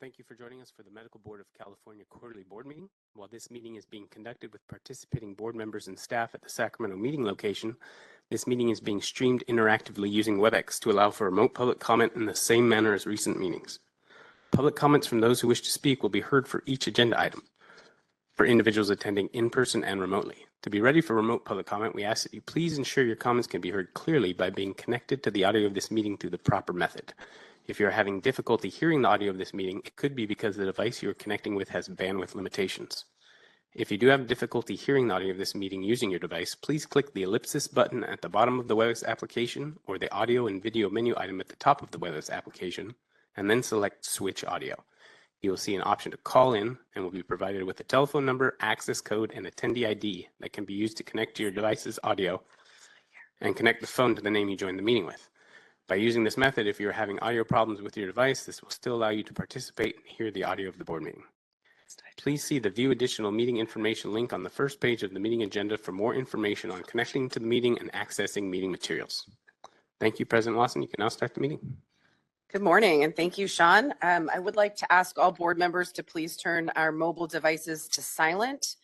Thank you for joining us for the Medical Board of California quarterly board meeting. While this meeting is being conducted with participating board members and staff at the Sacramento meeting location, this meeting is being streamed interactively using WebEx to allow for remote public comment in the same manner as recent meetings. Public comments from those who wish to speak will be heard for each agenda item for individuals attending in person and remotely. To be ready for remote public comment, we ask that you please ensure your comments can be heard clearly by being connected to the audio of this meeting through the proper method. If you're having difficulty hearing the audio of this meeting, it could be because the device you are connecting with has bandwidth limitations. If you do have difficulty hearing the audio of this meeting using your device, please click the ellipsis button at the bottom of the WebEx application or the audio and video menu item at the top of the WebEx application, and then select Switch Audio. You will see an option to call in and will be provided with a telephone number, access code, and attendee ID that can be used to connect to your device's audio and connect the phone to the name you joined the meeting with. By using this method, if you're having audio problems with your device, this will still allow you to participate and hear the audio of the board meeting. Please see the View Additional Meeting Information link on the first page of the meeting agenda for more information on connecting to the meeting and accessing meeting materials. Thank you, President Lawson. You can now start the meeting. Good morning, and thank you, Sean. I would like to ask all board members to please turn our mobile devices to silent.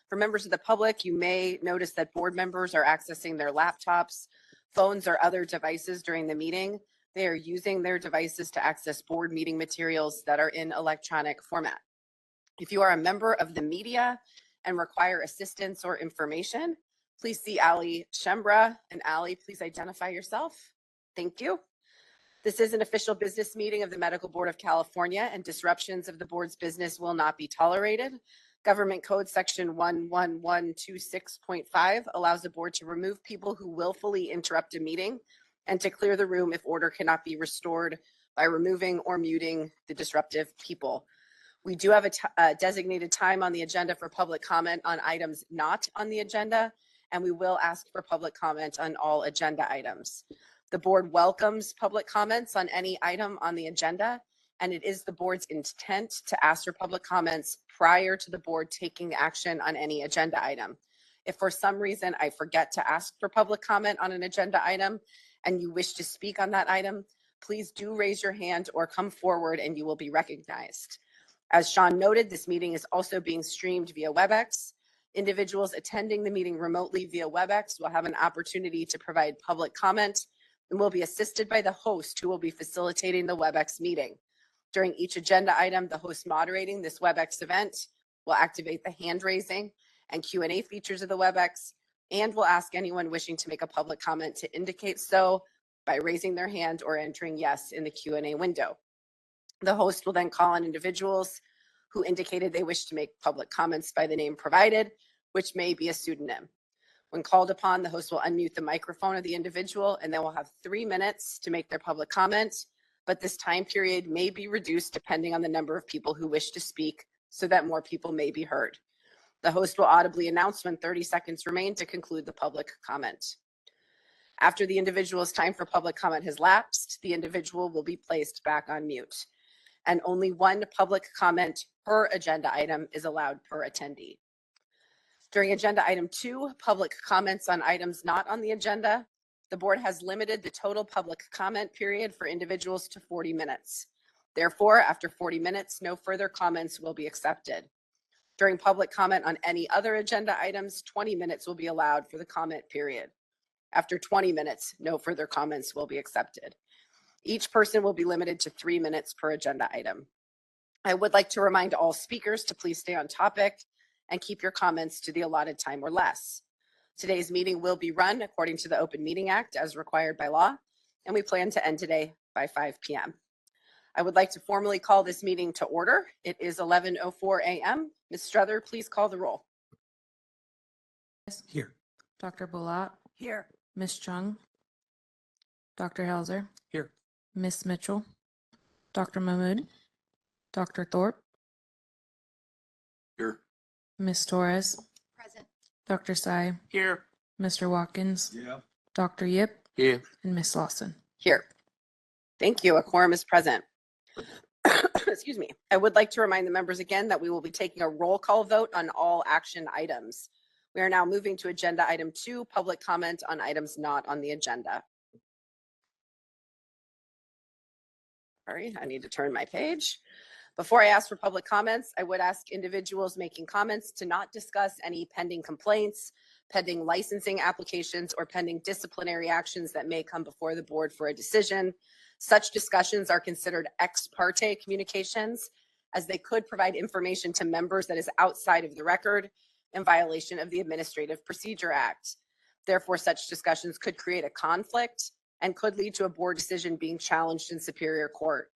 For members of the public, you may notice that board members are accessing their laptops, phones, or other devices during the meeting. They are using their devices to access board meeting materials that are in electronic format. If you are a member of the media and require assistance or information, please see Ali Shembra. And Ali, please identify yourself. Thank you. This is an official business meeting of the Medical Board of California, and disruptions of the board's business will not be tolerated. Government Code Section 11126.5 allows the board to remove people who willfully interrupt a meeting and to clear the room if order cannot be restored by removing or muting the disruptive people. We do have a designated time on the agenda for public comment on items not on the agenda, and we will ask for public comment on all agenda items. The board welcomes public comments on any item on the agenda, and it is the board's intent to ask for public comments prior to the board taking action on any agenda item. If for some reason I forget to ask for public comment on an agenda item and you wish to speak on that item, please do raise your hand or come forward and you will be recognized. As Sean noted, this meeting is also being streamed via WebEx. Individuals attending the meeting remotely via WebEx will have an opportunity to provide public comment and will be assisted by the host who will be facilitating the WebEx meeting. During each agenda item, the host moderating this WebEx event will activate the hand raising and Q&A features of the WebEx and will ask anyone wishing to make a public comment to indicate so by raising their hand or entering yes in the Q&A window. The host will then call on individuals who indicated they wish to make public comments by the name provided, which may be a pseudonym. When called upon, the host will unmute the microphone of the individual and they will have 3 minutes to make their public comment, but this time period may be reduced depending on the number of people who wish to speak so that more people may be heard. The host will audibly announce when 30 seconds remain to conclude the public comment. After the individual's time for public comment has lapsed, the individual will be placed back on mute, and only one public comment per agenda item is allowed per attendee. During agenda item 2, public comments on items not on the agenda, the board has limited the total public comment period for individuals to 40 minutes. Therefore, after 40 minutes, no further comments will be accepted. During public comment on any other agenda items, 20 minutes will be allowed for the comment period. After 20 minutes, no further comments will be accepted. Each person will be limited to 3 minutes per agenda item. I would like to remind all speakers to please stay on topic and keep your comments to the allotted time or less. Today's meeting will be run according to the Open Meeting Act as required by law, and we plan to end today by 5 p.m. I would like to formally call this meeting to order. It is 11:04 a.m. Ms. Struther, please call the roll. Here. Dr. Bulat. Here. Ms. Chung. Dr. Helzer. Here. Ms. Mitchell. Dr. Mahmood. Dr. Thorpe. Here. Ms. Torres. Present. Dr. Sai. Here. Mr. Watkins. Yeah. Dr. Yip. Here. And Ms. Lawson. Here. Thank you. A quorum is present. Excuse me. I would like to remind the members again that we will be taking a roll call vote on all action items. We are now moving to agenda item 2, public comment on items not on the agenda. Sorry, I need to turn my page. Before I ask for public comments, I would ask individuals making comments to not discuss any pending complaints, pending licensing applications, or pending disciplinary actions that may come before the board for a decision. Such discussions are considered ex parte communications, as they could provide information to members that is outside of the record in violation of the Administrative Procedure Act. Therefore, such discussions could create a conflict and could lead to a board decision being challenged in Superior Court.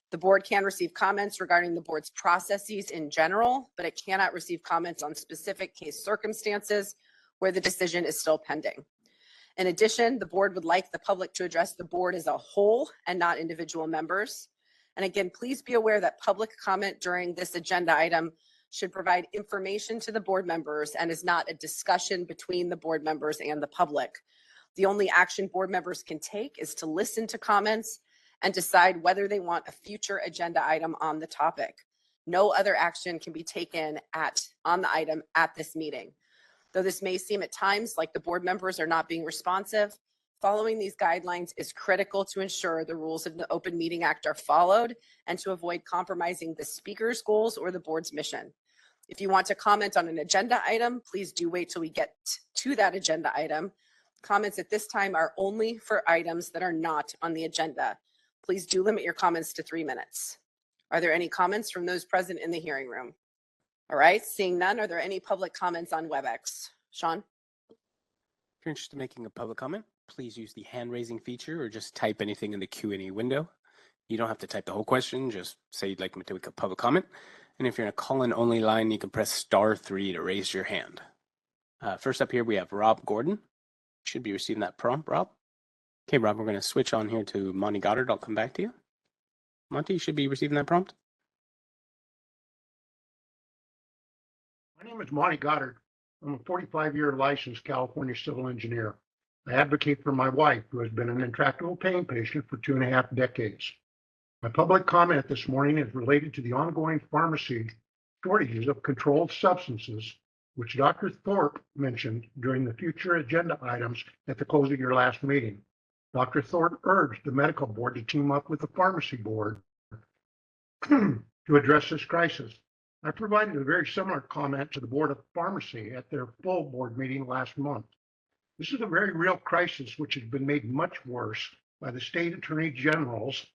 The board can receive comments regarding the board's processes in general, but it cannot receive comments on specific case circumstances where the decision is still pending. In addition, the board would like the public to address the board as a whole and not individual members. And again, please be aware that public comment during this agenda item should provide information to the board members and is not a discussion between the board members and the public. The only action board members can take is to listen to comments and decide whether they want a future agenda item on the topic. No other action can be taken on the item at this meeting. Though this may seem at times like the board members are not being responsive, following these guidelines is critical to ensure the rules of the Open Meeting Act are followed and to avoid compromising the speaker's goals or the board's mission. If you want to comment on an agenda item, please do wait till we get to that agenda item. Comments at this time are only for items that are not on the agenda. Please do limit your comments to 3 minutes. Are there any comments from those present in the hearing room? All right, seeing none, are there any public comments on WebEx? Sean? If you're interested in making a public comment, please use the hand raising feature or just type anything in the Q&A window. You don't have to type the whole question, just say you'd like me to make a public comment. And if you're in a call-in only line, you can press *3 to raise your hand. First up here, we have Rob Gordon. Should be receiving that prompt, Rob. Okay, Rob, we're going to switch on here to Monty Goddard. I'll come back to you. Monty, you should be receiving that prompt. My name is Monty Goddard. I'm a 45-year licensed California civil engineer. I advocate for my wife, who has been an intractable pain patient for 2.5 decades. My public comment this morning is related to the ongoing pharmacy shortages of controlled substances, which Dr. Thorpe mentioned during the future agenda items at the close of your last meeting. Dr. Thorpe urged the medical board to team up with the pharmacy board to address this crisis. I provided a very similar comment to the Board of Pharmacy at their full board meeting last month. This is a very real crisis which has been made much worse by the state attorney general's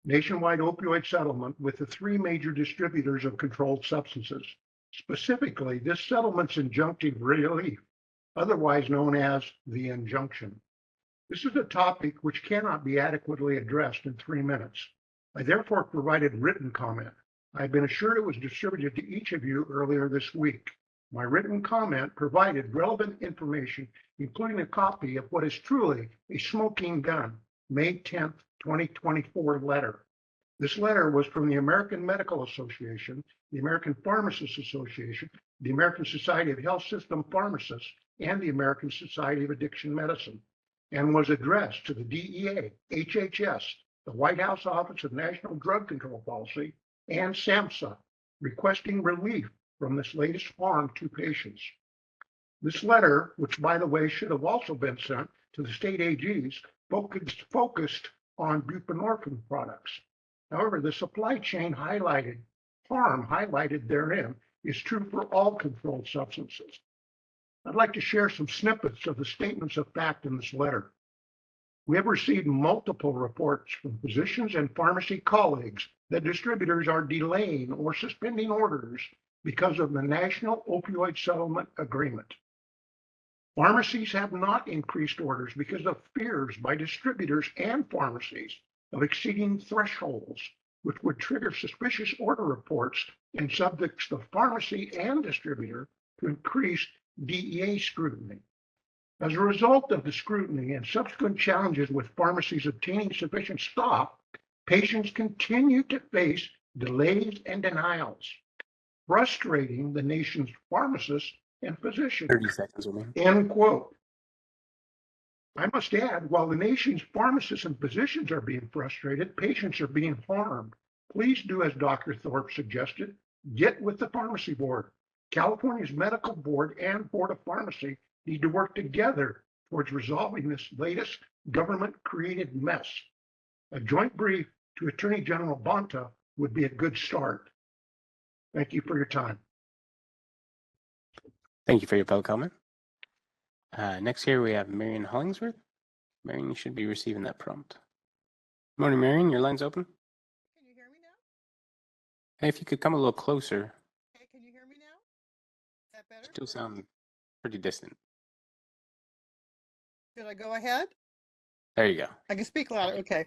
nationwide opioid settlement with the 3 major distributors of controlled substances. Specifically, this settlement's injunctive relief, otherwise known as the injunction. This is a topic which cannot be adequately addressed in 3 minutes. I therefore provided written comment. I've been assured it was distributed to each of you earlier this week. My written comment provided relevant information, including a copy of what is truly a smoking gun, May 10th, 2024 letter. This letter was from the American Medical Association, the American Pharmacists Association, the American Society of Health System Pharmacists, and the American Society of Addiction Medicine, and was addressed to the DEA, HHS, the White House Office of National Drug Control Policy, and SAMHSA, requesting relief from this latest harm to patients. This letter, which by the way should have also been sent to the state AGs, focused on buprenorphine products. However, the supply chain harm highlighted therein is true for all controlled substances. I'd like to share some snippets of the statements of fact in this letter. We have received multiple reports from physicians and pharmacy colleagues that distributors are delaying or suspending orders because of the National Opioid Settlement Agreement. Pharmacies have not increased orders because of fears by distributors and pharmacies of exceeding thresholds, which would trigger suspicious order reports and subject the pharmacy and distributor to increased DEA scrutiny. As a result of the scrutiny and subsequent challenges with pharmacies obtaining sufficient stock, patients continue to face delays and denials, frustrating the nation's pharmacists and physicians. 30 seconds remaining. End quote. I must add, while the nation's pharmacists and physicians are being frustrated, patients are being harmed. Please do as Dr. Thorpe suggested, get with the pharmacy board. California's medical board and Board of Pharmacy need to work together towards resolving this latest government-created mess. A joint brief to Attorney General Bonta would be a good start. Thank you for your time. Thank you for your public comment. Next here we have Marion Hollingsworth. Marion, you should be receiving that prompt. Morning, Marion. Your line's open. Can you hear me now? Hey, if you could come a little closer. Okay, can you hear me now? Is that better? Still sound pretty distant. Should I go ahead? There you go. I can speak louder. Okay.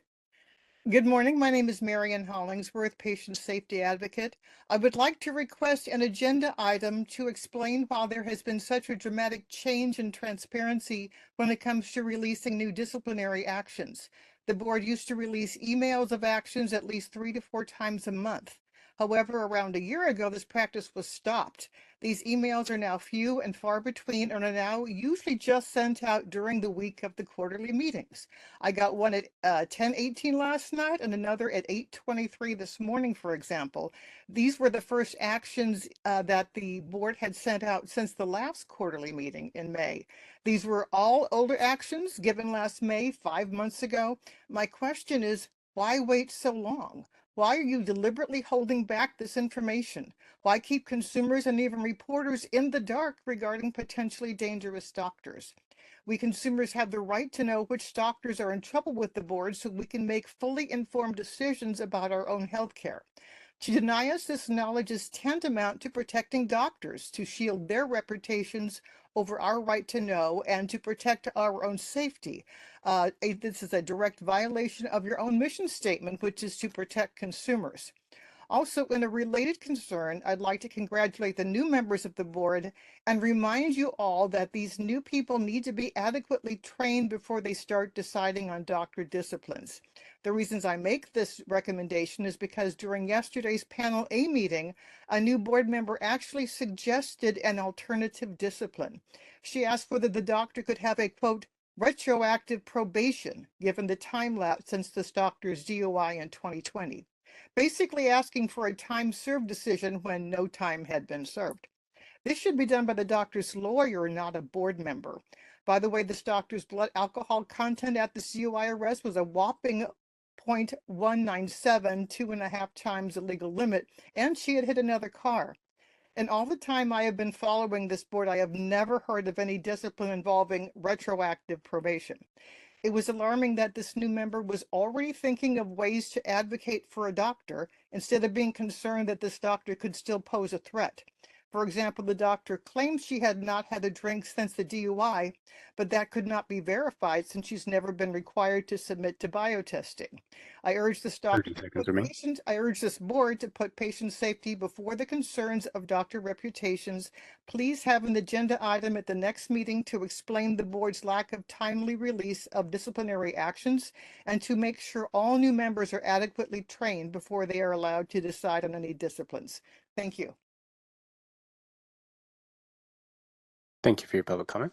Good morning. My name is Marion Hollingsworth, patient safety advocate. I would like to request an agenda item to explain why there has been such a dramatic change in transparency when it comes to releasing new disciplinary actions. The board used to release emails of actions at least 3 to 4 times a month. However, around a year ago, this practice was stopped. These emails are now few and far between and are now usually just sent out during the week of the quarterly meetings. I got one at 10:18 last night and another at 8:23 this morning, for example. These were the first actions that the board had sent out since the last quarterly meeting in May. These were all older actions given last May, 5 months ago. My question is, why wait so long? Why are you deliberately holding back this information? Why keep consumers and even reporters in the dark regarding potentially dangerous doctors? We consumers have the right to know which doctors are in trouble with the board so we can make fully informed decisions about our own health care. To deny us this knowledge is tantamount to protecting doctors, to shield their reputations over our right to know and to protect our own safety. This is a direct violation of your own mission statement, which is to protect consumers. Also, in a related concern, I'd like to congratulate the new members of the board and remind you all that these new people need to be adequately trained before they start deciding on doctor disciplines. The reasons I make this recommendation is because during yesterday's panel A meeting, a new board member actually suggested an alternative discipline. She asked whether the doctor could have a, quote, retroactive probation, given the time lapse since this doctor's DOI in 2020. Basically asking for a time served decision when no time had been served. This should be done by the doctor's lawyer, not a board member. By the way, this doctor's blood alcohol content at the COI arrest was a whopping 0.197, 2.5 times the legal limit, and she had hit another car. In all the time I have been following this board, I have never heard of any discipline involving retroactive probation. It was alarming that this new member was already thinking of ways to advocate for a doctor instead of being concerned that this doctor could still pose a threat. For example, the doctor claims she had not had a drink since the DUI, but that could not be verified since she's never been required to submit to biotesting. I urge this doctor 30 seconds remaining. I urge this board to put patient safety before the concerns of doctor reputations. Please have an agenda item at the next meeting to explain the board's lack of timely release of disciplinary actions and to make sure all new members are adequately trained before they are allowed to decide on any disciplines. Thank you. Thank you for your public comment.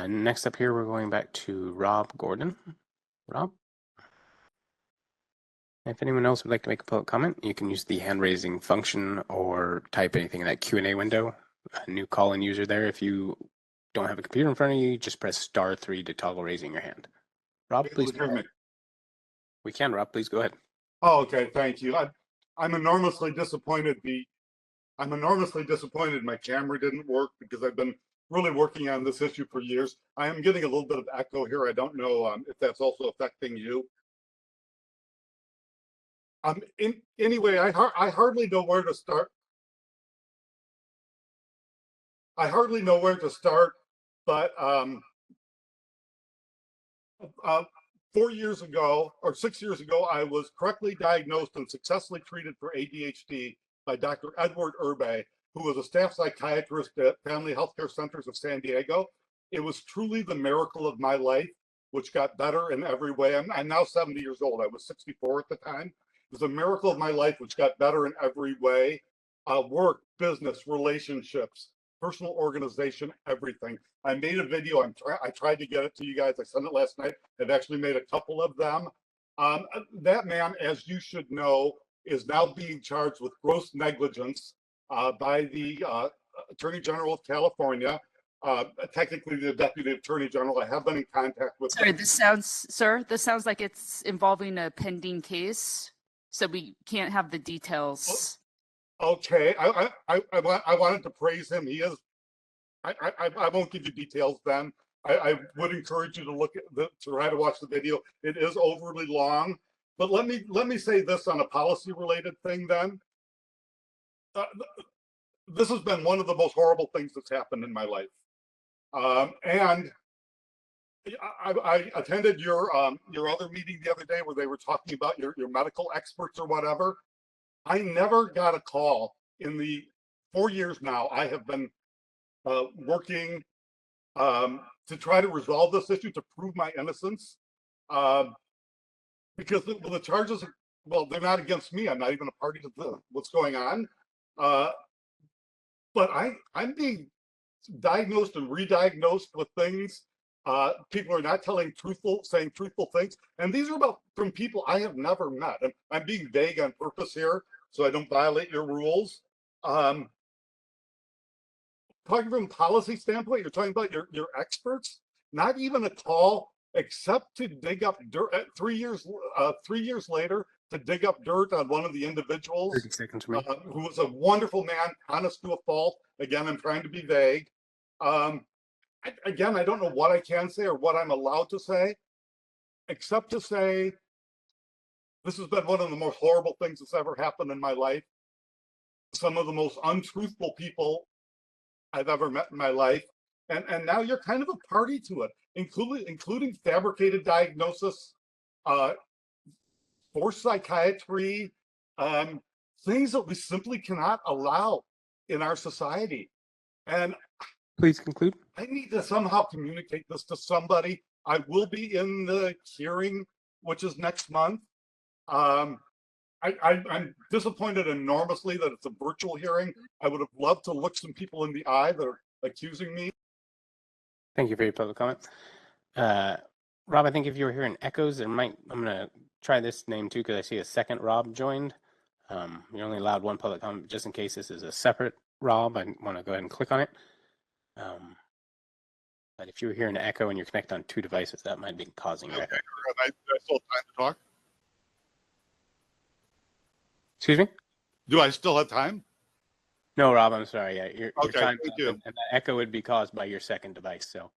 Next up here, we're going back to Rob Gordon. Rob? If anyone else would like to make a public comment, you can use the hand raising function or type anything in that Q&A window. A new call-in user there. If you don't have a computer in front of you, just press *3 to toggle raising your hand. Rob, please go ahead. We can, Rob. Please go ahead. Oh, okay. Thank you. I'm enormously disappointed. I'm enormously disappointed my camera didn't work because I've been really working on this issue for years. I am getting a little bit of echo here. I don't know if that's also affecting you. Anyway, I hardly know where to start. I hardly know where to start, but 4 years ago or 6 years ago, I was correctly diagnosed and successfully treated for ADHD by Dr. Edward Urbe, who was a staff psychiatrist at Family Healthcare Centers of San Diego. It was truly the miracle of my life, which got better in every way. I'm now 70 years old. I was 64 at the time. It was a miracle of my life, which got better in every way. Work, business, relationships, personal organization, everything. I made a video. I tried to get it to you guys. I sent it last night. I've actually made a couple of them. That man, as you should know, is now being charged with gross negligence by the Attorney General of California. Technically, the Deputy Attorney General. I have been in contact with. Sorry, this sounds like it's involving a pending case. So we can't have the details. Okay, I wanted to praise him. He is. I won't give you details then. I would encourage you to to try to watch the video. It is overly long, but let me say this on a policy related thing then. This has been one of the most horrible things that's happened in my life. And I attended your other meeting the other day where they were talking about your medical experts or whatever. I never got a call in the 4 years now I have been working to try to resolve this issue, to prove my innocence, because the charges, well, they're not against me. I'm not even a party to what's going on. But I'm being diagnosed and re-diagnosed with things. People are not saying truthful things. And these are from people I have never met. And I'm being vague on purpose here so I don't violate your rules. Talking from a policy standpoint, you're talking about your experts, not even a call except to dig up dirt 3 years later, to dig up dirt on one of the individuals 30 seconds for me. who was a wonderful man, honest to a fault. Again, I'm trying to be vague. Again, I don't know what I can say or what I'm allowed to say, except to say this has been one of the most horrible things that's ever happened in my life. Some of the most untruthful people I've ever met in my life. And now you're kind of a party to it, including fabricated diagnosis, forced psychiatry, things that we simply cannot allow in our society. And Please conclude. I need to somehow communicate this to somebody. I will be in the hearing, which is next month. I'm disappointed enormously that it's a virtual hearing. I would have loved to look some people in the eye that are accusing me. Thank you for your public comment. Rob, I think if you were hearing echoes, I'm gonna try this name too, because I see a second Rob joined. You're only allowed one public comment, just in case this is a separate Rob. I want to go ahead and click on it. But if you were hearing an echo and you're connected on 2 devices, that might be causing an echo. I still have time to talk? Excuse me? Do I still have time? No, Rob, I'm sorry. Yeah, your Okay, time, thank you. and that echo would be caused by your second device. So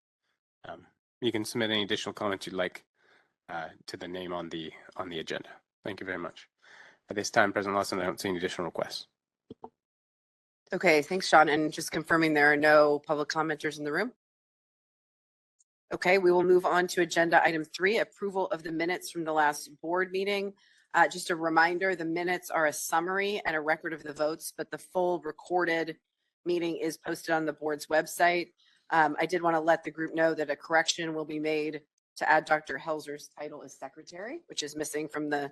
you can submit any additional comments you'd like to the name on the agenda. Thank you very much. At this time, President Lawson, I don't see any additional requests. Okay, thanks, Sean. And just confirming there are no public commenters in the room. Okay, we will move on to agenda item 3, approval of the minutes from the last board meeting. Just a reminder, the minutes are a summary and a record of the votes, but the full recorded meeting is posted on the board's website. I did want to let the group know that a correction will be made to add Dr. Helzer's title as secretary, which is missing from the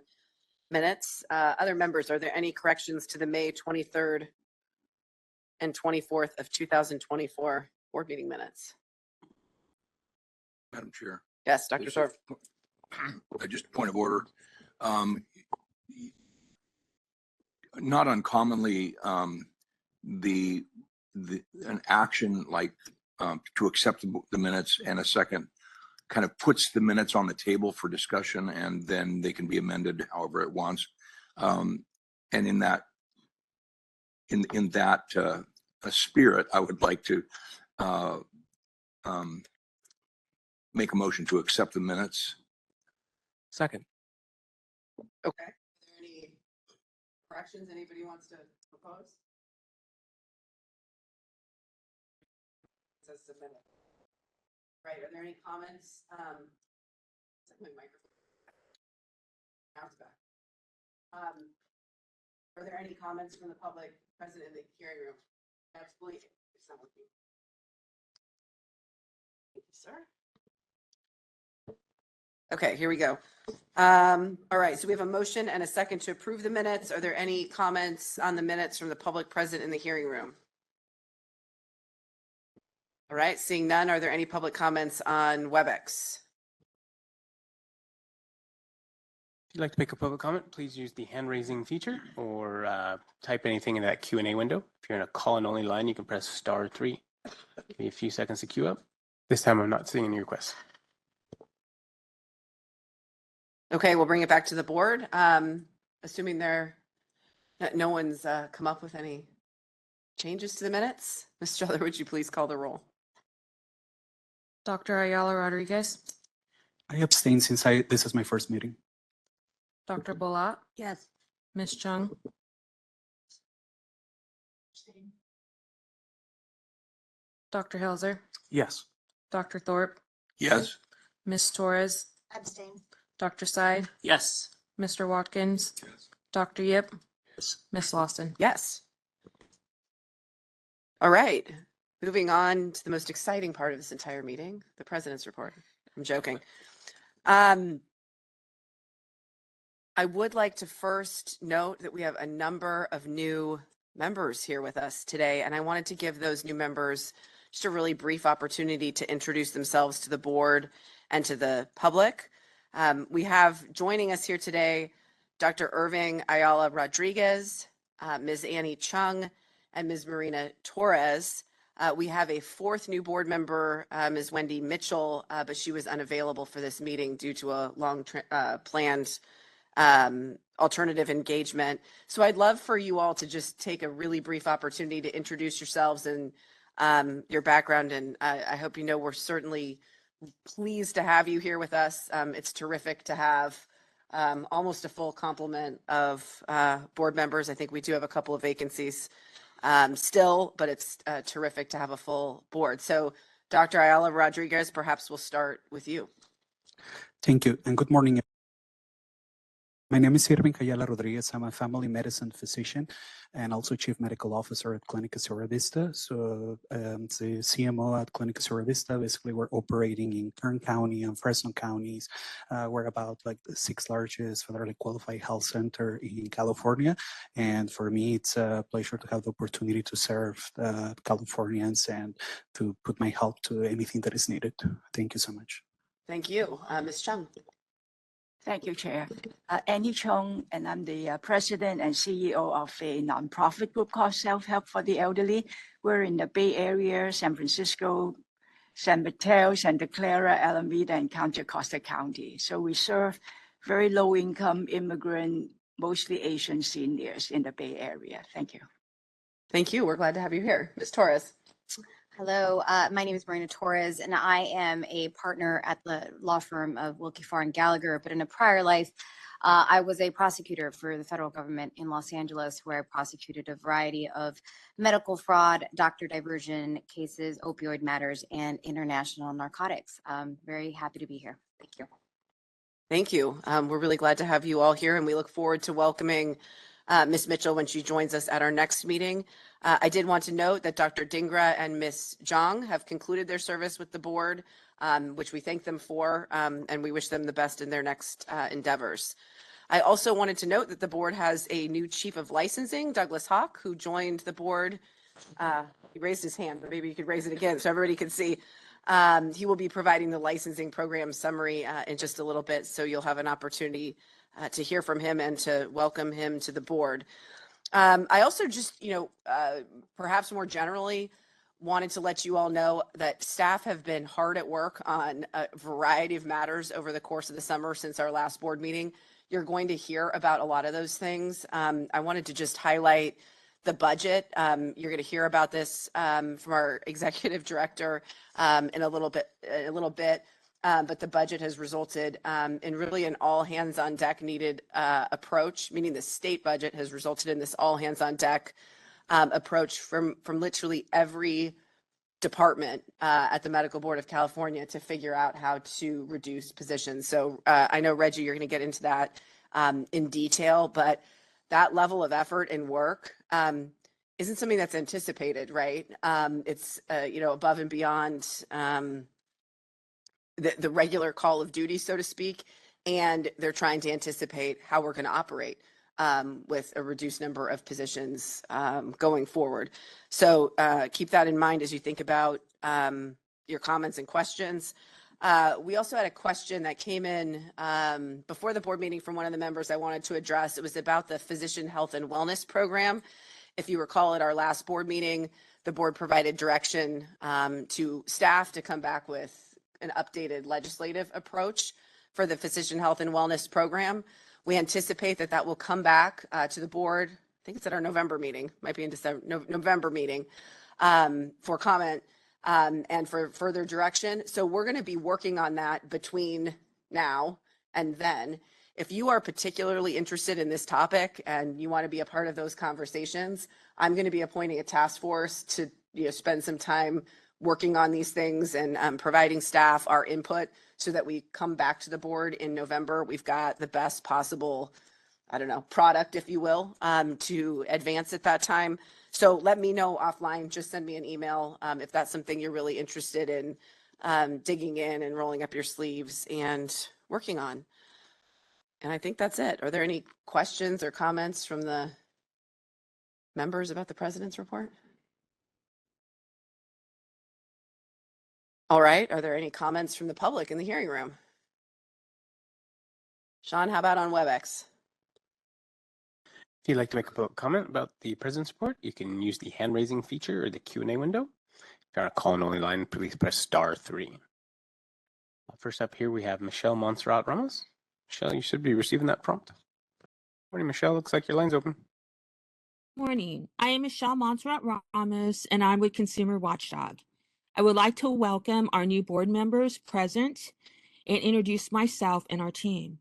minutes. Other members, are there any corrections to the May 23rd and 24th of 2024 board meeting minutes? Madam Chair. Yes, Dr. Sorf. Just a point of order. Not uncommonly, an action like to accept the minutes and a second kind of puts the minutes on the table for discussion, and then they can be amended however it wants. And in that spirit, I would like to make a motion to accept the minutes. Second. Okay. Are there any corrections anybody wants to propose? Says submitted. Right, are there any comments? Set my microphone. Now it's back. Are there any comments from the public present in the hearing room? Absolutely. It's not working. Thank you, sir. Okay, here we go. All right, so we have a motion and a second to approve the minutes. Are there any comments on the minutes from the public present in the hearing room? All right, seeing none, are there any public comments on WebEx? If you'd like to make a public comment, please use the hand raising feature or type anything in that Q&A window. If you're in a call-in only line, you can press *3. Give me a few seconds to queue up. This time I'm not seeing any requests. Okay, we'll bring it back to the board. assuming that no one's come up with any changes to the minutes. Ms. Strother, would you please call the roll? Dr. Ayala Rodriguez, I abstain since this is my first meeting. Dr. Bolat, Yes. Ms. Chung, Dr. Helzer, Yes. Dr. Thorpe, Yes. Ms. Torres, Abstain. Dr. Sy, Yes. Mr. Watkins, Dr. Yip, Ms. Lawson. Yes. All right. Moving on to the most exciting part of this entire meeting, the president's report. I'm joking. I would like to first note that we have a number of new members here with us today, and I wanted to give those new members just a really brief opportunity to introduce themselves to the board and to the public. We have joining us here today, Dr. Irving Ayala Rodriguez, Ms. Annie Chung, and Ms. Marina Torres. We have a fourth new board member, Ms. Wendy Mitchell, but she was unavailable for this meeting due to a long planned alternative engagement. So I'd love for you all to just take a really brief opportunity to introduce yourselves and your background. And I hope you know we're certainly pleased to have you here with us. It's terrific to have almost a full complement of board members. I think we do have a couple of vacancies still, but it's terrific to have a full board. So Dr. Ayala Rodriguez, perhaps we'll start with you. Thank you and good morning. My name is Irving Ayala Rodriguez. I'm a family medicine physician and also Chief Medical Officer at Clínica Sierra Vista. So the CMO at Clínica Sierra Vista, basically we're operating in Kern County and Fresno counties. We're about like the 6th largest federally qualified health center in California. And for me, it's a pleasure to have the opportunity to serve Californians and to put my help to anything that is needed. Thank you so much. Thank you. Ms. Chung. Thank you, Chair. Annie Chung, and I'm the President and CEO of a nonprofit group called Self-Help for the Elderly. We're in the Bay Area, San Francisco, San Mateo, Santa Clara, Alameda, and Contra Costa County. So we serve very low-income immigrant, mostly Asian seniors in the Bay Area. Thank you. Thank you. We're glad to have you here. Ms. Torres. Hello, my name is Marina Torres, and I am a partner at the law firm of Wilkie Farr and Gallagher. But in a prior life, I was a prosecutor for the federal government in Los Angeles, where I prosecuted a variety of medical fraud, doctor diversion cases, opioid matters, and international narcotics. I'm very happy to be here. Thank you. Thank you. We're really glad to have you all here, and we look forward to welcoming Ms. Mitchell when she joins us at our next meeting. I did want to note that Dr. Dingra and Ms. Zhang have concluded their service with the board, which we thank them for, and we wish them the best in their next endeavors. I also wanted to note that the board has a new chief of licensing, Douglas Hawk, who joined the board. He raised his hand, but maybe you could raise it again so everybody can see. He will be providing the licensing program summary in just a little bit, so you'll have an opportunity to hear from him and to welcome him to the board. I also just, perhaps more generally, wanted to let you all know that staff have been hard at work on a variety of matters over the course of the summer since our last board meeting. You're going to hear about a lot of those things. I wanted to just highlight the budget. You're going to hear about this from our executive director in a little bit. But the budget has resulted in really an all hands on deck needed approach, meaning the state budget has resulted in this all hands on deck approach from literally every department at the Medical Board of California to figure out how to reduce positions. So I know, Reggie, you're going to get into that in detail, but that level of effort and work isn't something that's anticipated, right? It's, above and beyond the regular call of duty, so to speak, and they're trying to anticipate how we're going to operate with a reduced number of positions going forward. So keep that in mind as you think about your comments and questions. We also had a question that came in before the board meeting from one of the members I wanted to address. It was about the Physician Health and Wellness Program. If you recall, at our last board meeting, the board provided direction to staff to come back with an updated legislative approach for the Physician Health and Wellness Program. We anticipate that that will come back to the board. I think it's at our November meeting, might be in December, November meeting, for comment and for further direction. So we're going to be working on that between now and then. If you are particularly interested in this topic and you want to be a part of those conversations, I'm going to be appointing a task force to spend some time working on these things and providing staff our input so that we come back to the board in November. We've got the best possible, I don't know, product, if you will, to advance at that time. So let me know offline, just send me an email if that's something you're really interested in digging in and rolling up your sleeves and working on. And I think that's it. Are there any questions or comments from the members about the president's report? All right. Are there any comments from the public in the hearing room? Sean, how about on WebEx? If you'd like to make a public comment about the president's report, you can use the hand raising feature or the Q&A window. If you're on a call-in only line, please press *3. First up here, we have Michelle Montserrat Ramos. Michelle, you should be receiving that prompt. Morning, Michelle. Looks like your line's open. Morning. I am Michelle Montserrat Ramos, and I'm with Consumer Watchdog. I would like to welcome our new board members present and introduce myself and our team.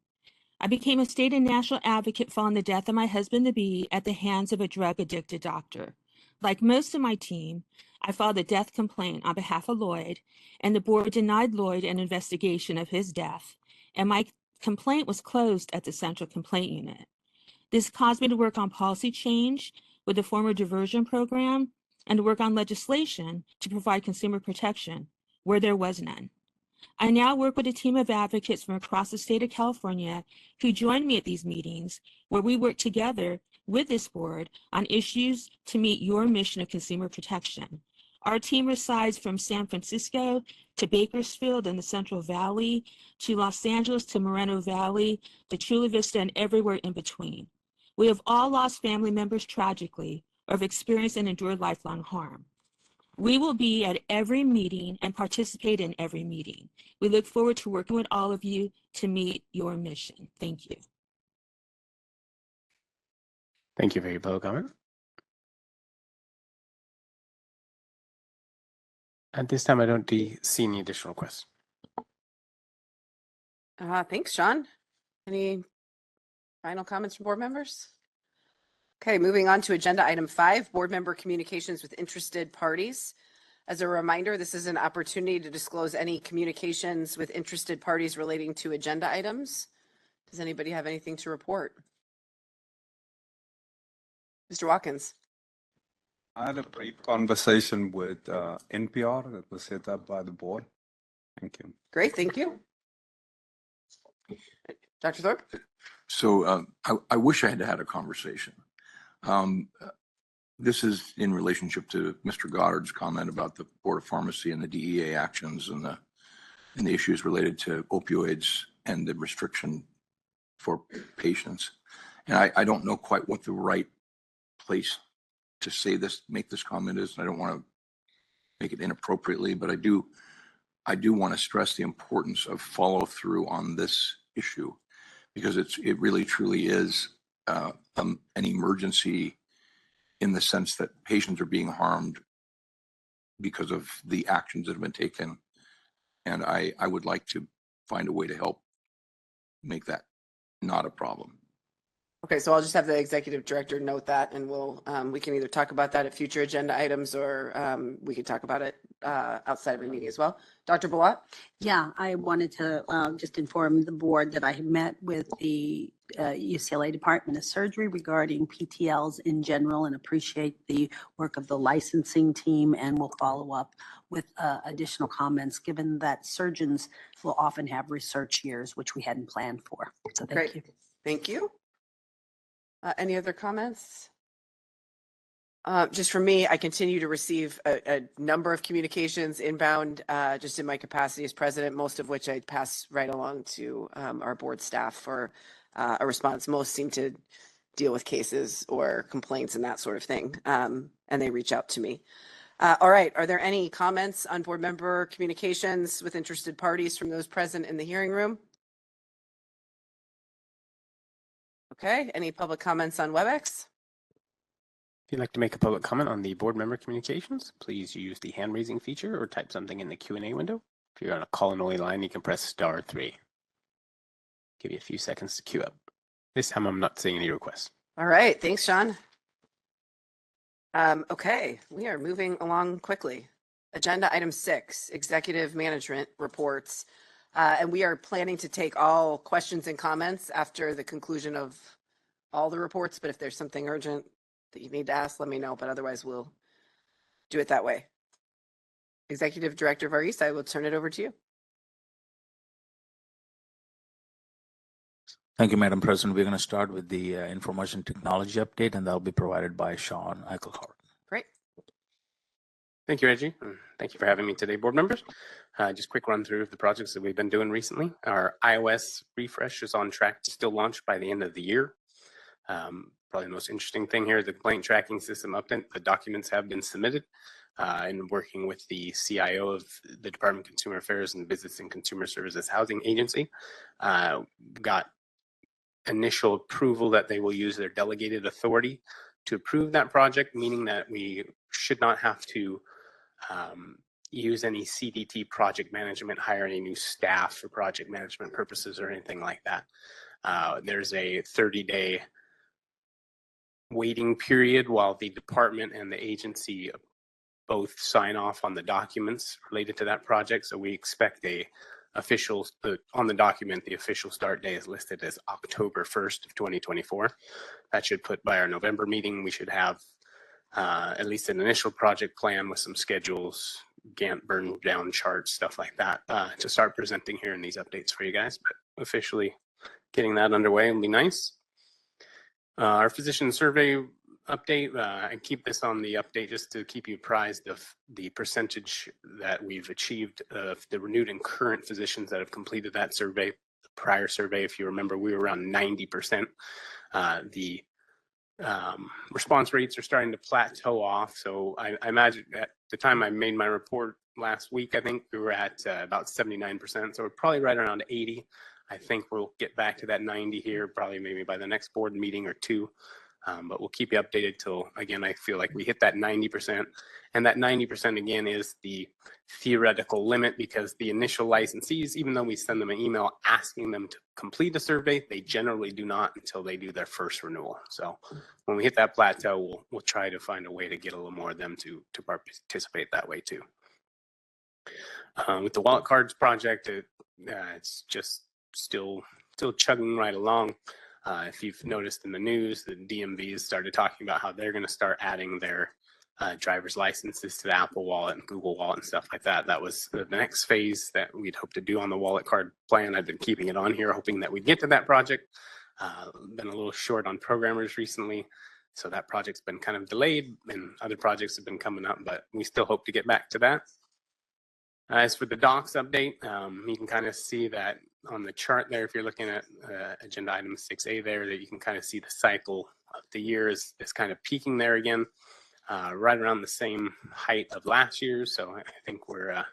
I became a state and national advocate following the death of my husband-to-be at the hands of a drug-addicted doctor. Like most of my team, I filed a death complaint on behalf of Lloyd, and the board denied Lloyd an investigation of his death, and my complaint was closed at the Central Complaint Unit. This caused me to work on policy change with the former diversion program and to work on legislation to provide consumer protection where there was none. I now work with a team of advocates from across the state of California who join me at these meetings where we work together with this board on issues to meet your mission of consumer protection. Our team resides from San Francisco to Bakersfield in the Central Valley, to Los Angeles, to Moreno Valley, to Chula Vista, and everywhere in between. We have all lost family members tragically or have experienced and endured lifelong harm. We will be at every meeting and participate in every meeting. We look forward to working with all of you to meet your mission. Thank you. Thank you for your public comment. At this time, I don't see any additional requests. Thanks, Sean. Any final comments from board members? Okay, moving on to agenda item 5, board member communications with interested parties. As a reminder, this is an opportunity to disclose any communications with interested parties relating to agenda items. Does anybody have anything to report? Mr. Watkins. I had a brief conversation with NPR that was set up by the board. Thank you. Great, thank you. Dr. Thorpe? So I wish I had had a conversation. This is in relationship to Mr. Goddard's comment about the Board of Pharmacy and the DEA actions and the issues related to opioids and the restriction for patients. And I don't know quite what the right place to say this, make this comment is, and I don't want to make it inappropriately, but I do want to stress the importance of follow through on this issue, because it really truly is an emergency in the sense that patients are being harmed because of the actions that have been taken. And I would like to find a way to help make that not a problem. Okay, so I'll just have the executive director note that, and we can either talk about that at future agenda items, or we could talk about it outside of the meeting as well. Dr. Balot? Yeah, I wanted to just inform the board that I had met with the UCLA Department of Surgery regarding PTLs in general, and appreciate the work of the licensing team, and will follow up with additional comments, given that surgeons will often have research years, which we hadn't planned for. So thank you. Thank you. Any other comments? Just for me, I continue to receive a number of communications inbound, just in my capacity as president, most of which I pass right along to our board staff for a response. Most seem to deal with cases or complaints and that sort of thing, and they reach out to me. All right, are there any comments on board member communications with interested parties from those present in the hearing room? Okay, any public comments on WebEx? If you'd like to make a public comment on the board member communications, please use the hand raising feature or type something in the Q&A window. If you're on a call and only line, you can press *3. Give you a few seconds to queue up. This time I'm not seeing any requests. All right, thanks, Sean. Okay, we are moving along quickly. Agenda item 6, executive management reports. And we are planning to take all questions and comments after the conclusion of all the reports, but if there's something urgent that you need to ask, let me know, but otherwise we'll do it that way. Executive Director Varese, I will turn it over to you. Thank you, Madam President. We're going to start with the information technology update, and that'll be provided by Sean Eichelhart. Great. Thank you, Reggie. Thank you for having me today, board members. Just quick run through of the projects that we've been doing recently. Our iOS refresh is on track to still launch by the end of the year. Probably the most interesting thing here is the complaint tracking system update. The documents have been submitted, and working with the CIO of the Department of Consumer Affairs and Business and Consumer Services Housing Agency. Got initial approval that they will use their delegated authority to approve that project, meaning that we should not have to use any CDT project management, hire any new staff for project management purposes or anything like that. There's a 30-day waiting period while the department and the agency both sign off on the documents related to that project. So we expect on the document, the official start day is listed as October 1st of 2024. That should put by our November meeting, we should have at least an initial project plan with some schedules, Gantt burn down charts, stuff like that, to start presenting here in these updates for you guys. But officially getting that underway will be nice. Our physician survey update, I keep this on the update just to keep you apprised of the percentage that we've achieved of the renewed and current physicians that have completed that survey. The prior survey, if you remember, we were around 90%. The response rates are starting to plateau off. So I imagine at the time I made my report last week, I think we were at about 79%. So we're probably right around 80. I think we'll get back to that 90 here, probably maybe by the next board meeting or two. But we'll keep you updated till, again, I feel like we hit that 90%. And that 90% again is the theoretical limit, because the initial licensees, even though we send them an email asking them to complete a survey, they generally do not until they do their first renewal. So when we hit that plateau, we'll try to find a way to get a little more of them to participate that way too. With the wallet cards project, it's just still chugging right along. If you've noticed in the news, the DMVs started talking about how they're going to start adding their driver's licenses to the Apple Wallet and Google Wallet and stuff like that. That was the next phase that we'd hope to do on the wallet card plan. I've been keeping it on here, hoping that we'd get to that project. Been a little short on programmers recently, so that project's been kind of delayed, and other projects have been coming up, but we still hope to get back to that. As for the docs update, you can kind of see that on the chart there, if you're looking at agenda item 6A there, that you can kind of see the cycle of the year is kind of peaking there again, right around the same height of last year. So I think we're,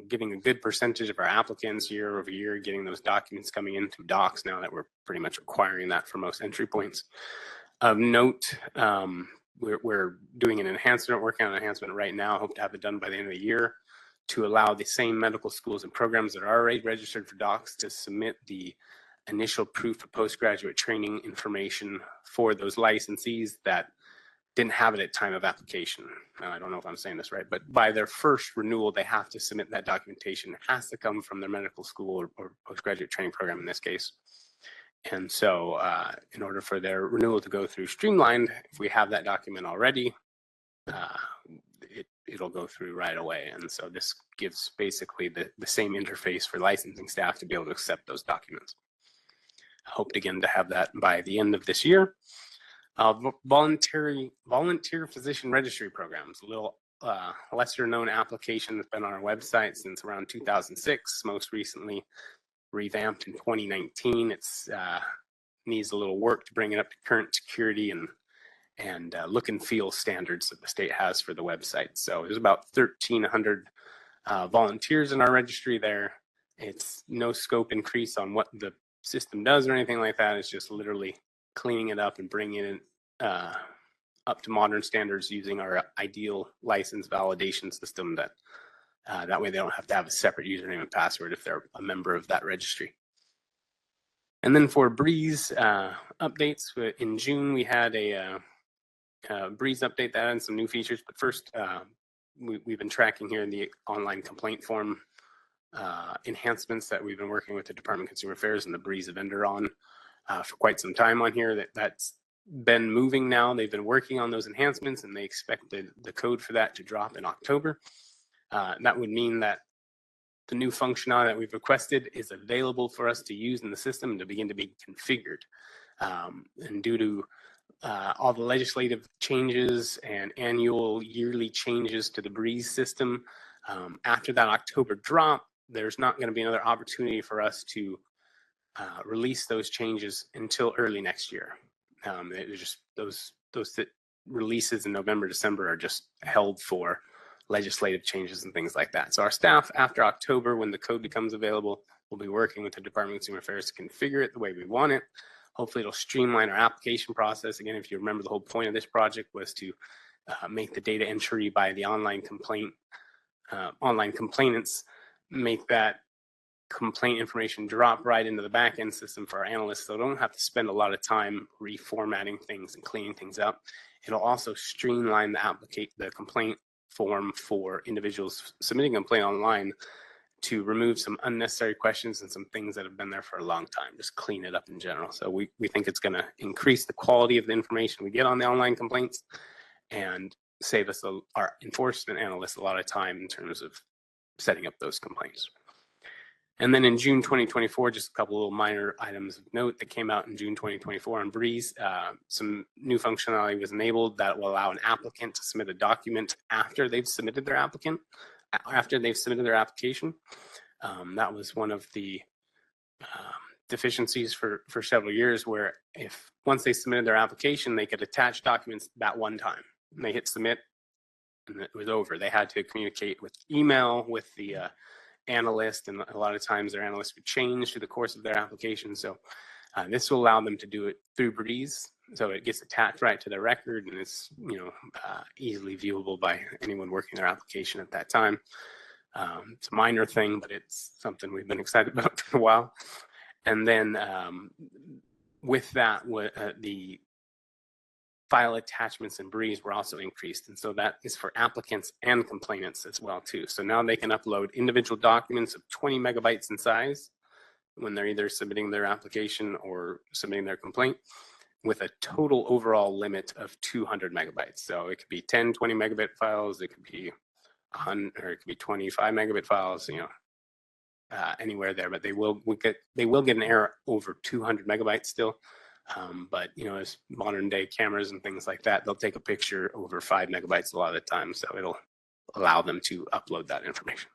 getting a good percentage of our applicants year over year, getting those documents coming in through docs now that we're pretty much requiring that for most entry points. Of note, we're doing an enhancement, working on an enhancement right now. Hope to have it done by the end of the year, to allow the same medical schools and programs that are already registered for docs to submit the initial proof of postgraduate training information for those licensees that didn't have it at time of application. Now, I don't know if I'm saying this right, but by their first renewal, they have to submit that documentation. It has to come from their medical school or postgraduate training program in this case. And so in order for their renewal to go through streamlined, if we have that document already, it'll go through right away. And so this gives basically the same interface for licensing staff to be able to accept those documents. I hope again to have that by the end of this year. Volunteer physician registry programs, a little lesser known application that's been on our website since around 2006, most recently revamped in 2019. It's needs a little work to bring it up to current security and look and feel standards that the state has for the website. So there's about 1,300 volunteers in our registry there. It's no scope increase on what the system does or anything like that. It's just literally cleaning it up and bringing it up to modern standards using our ideal license validation system that way they don't have to have a separate username and password if they're a member of that registry. And then for Breeze updates, in June we had a Breeze update that had some new features. But first, we've been tracking here the online complaint form enhancements that we've been working with the Department of Consumer Affairs and the Breeze vendor on for quite some time on here. That's been moving now. They've been working on those enhancements, and they expect the code for that to drop in October. That would mean that the new functionality that we've requested is available for us to use in the system and to begin to be configured. And due to all the legislative changes and annual yearly changes to the Breeze system, after that October drop, there's not going to be another opportunity for us to release those changes until early next year. It just those releases in November, December are just held for legislative changes and things like that. So our staff, after October, when the code becomes available, will be working with the Department of Consumer Affairs to configure it the way we want it. Hopefully it'll streamline our application process. Again, if you remember, the whole point of this project was to make the data entry by the online complainants, make that complaint information drop right into the back-end system for our analysts, so they don't have to spend a lot of time reformatting things and cleaning things up. It'll also streamline the complaint form for individuals submitting a complaint online to remove some unnecessary questions and some things that have been there for a long time, just clean it up in general. So we think it's going to increase the quality of the information we get on the online complaints and save us, our enforcement analysts, a lot of time in terms of setting up those complaints. And then in June 2024, just a couple little minor items of note that came out in June 2024 on Breeze. Some new functionality was enabled that will allow an applicant to submit a document after they've submitted their application. That was one of the deficiencies for several years, where if once they submitted their application, they could attach documents that one time. And they hit submit, and it was over. They had to communicate with email with the analyst, and a lot of times their analyst would change through the course of their application. So this will allow them to do it through Breeze, so it gets attached right to their record, and it's easily viewable by anyone working their application at that time. It's a minor thing, but it's something we've been excited about for a while. And then with that, the file attachments in Breeze were also increased, and so that is for applicants and complainants as well too. So now they can upload individual documents of 20 megabytes in size when they're either submitting their application or submitting their complaint, with a total overall limit of 200 megabytes. So it could be 10, 20 megabit files, it could be 100, or it could be 25 megabit files, anywhere there, but they will get an error over 200 megabytes still. But as modern day cameras and things like that, they'll take a picture over 5 megabytes a lot of the time, so it'll allow them to upload that information.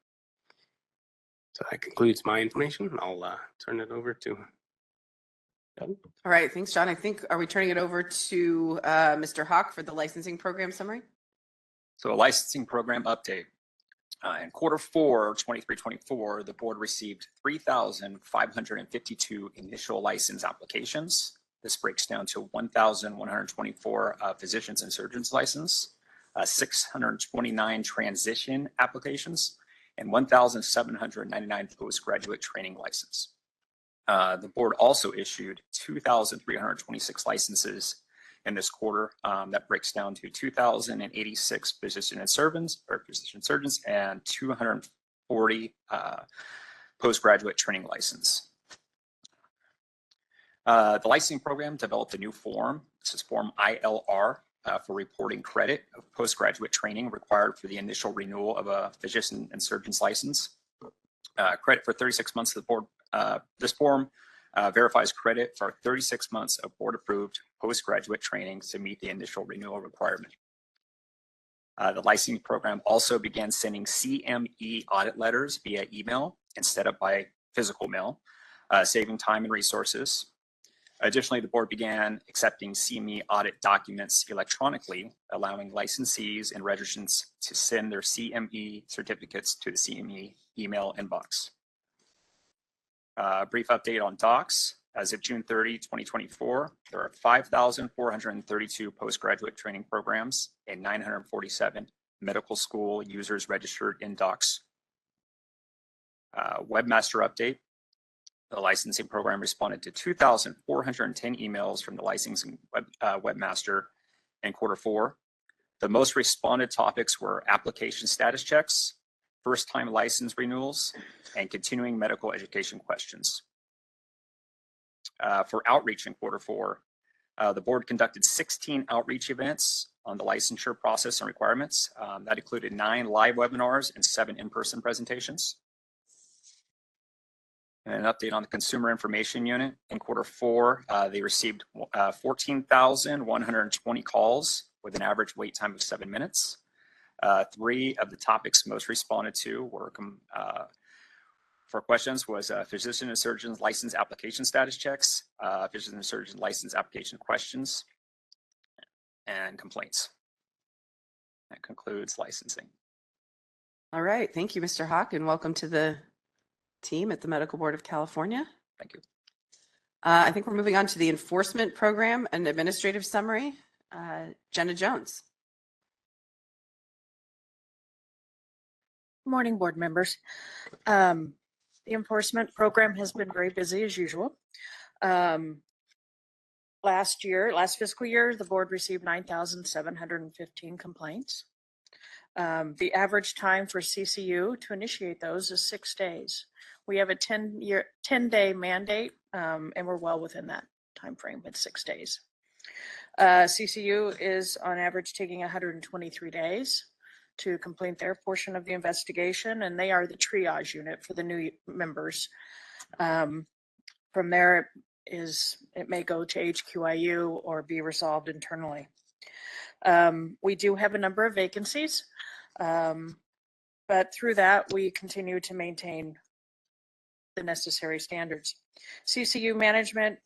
So that concludes my information. I'll turn it over to Doug. All right, thanks, John. I think, are we turning it over to Mr. Hawk for the licensing program summary? So a licensing program update. In quarter 4, 23-24, the board received 3,552 initial license applications. This breaks down to 1,124 physicians and surgeons license, 629 transition applications, and 1,799 postgraduate training license. The board also issued 2,326 licenses in this quarter. That breaks down to 2,086 physician surgeons and 240 postgraduate training license. The licensing program developed a new form. This is Form ILR for reporting credit of postgraduate training required for the initial renewal of a physician and surgeon's license. Credit for 36 months of the board. This form verifies credit for 36 months of board-approved postgraduate training to meet the initial renewal requirement. The licensing program also began sending CME audit letters via email instead of by physical mail, saving time and resources. Additionally, the board began accepting CME audit documents electronically, allowing licensees and registrants to send their CME certificates to the CME email inbox. Brief update on docs. As of June 30, 2024, there are 5,432 postgraduate training programs and 947 medical school users registered in docs. Webmaster update. The licensing program responded to 2,410 emails from the licensing webmaster in Q4. The most responded topics were application status checks, first-time license renewals, and continuing medical education questions. For outreach in Q4, the board conducted 16 outreach events on the licensure process and requirements. That included 9 live webinars and 7 in-person presentations. And an update on the Consumer Information Unit. In Q4, they received 14,120 calls with an average wait time of 7 minutes. 3 of the topics most responded to were for questions was physician and surgeon license application status checks, physician and surgeon license application questions, and complaints. That concludes licensing. All right. Thank you, Mr. Hawk, and welcome to the team at the Medical Board of California. Thank you. I think we're moving on to the enforcement program and administrative summary. Jenna Jones. Morning, board members. The enforcement program has been very busy as usual. Last fiscal year, the board received 9,715 complaints. The average time for CCU to initiate those is 6 days. We have a 10-day mandate, and we're well within that time frame with 6 days. CCU is on average taking 123 days to complete their portion of the investigation, and they are the triage unit for the new members. From there, it may go to HQIU or be resolved internally. We do have a number of vacancies, but through that, we continue to maintain the necessary standards. CCU management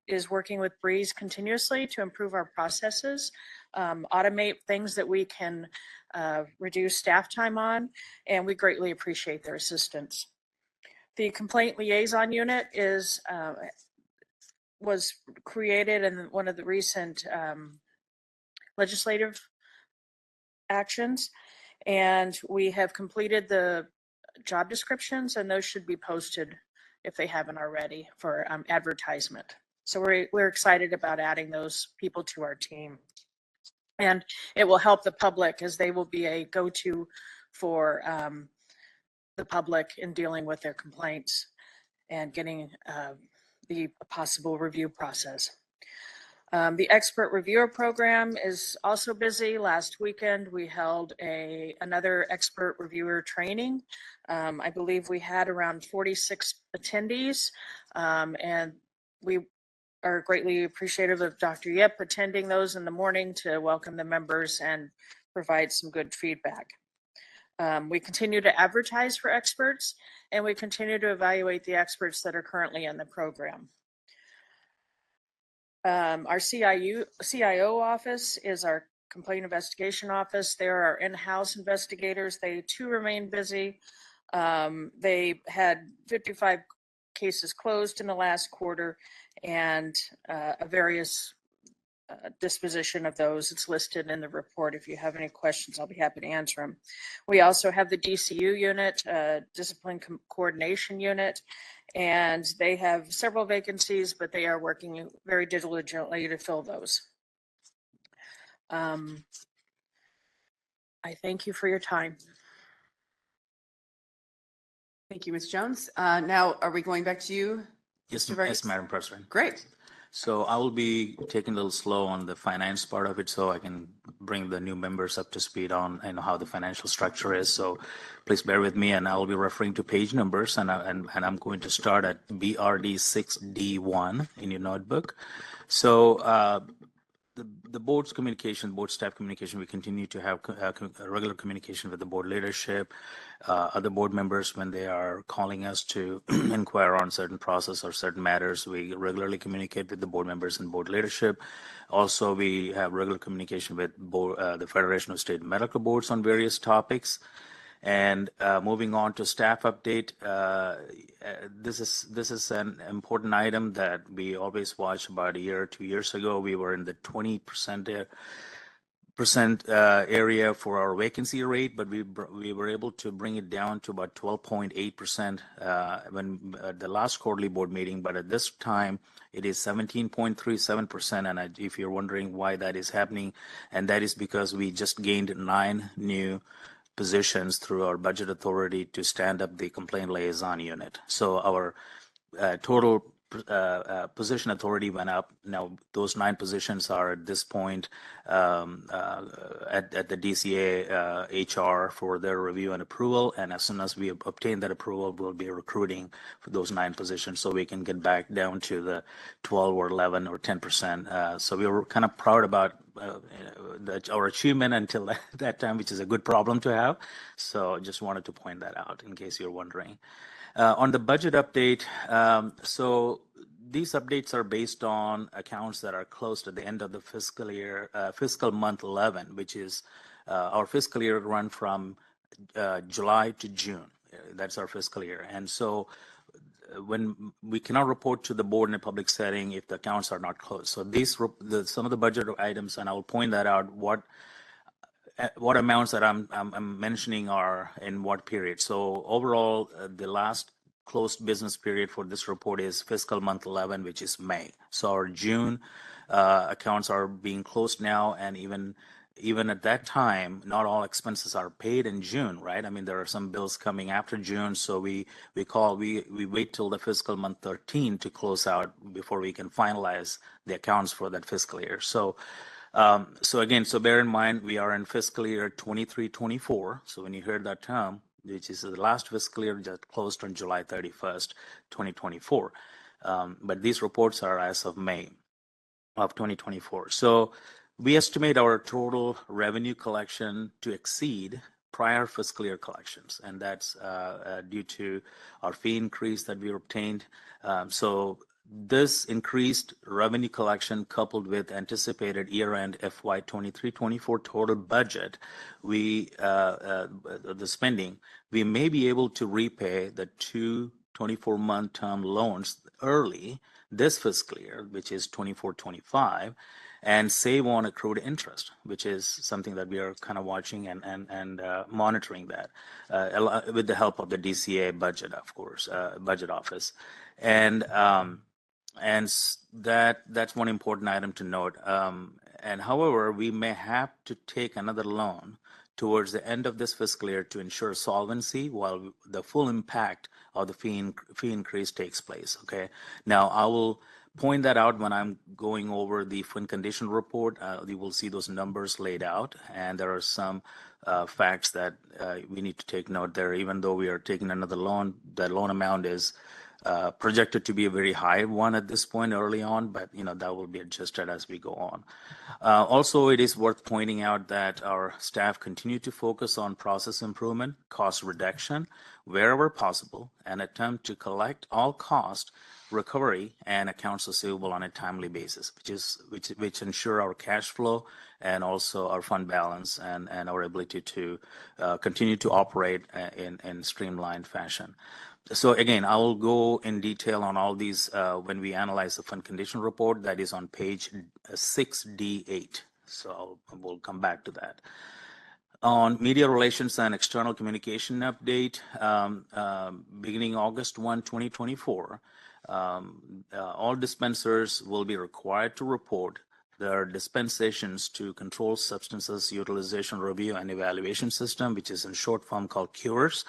is working with Breeze continuously to improve our processes, automate things that we can reduce staff time on, and we greatly appreciate their assistance. The complaint liaison unit was created in one of the recent legislative actions, and we have completed the job descriptions, and those should be posted if they haven't already for advertisement. So we're excited about adding those people to our team. And it will help the public as they will be a go-to for the public in dealing with their complaints and getting the possible review process. The expert reviewer program is also busy. Last weekend, we held another expert reviewer training. I believe we had around 46 attendees, and we are greatly appreciative of Dr. Yip attending those in the morning to welcome the members and provide some good feedback. We continue to advertise for experts, and we continue to evaluate the experts that are currently in the program. Our CIO office is our complaint investigation office. They're our in-house investigators. They too remain busy. They had 55 cases closed in the last quarter, and a various disposition of those. It's listed in the report. If you have any questions, I'll be happy to answer them. We also have the DCU unit, Discipline Coordination Unit, and they have several vacancies, but they are working very diligently to fill those. I thank you for your time. Thank you, Ms. Jones. Now, are we going back to you? Yes, Mr. Vargas? yes, Madam President. Great. So I will be taking a little slow on the finance part of it so I can bring the new members up to speed on how the financial structure is. So please bear with me, and I will be referring to page numbers, and I'm going to start at BRD 6D1 in your notebook. So the board's communication, board staff communication, we continue to have regular communication with the board leadership, other board members when they are calling us to inquire on certain process or certain matters. We regularly communicate with the board members and board leadership. Also, we have regular communication with the Federation of State Medical Boards on various topics. And moving on to staff update, this is an important item that we always watch. About a year or 2 years ago, we were in the 20% area for our vacancy rate, but we were able to bring it down to about 12.8% when at the last quarterly board meeting. But at this time, it is 17.37%. And if you're wondering why that is happening, and that is because we just gained 9 new positions through our budget authority to stand up the complaint liaison unit. So our total position authority went up. Now those 9 positions are at this point at the DCA HR for their review and approval. And as soon as we obtain that approval, we'll be recruiting for those 9 positions so we can get back down to the 12 or 11 or 10%. So we were kind of proud about our achievement until that time, which is a good problem to have. So just wanted to point that out in case you're wondering. On the budget update, so these updates are based on accounts that are closed at the end of the fiscal year, fiscal month 11, which is our fiscal year run from July to June. That's our fiscal year. And so when we cannot report to the board in a public setting if the accounts are not closed. So these some of the budget items, and I will point that out, what amounts that I'm mentioning are in what period. So overall, the last closed business period for this report is fiscal month 11, which is May. So our June accounts are being closed now, and even at that time, not all expenses are paid in June, right? I mean, there are some bills coming after June, so we wait till the fiscal month 13 to close out before we can finalize the accounts for that fiscal year. So bear in mind, we are in fiscal year 23-24. So when you hear that term, which is the last fiscal year that closed on July 31st, 2024. But these reports are as of May of 2024. So we estimate our total revenue collection to exceed prior fiscal year collections, and that's due to our fee increase that we obtained. So this increased revenue collection, coupled with anticipated year-end FY 23-24 total budget, the spending, we may be able to repay the 2 24-month term loans early this fiscal year, which is 24-25, and save on accrued interest, which is something that we are kind of watching and monitoring that with the help of the DCA budget, of course, budget office. And that's one important item to note. And however, we may have to take another loan towards the end of this fiscal year to ensure solvency while the full impact of the fee increase takes place. Okay. Now I will point that out when I'm going over the fin condition report. You will see those numbers laid out, and there are some facts that we need to take note there. Even though we are taking another loan, the loan amount is projected to be a very high one at this point early on, but that will be adjusted as we go on. Also, it is worth pointing out that our staff continue to focus on process improvement, cost reduction wherever possible, and attempt to collect all cost recovery and accounts receivable on a timely basis, which ensure our cash flow and also our fund balance and our ability to continue to operate in streamlined fashion. So again, I will go in detail on all these when we analyze the fund condition report. That is on page 6D8. So we'll come back to that. On media relations and external communication update, beginning August 1, 2024, all dispensers will be required to report their dispensations to Controlled Substances Utilization Review and Evaluation System, which is in short form called QRS,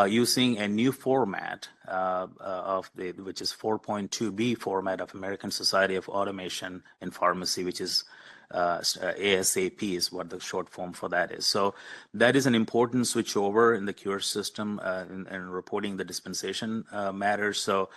using a new format which is 4.2B format of American Society of Automation in Pharmacy, which is ASAP is what the short form for that is. So that is an important switchover in the QRS system in reporting the dispensation matters. So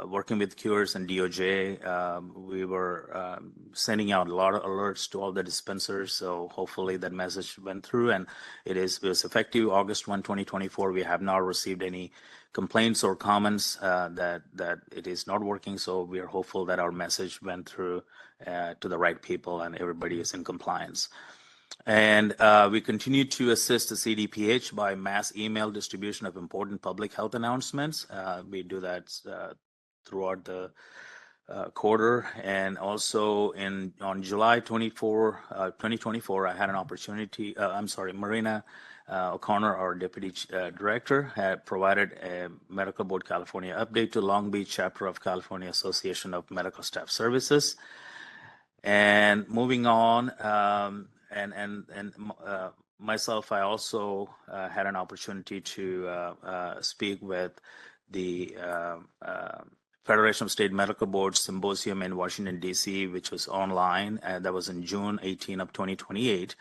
working with QRS and DOJ, we were sending out a lot of alerts to all the dispensers. So hopefully that message went through, and it was effective August 1, 2024. We have not received any complaints or comments that it is not working. So we are hopeful that our message went through to the right people and everybody is in compliance. And we continue to assist the CDPH by mass email distribution of important public health announcements. We do that throughout the quarter. And also on July 2024, I had an opportunity, Marina O'Connor, our Deputy Director, had provided a Medical Board California update to Long Beach chapter of California Association of Medical Staff Services. And moving on, myself, I also had an opportunity to speak with the Federation of State Medical Boards Symposium in Washington, D.C., which was online, and that was in June 18 of 2028.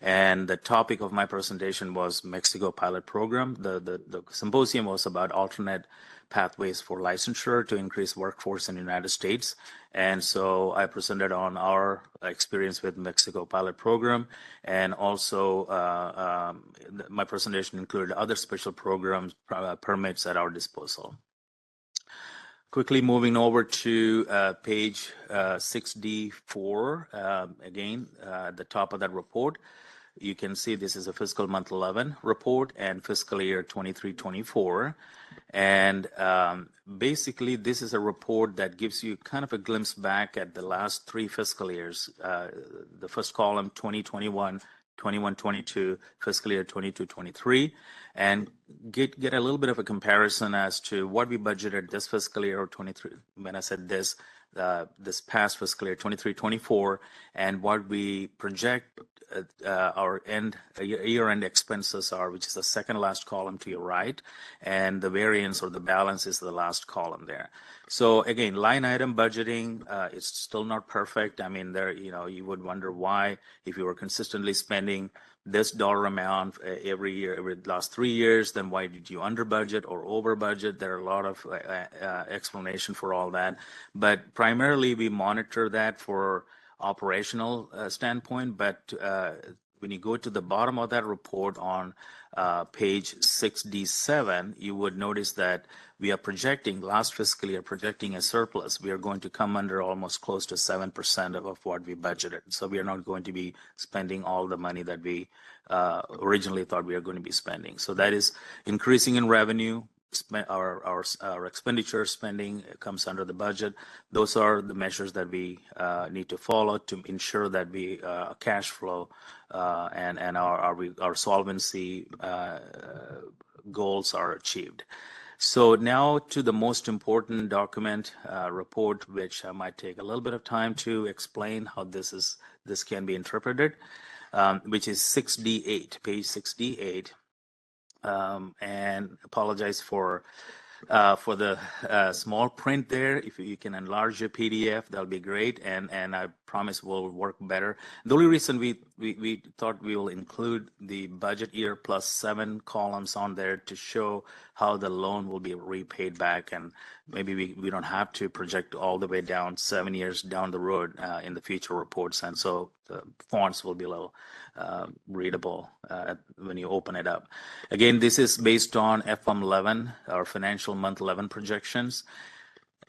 And the topic of my presentation was Mexico pilot program. The symposium was about alternate pathways for licensure to increase workforce in the United States. And so I presented on our experience with Mexico pilot program, and also my presentation included other special programs, permits at our disposal. Quickly moving over to page 6D4, again, at the top of that report, you can see this is a fiscal month 11 report and fiscal year 23-24. And basically, this is a report that gives you kind of a glimpse back at the last 3 fiscal years. The first column, 2021, 21-22, fiscal year 22-23, and get a little bit of a comparison as to what we budgeted this fiscal year or 23. When I said this past fiscal year 23-24, and what we project our year-end expenses are, which is the second last column to your right, and the variance or the balance is the last column there. So again, line item budgeting is still not perfect. I mean, you would wonder why, if you were consistently spending this dollar amount every year, every last 3 years, then why did you under budget or over budget? There are a lot of explanation for all that, but primarily we monitor that for operational standpoint. But when you go to the bottom of that report on page 6D7, you would notice that we are projecting, last fiscal year, projecting a surplus. We are going to come under almost close to 7% of what we budgeted. So we are not going to be spending all the money that we originally thought we were going to be spending. So that is increasing in revenue. Our expenditure spending comes under the budget. Those are the measures that we need to follow to ensure that we cash flow and our solvency goals are achieved. So now to the most important document report, which I might take a little bit of time to explain how this can be interpreted, which is 6D8, page 6D8. And apologize for the small print there. If you can enlarge your PDF, that'll be great, and I promise will work better. The only reason we thought we will include the budget year plus 7 columns on there to show how the loan will be repaid back, and maybe we don't have to project all the way down 7 years down the road in the future reports, and so the fonts will be a little readable when you open it up. Again, this is based on FM 11, our financial month 11 projections.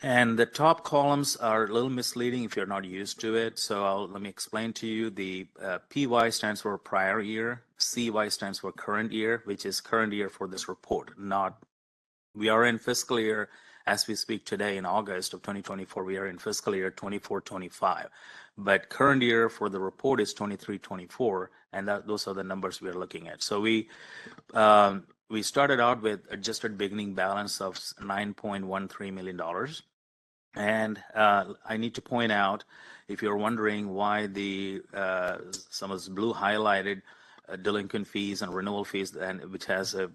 And the top columns are a little misleading if you're not used to it. So let me explain to you. The PY stands for prior year. CY stands for current year, which is current year for this report. We are in fiscal year, as we speak today in August of 2024, we are in fiscal year 24-25. But current year for the report is 23-24, and those are the numbers we are looking at. So we started out with adjusted beginning balance of $9.13 million. And I need to point out, if you're wondering why some of this blue highlighted delinquent fees and renewal fees, and which has a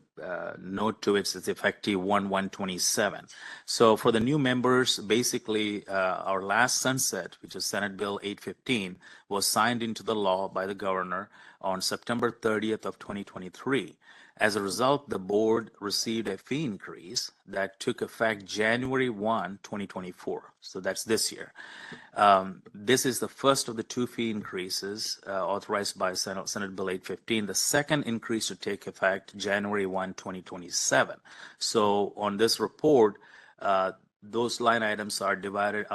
note to it, it's effective 1/1/27. So for the new members, basically our last sunset, which is Senate Bill 815, was signed into the law by the governor on September 30th of 2023. As a result, the board received a fee increase that took effect January 1, 2024. So that's this year. This is the first of the 2 fee increases authorized by Senate Bill 815. The second increase to take effect January 1, 2027. So on this report, those line items are divided,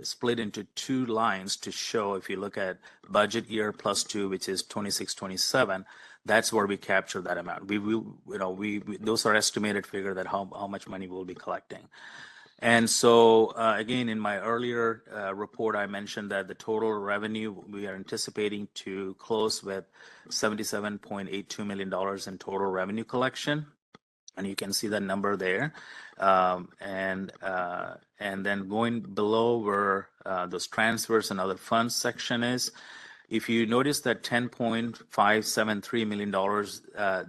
split into two lines to show, if you look at budget year +2, which is 26-27, that's where we capture that amount. We will, those are estimated figure that how much money we'll be collecting. And so, again, in my earlier report, I mentioned that the total revenue, we are anticipating to close with $77.82 million in total revenue collection. And you can see that number there. And then going below where those transfers and other funds section is, if you notice that $10.573 million,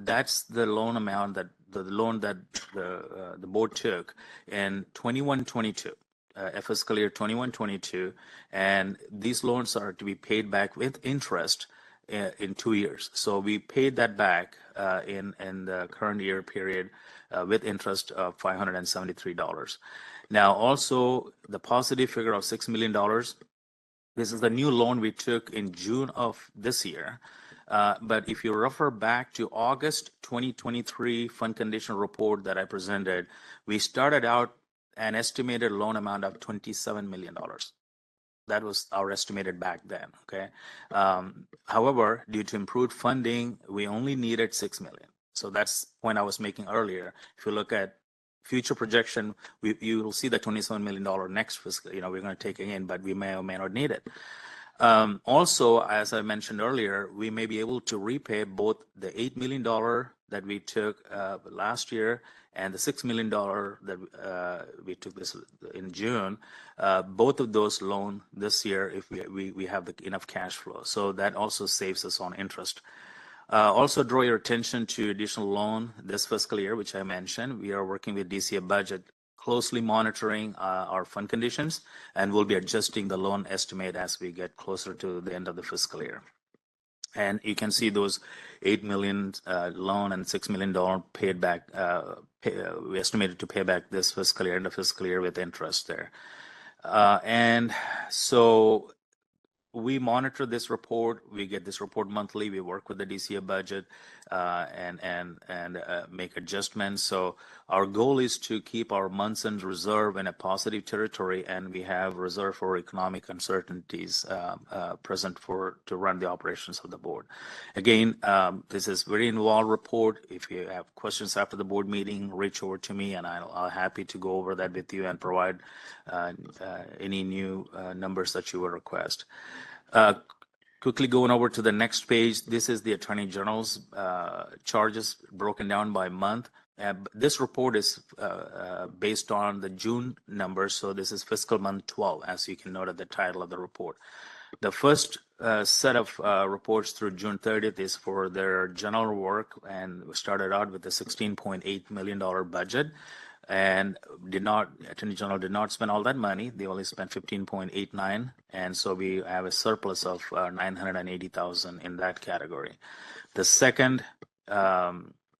that's the loan amount that the loan that the board took in 21-22, fiscal year 21-22, and these loans are to be paid back with interest in 2 years. So we paid that back in the current year period with interest of $573. Now, also the positive figure of $6 million. This is the new loan we took in June of this year. But if you refer back to August 2023 fund condition report that I presented, we started out an estimated loan amount of $27 million. That was our estimated back then, okay? However, due to improved funding, we only needed $6 million. So that's the point I was making earlier. If you look at future projection, you will see the $27 million next fiscal, we're going to take again, but we may or may not need it. Also, as I mentioned earlier, we may be able to repay both the $8 million that we took last year and the $6 million that we took this in June. Both of those loan this year if we have enough cash flow. So that also saves us on interest. Also draw your attention to additional loan this fiscal year, which I mentioned. We are working with DCA budget, closely monitoring our fund conditions, and we'll be adjusting the loan estimate as we get closer to the end of the fiscal year. And you can see those $8 million loan and $6 million paid back. We estimated to pay back this fiscal year, end of fiscal year, with interest there. And so we monitor this report. We get this report monthly. We work with the DCA budget and make adjustments. So our goal is to keep our months in reserve in a positive territory, and we have reserve for economic uncertainties present to run the operations of the board. Again, this is very involved report. If you have questions after the board meeting, reach over to me, and I'll happy to go over that with you and provide any new numbers that you will request. Quickly going over to the next page, this is the Attorney General's charges broken down by month. This report is based on the June numbers, so this is fiscal month 12, as you can note at the title of the report. The first set of reports through June 30th is for their general work, and we started out with a $16.8 million budget. And Attorney General did not spend all that money. They only spent $15.89, and so we have a surplus of $980,000 in that category. The second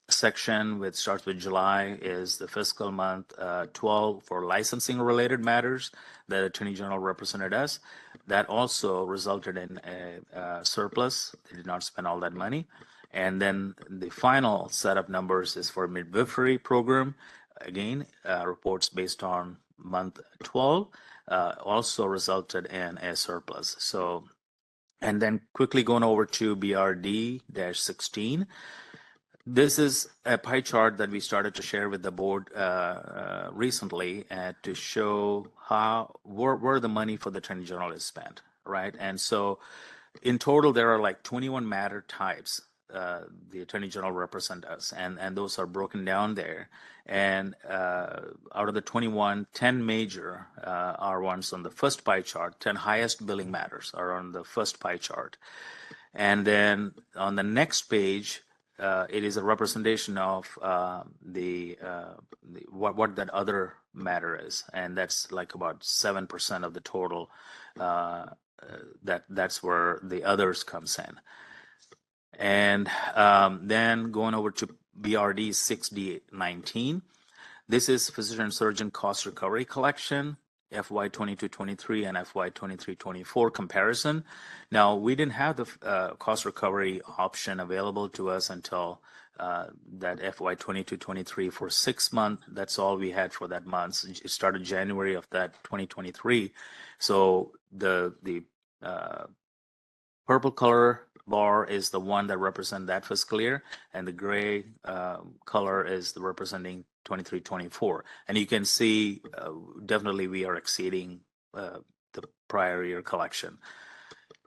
section, which starts with July, is the fiscal month 12 for licensing-related matters that Attorney General represented us. That also resulted in a surplus. They did not spend all that money. And then the final set of numbers is for midwifery program. Again, reports based on month 12 also resulted in a surplus. So, and then quickly going over to BRD-16. This is a pie chart that we started to share with the board recently to show where the money for the Attorney General is spent, right? And so in total, there are like 21 matter types the Attorney General represent us, and those are broken down there. And out of the 21, 10 major are ones on the first pie chart. 10 highest billing matters are on the first pie chart. And then on the next page, it is a representation of what that other matter is, and that's like about 7% of the total. That's where the others comes in. And then going over to BRD 6D19, this is physician surgeon cost recovery collection. FY 22-23 and FY 23-24 comparison. Now, we didn't have the cost recovery option available to us until that FY 22-23 for 6 months. That's all we had for that month. It started January of that 2023. So the purple color bar is the one that represents that fiscal year, and the gray color is the representing 23-24. And you can see definitely we are exceeding the prior year collection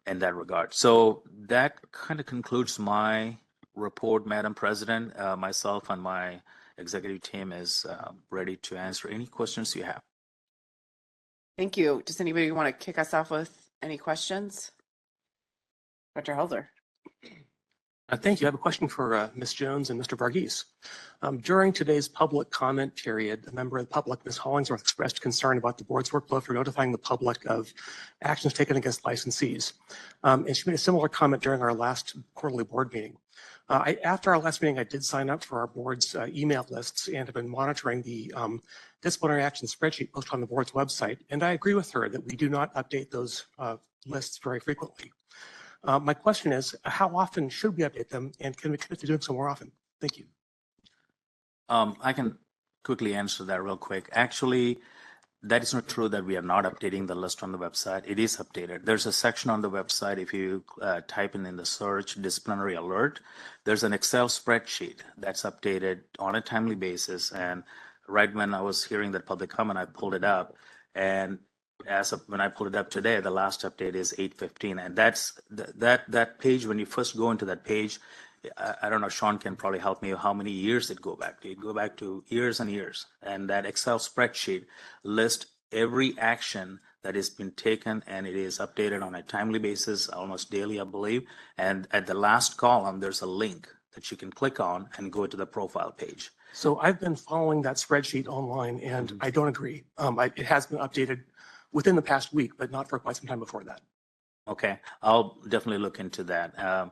in that regard. So that kind of concludes my report, Madam President. Myself and my executive team is ready to answer any questions you have. Thank you. Does anybody want to kick us off with any questions? Dr. Halder. Thank you. I have a question for Ms. Jones and Mr. Varghese. During today's public comment period, a member of the public, Ms. Hollingsworth, expressed concern about the board's workflow for notifying the public of actions taken against licensees. And she made a similar comment during our last quarterly board meeting. After our last meeting, I did sign up for our board's email lists and have been monitoring the disciplinary action spreadsheet posted on the board's website. And I agree with her that we do not update those lists very frequently. My question is, how often should we update them, and can we commit to doing so more often? Thank you. I can quickly answer that real quick. Actually, that is not true that we are not updating the list on the website. It is updated. There's a section on the website, if you type in the search disciplinary alert, there's an Excel spreadsheet that's updated on a timely basis. And right when I was hearing that public comment, I pulled it up. And as of when I pulled it up today, the last update is 8/15. And that's that page, when you first go into that page, I don't know, Sean can probably help me how many years it go back to. It go back to years and years. And that Excel spreadsheet lists every action that has been taken, and it is updated on a timely basis, almost daily, I believe. And at the last column, there's a link that you can click on and go to the profile page. So I've been following that spreadsheet online, and I don't agree. It has been updated within the past week, but not for quite some time before that. Okay, I'll definitely look into that.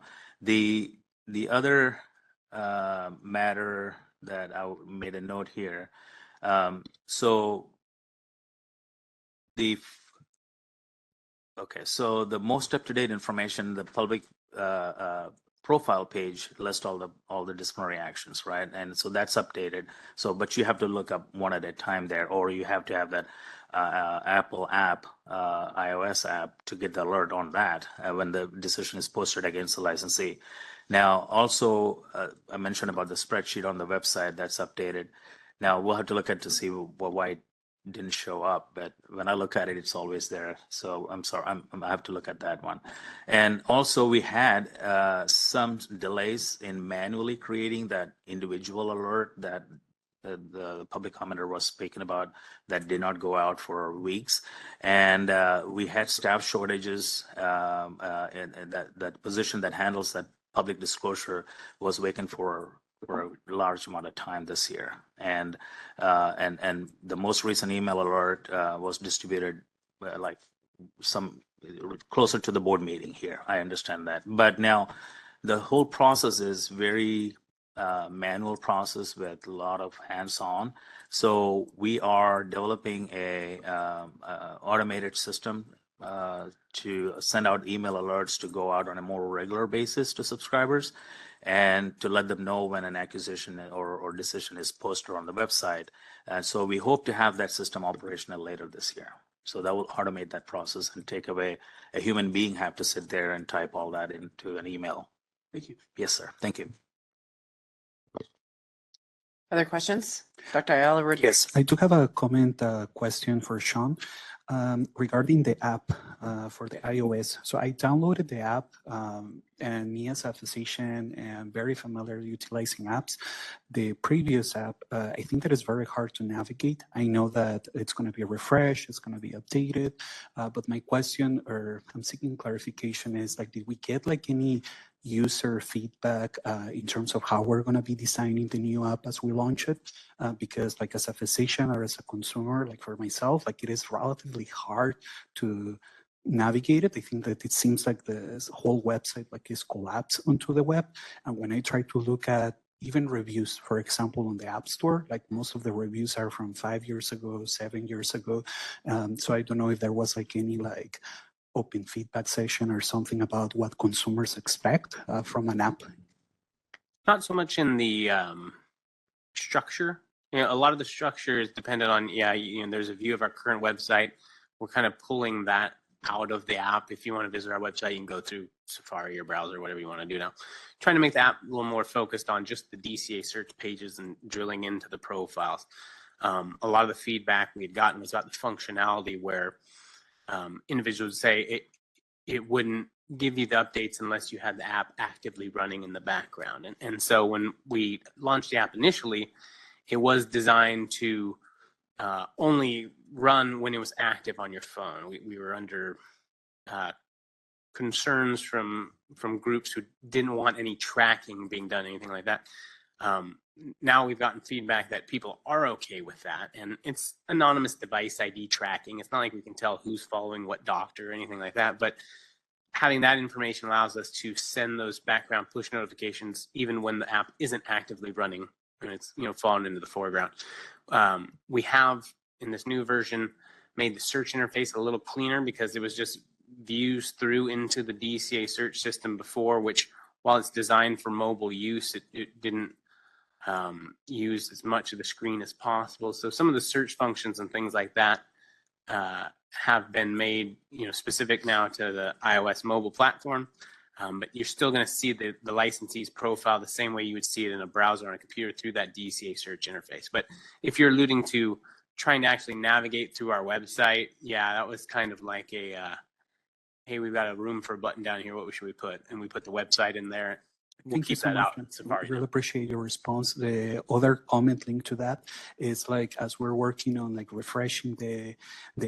The other matter that I made a note here. So the most up-to-date information, the public profile page lists all the disciplinary actions, right? And so that's updated. So, but you have to look up one at a time there, or you have to have that Apple app, iOS app, to get the alert on that when the decision is posted against the licensee. Now, also, I mentioned about the spreadsheet on the website that's updated. Now, we'll have to look at to see why it didn't show up, but when I look at it, it's always there. So I'm sorry, I have to look at that one. And also, we had some delays in manually creating that individual alert that the public commenter was speaking about that did not go out for weeks. And we had staff shortages, and that position that handles that public disclosure was vacant for a large amount of time this year. And the most recent email alert was distributed like some closer to the board meeting here. I understand that. But now the whole process is very manual process with a lot of hands-on. So we are developing a automated system to send out email alerts to go out on a more regular basis to subscribers and to let them know when an accusation or decision is posted on the website. And so we hope to have that system operational later this year. So that will automate that process and take away a human being have to sit there and type all that into an email. Thank you. Yes, sir. Thank you. Other questions? Dr. Ayala Rodriguez. Yes, I do have a comment question for Sean regarding the app for the iOS. So I downloaded the app, and me as a physician and very familiar utilizing apps, the previous app, I think that it's very hard to navigate. I know that it's going to be refreshed, it's going to be updated, but my question, or I'm seeking clarification, is like, did we get like any user feedback in terms of how we're going to be designing the new app as we launch it? Because like as a physician or as a consumer, like for myself, like it is relatively hard to navigate it. I think that it seems like the whole website like is collapsed onto the web. And when I try to look at even reviews, for example, on the App Store, like most of the reviews are from 5 years ago, 7 years ago. So I don't know if there was like any like open feedback session or something about what consumers expect from an app. Not so much in the structure. A lot of the structure is dependent on, there's a view of our current website. We're kind of pulling that out of the app. If you want to visit our website, you can go through Safari or browser, whatever you want to do now. Trying to make the app a little more focused on just the DCA search pages and drilling into the profiles. A lot of the feedback we had gotten was about the functionality where individuals say it wouldn't give you the updates unless you had the app actively running in the background. And so when we launched the app initially, it was designed to only run when it was active on your phone. We were under concerns from groups who didn't want any tracking being done, anything like that. Now we've gotten feedback that people are okay with that, and it's anonymous device ID tracking. It's not like we can tell who's following what doctor or anything like that, but having that information allows us to send those background push notifications even when the app isn't actively running and it's fallen into the foreground. We have in this new version made the search interface a little cleaner because it was just views through into the DCA search system before, which while it's designed for mobile use, it didn't use as much of the screen as possible. So some of the search functions and things like that have been made specific now to the iOS mobile platform. But you're still going to see the licensee's profile the same way you would see it in a browser on a computer through that DCA search interface. But if you're alluding to trying to actually navigate through our website, that was kind of like a, hey, we've got a room for a button down here. What should we put? And we put the website in there. We'll Thank you keep so that much. out in Safari. I really appreciate your response. The other comment linked to that is like as we're working on like refreshing the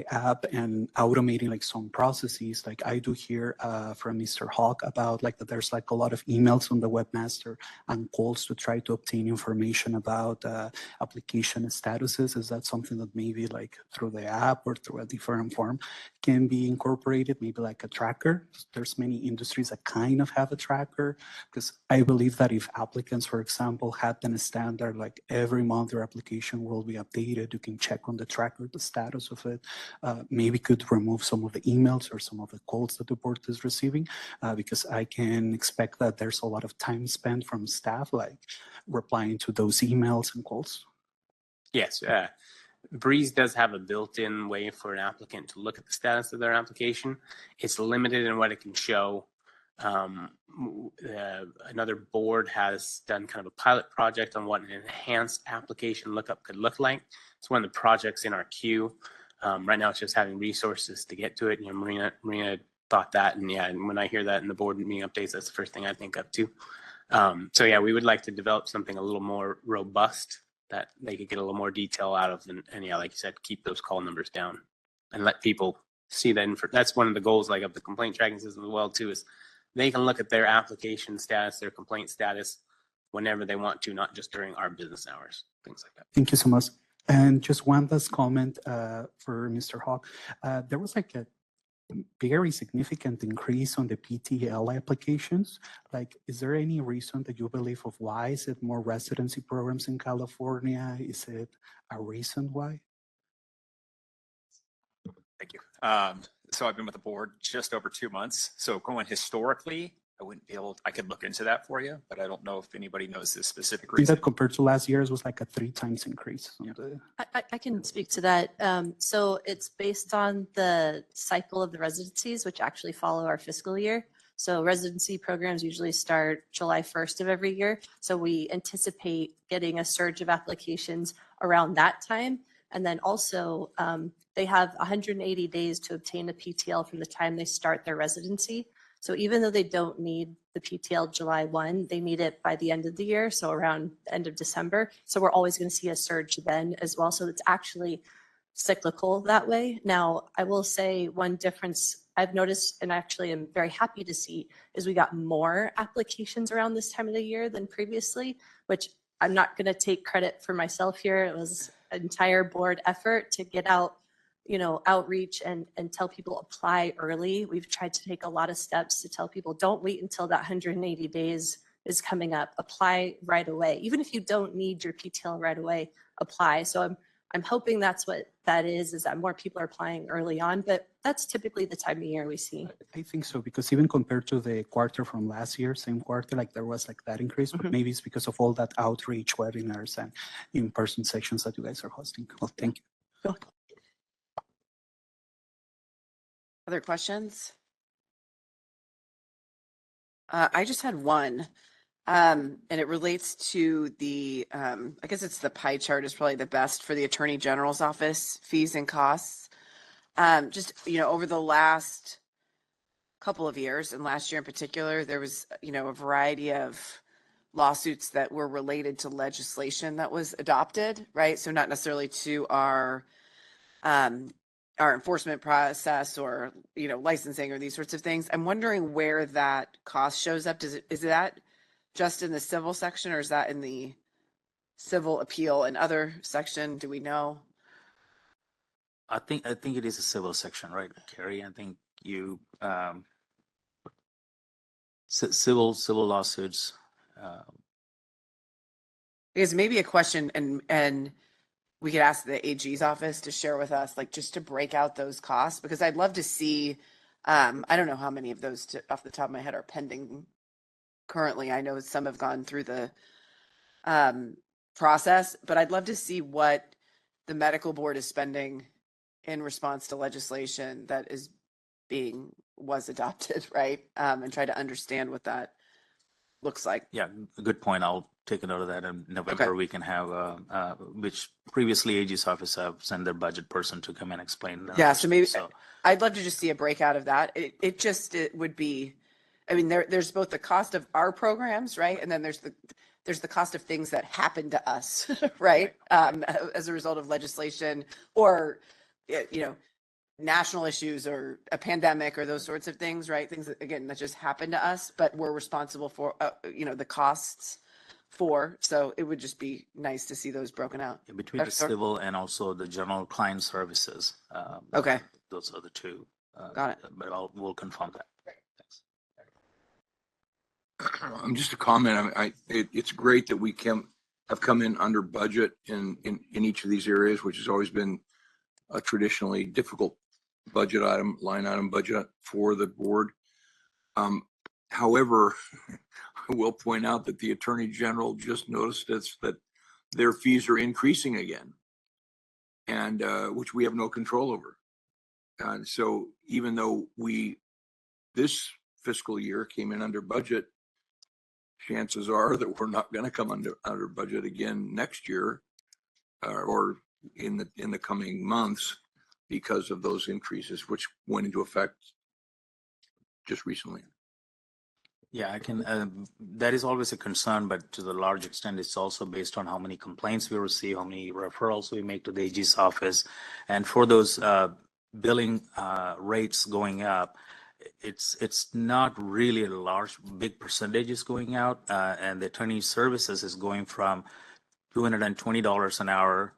app and automating like some processes, like I do hear from Mr. Hawk about like that there's like a lot of emails on the webmaster and calls to try to obtain information about application statuses. Is that something that maybe like through the app or through a different form can be incorporated, maybe like a tracker? There's many industries that kind of have a tracker, because I believe that if applicants, for example, had then a standard, like every month their application will be updated, you can check on the tracker the status of it, maybe could remove some of the emails or some of the calls that the board is receiving, because I can expect that there's a lot of time spent from staff, like replying to those emails and calls. Yes, Breeze does have a built-in way for an applicant to look at the status of their application. It's limited in what it can show. Another board has done kind of a pilot project on what an enhanced application lookup could look like. It's one of the projects in our queue. Right now it's just having resources to get to it. Marina thought that, and when I hear that in the board meeting updates, that's the first thing I think of too. So we would like to develop something a little more robust that they could get a little more detail out of, and like you said, keep those call numbers down and let people see that. That's one of the goals like of the complaint tracking system as well too, is they can look at their application status, their complaint status whenever they want to, not just during our business hours, things like that. Thank you so much. And just one last comment for Mr. Hawk. There was like a very significant increase on the PTL applications. Like, is there any reason that you believe of why? Is it more residency programs in California? Is it a reason why? Thank you. So I've been with the board just over 2 months. So going historically, I could look into that for you, but I don't know if anybody knows the specific I think reason. that compared to last year, it was like a 3 times increase. I can speak to that. So it's based on the cycle of the residencies, which actually follow our fiscal year. So residency programs usually start July 1st of every year. So we anticipate getting a surge of applications around that time. And then also they have 180 days to obtain a PTL from the time they start their residency. So even though they don't need the PTL July 1, they need it by the end of the year, so around the end of December. So we're always going to see a surge then as well. So it's actually cyclical that way. Now, I will say one difference I've noticed, and actually am very happy to see, is we got more applications around this time of the year than previously, which I'm not going to take credit for myself here. It was an entire board effort to get out, outreach and tell people apply early. We've tried to take a lot of steps to tell people don't wait until that 180 days is coming up, apply right away. Even if you don't need your PTL right away, apply. So I'm hoping that's what that is that more people are applying early on, but that's typically the time of year we see. I think so, because even compared to the quarter from last year, same quarter, like there was like that increase, but maybe it's because of all that outreach webinars and in-person sessions that you guys are hosting. Well, thank you. Other questions? I just had one, and it relates to the, I guess it's the pie chart is probably the best for the Attorney General's office fees and costs. Just, over the last couple of years and last year in particular, there was, a variety of lawsuits that were related to legislation that was adopted, right? So not necessarily to our enforcement process or, licensing or these sorts of things. I'm wondering where that cost shows up. Is that just in the civil section, or is that in the civil appeal and other section? Do we know? I think it is a civil section, right, Carrie? I think you civil lawsuits. Because maybe a question, and we could ask the AG's office to share with us, like just to break out those costs, because I'd love to see. I don't know how many of those off the top of my head are pending currently. I know some have gone through the process, but I'd love to see what the medical board is spending in response to legislation that was adopted, right? And try to understand what that looks like. Yeah, good point. I'll take a note of that. In November, we can have, which previously AG's office have sent their budget person to come and explain. Yeah, so maybe I'd love to just see a breakout of that. It would be, I mean, there's both the cost of our programs, right? And then there's the cost of things that happen to us, right? As a result of legislation or, national issues or a pandemic or those sorts of things, right? Things that, again, that just happen to us, but we're responsible for, the costs for. So it would just be nice to see those broken out. Between the civil and also the general client services. Okay. Those are the two. Got it. But we'll confirm that. Just a comment. It's great that we have come in under budget in each of these areas, which has always been a traditionally difficult line item budget for the board. However, I will point out that the Attorney General just noticed that their fees are increasing again, and which we have no control over. And so even though this fiscal year came in under budget, chances are that we're not going to come under budget again next year or in the coming months because of those increases, which went into effect just recently. Yeah, I can. That is always a concern, but to the large extent, it's also based on how many complaints we receive, how many referrals we make to the AG's office, and for those billing rates going up, it's not really a big percentage is going out, and the attorney services is going from $220 an hour.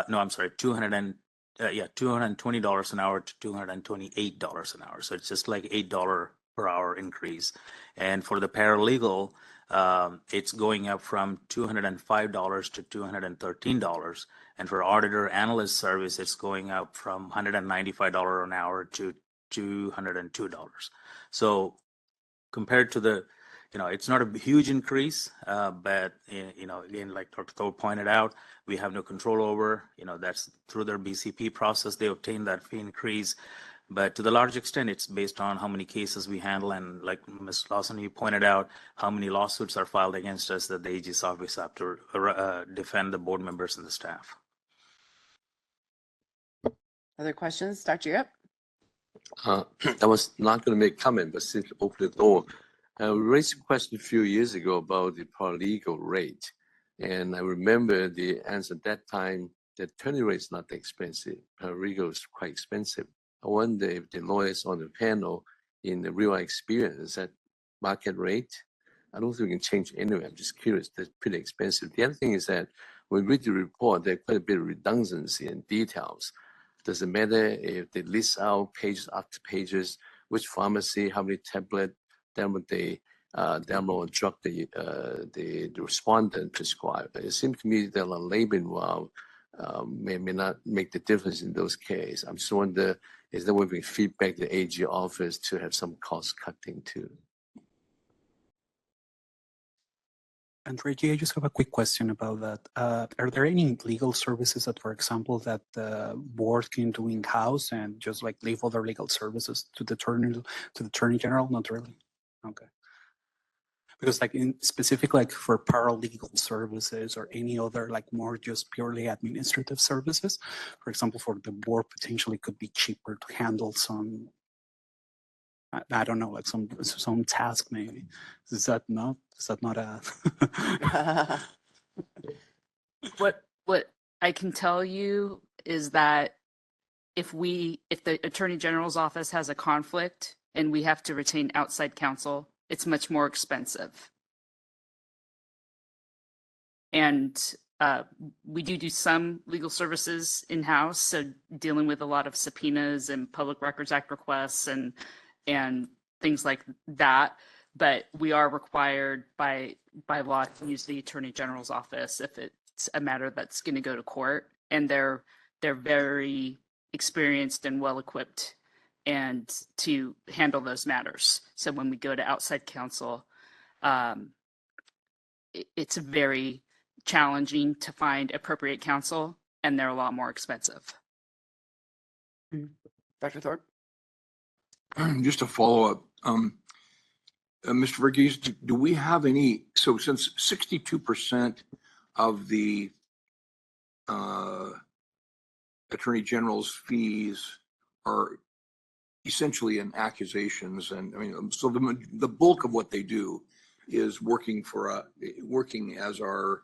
No, I'm sorry, $220 an hour to $228 an hour. So it's just like $8 per hour increase. And for the paralegal, it's going up from $205 to $213. And for auditor analyst service, it's going up from $195 an hour to $202. So compared to it's not a huge increase, but again, like Dr. Thor pointed out, we have no control over. That's through their BCP process they obtain that fee increase. But to the large extent, it's based on how many cases we handle, and like Ms. Lawson, you pointed out, how many lawsuits are filed against us that the AG's office have to defend the board members and the staff. Other questions, Dr. Yip? I was not going to make a comment, but since you opened the door, I raised a question a few years ago about the paralegal rate. And I remember the answer at that time, the attorney rate is not that expensive. Paralegal is quite expensive. I wonder if the lawyers on the panel in the real experience at market rate. I don't think we can change anyway. I'm just curious. That's pretty expensive. The other thing is that when we read the report, there's quite a bit of redundancy and details. Does it matter if they list out pages after pages, which pharmacy, how many tablets, then would they download a drug the respondent prescribed. It seems to me that a label involved may not make the difference in those cases. I'm just wondering, is there way we feedback the AG office to have some cost cutting too? And Reggie, I just have a quick question about that. Are there any legal services that, for example, that the board can do in-house and just like leave other legal services to the attorney general? Not really. Okay. Because like in specific, like for paralegal services or any other like more just purely administrative services, for example, for the board potentially could be cheaper to handle some, I don't know, like some task maybe. Is that not a What I can tell you is that if the Attorney General's office has a conflict and we have to retain outside counsel, it's much more expensive. And we do some legal services in-house, so dealing with a lot of subpoenas and Public Records Act requests and things like that. But we are required by law to use the Attorney General's office if it's a matter that's going to go to court, and they're very experienced and well equipped and to handle those matters. So when we go to outside counsel, it's very challenging to find appropriate counsel, and they're a lot more expensive. Dr. Thorpe? Just to follow up, Mr. Verghese, do we have any, so since 62% of the Attorney General's fees are essentially in accusations, and I mean, so the bulk of what they do is working as our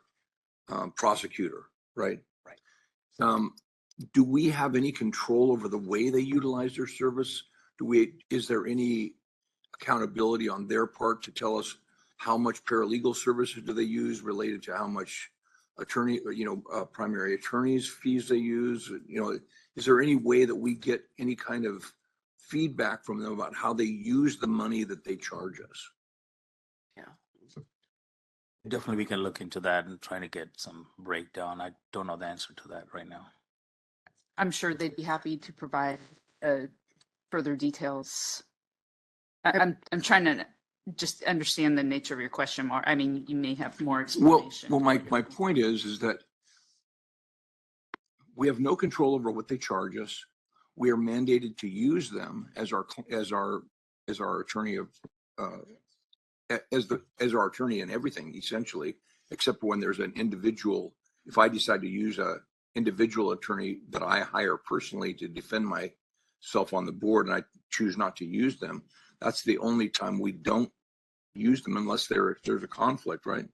prosecutor, right? Right. Do we have any control over the way they utilize their service? Is there any accountability on their part to tell us how much paralegal services do they use related to how much primary attorneys fees they use? Is there any way that we get any kind of feedback from them about how they use the money that they charge us? Definitely, we can look into that and try to get some breakdown. I don't know the answer to that right now. I'm sure they'd be happy to provide further details. I'm trying to just understand the nature of your question more. I mean, you may have more explanation. Well, my point is that we have no control over what they charge us. We are mandated to use them as our attorney of as our attorney in everything, essentially, except for when there's an individual. If I decide to use a individual attorney that I hire personally to defend myself on the board, and I choose not to use them, that's the only time we don't use them unless there's a conflict, right?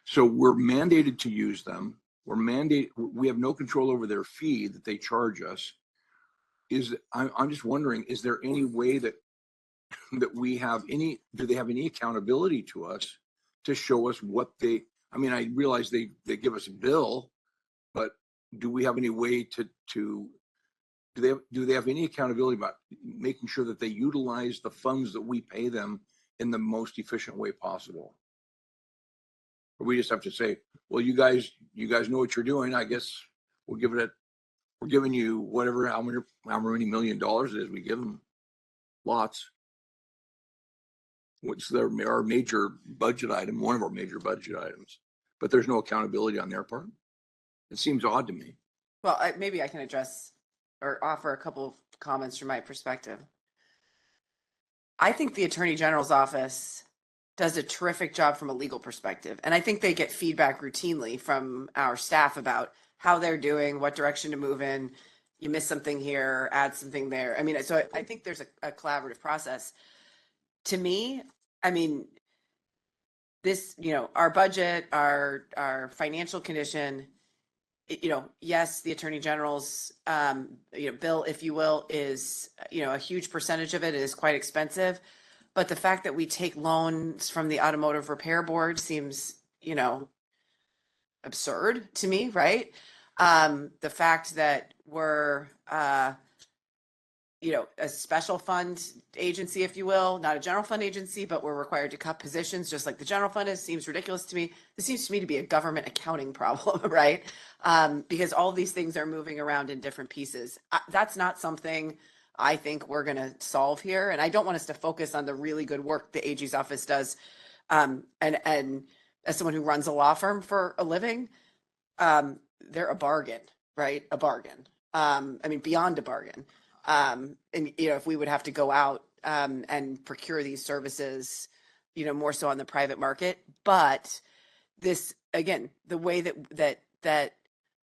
So we're mandated to use them. We have no control over their fee that they charge us. I'm just wondering, is there any way that we have do they have any accountability to us to show us what I mean, I realize they give us a bill, but do we have any way do they have any accountability about making sure that they utilize the funds that we pay them in the most efficient way possible? Or we just have to say, well, you guys know what you're doing. I guess we're giving you whatever, however many $1 million it is we give them. Lots. Which they're our major budget item, one of our major budget items, but there's no accountability on their part. It seems odd to me. Well, maybe I can address or offer a couple of comments from my perspective. I think the Attorney General's office does a terrific job from a legal perspective. And I think they get feedback routinely from our staff about how they're doing, what direction to move in. You miss something here, add something there. I mean, so I think there's a collaborative process. To me, I mean, this, our budget, our financial condition, yes, the Attorney General's, bill, if you will, is, a huge percentage of it is quite expensive. But the fact that we take loans from the Automotive Repair Board seems, absurd to me, right? The fact that we're, a special fund agency, if you will, not a general fund agency, but we're required to cut positions just like the general fund is. Seems ridiculous to me. This seems to me to be a government accounting problem, right? Because all these things are moving around in different pieces. That's not something I think we're going to solve here. And I don't want us to focus on the really good work the AG's office does. And as someone who runs a law firm for a living, they're a bargain, right? A bargain. I mean, beyond a bargain. And, if we would have to go out and procure these services, more so on the private market. But this, again, the way that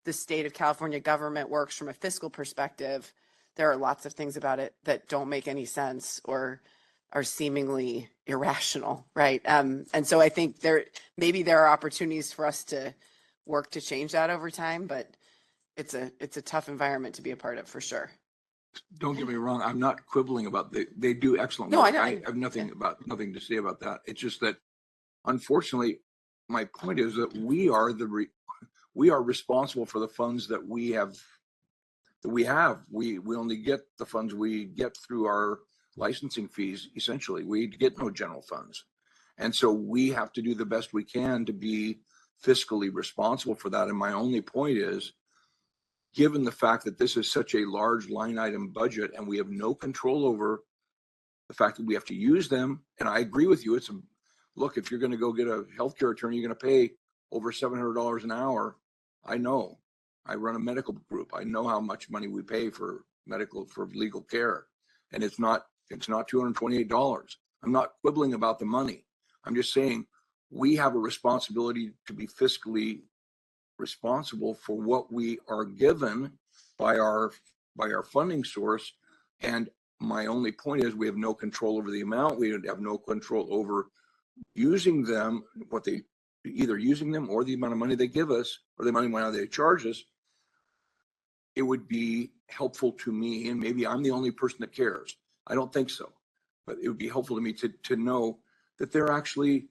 the state of California government works from a fiscal perspective, there are lots of things about it that don't make any sense or are seemingly irrational, right? And so I think maybe there are opportunities for us to work to change that over time, but it's a tough environment to be a part of for sure. Don't get me wrong. I'm not quibbling about they do excellent No, work. I know. I have nothing to say about that. It's just that, unfortunately, my point is that we are responsible for the funds that we have. We only get the funds we get through our licensing fees. Essentially, we get no general funds, and so we have to do the best we can to be fiscally responsible for that. And my only point is, given the fact that this is such a large line item budget and we have no control over the fact that we have to use them, and I agree with you, look, if you're going to go get a healthcare attorney, you're going to pay over $700 an hour. I know. I run a medical group. I know how much money we pay for legal care, and it's not $228. I'm not quibbling about the money. I'm just saying we have a responsibility to be fiscally responsible for what we are given by our funding source. And my only point is we have no control over the amount. We have no control over using them, either using them or the amount of money they give us or the amount of money they charge us. It would be helpful to me, and maybe I'm the only person that cares. I don't think so, but it would be helpful to me to know that they're actually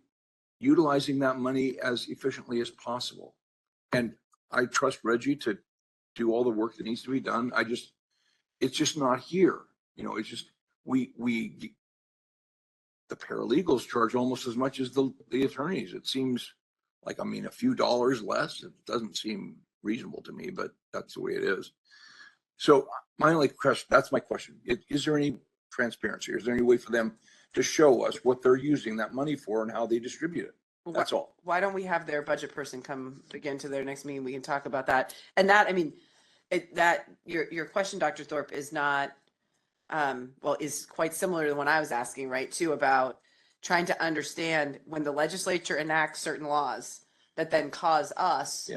utilizing that money as efficiently as possible. And I trust Reggie to do all the work that needs to be done. It's just not here. It's just, the paralegals charge almost as much as the attorneys. It seems like, a few dollars less. It doesn't seem reasonable to me, but that's the way it is. So my only question, that's my question. Is there any transparency? Is there any way for them to show us what they're using that money for and how they distribute it? That's all. Why don't we have their budget person come again to their next meeting? We can talk about that. And that, your question, Dr. Thorpe, is not, is quite similar to the one I was asking, right, too, about trying to understand when the legislature enacts certain laws that then cause us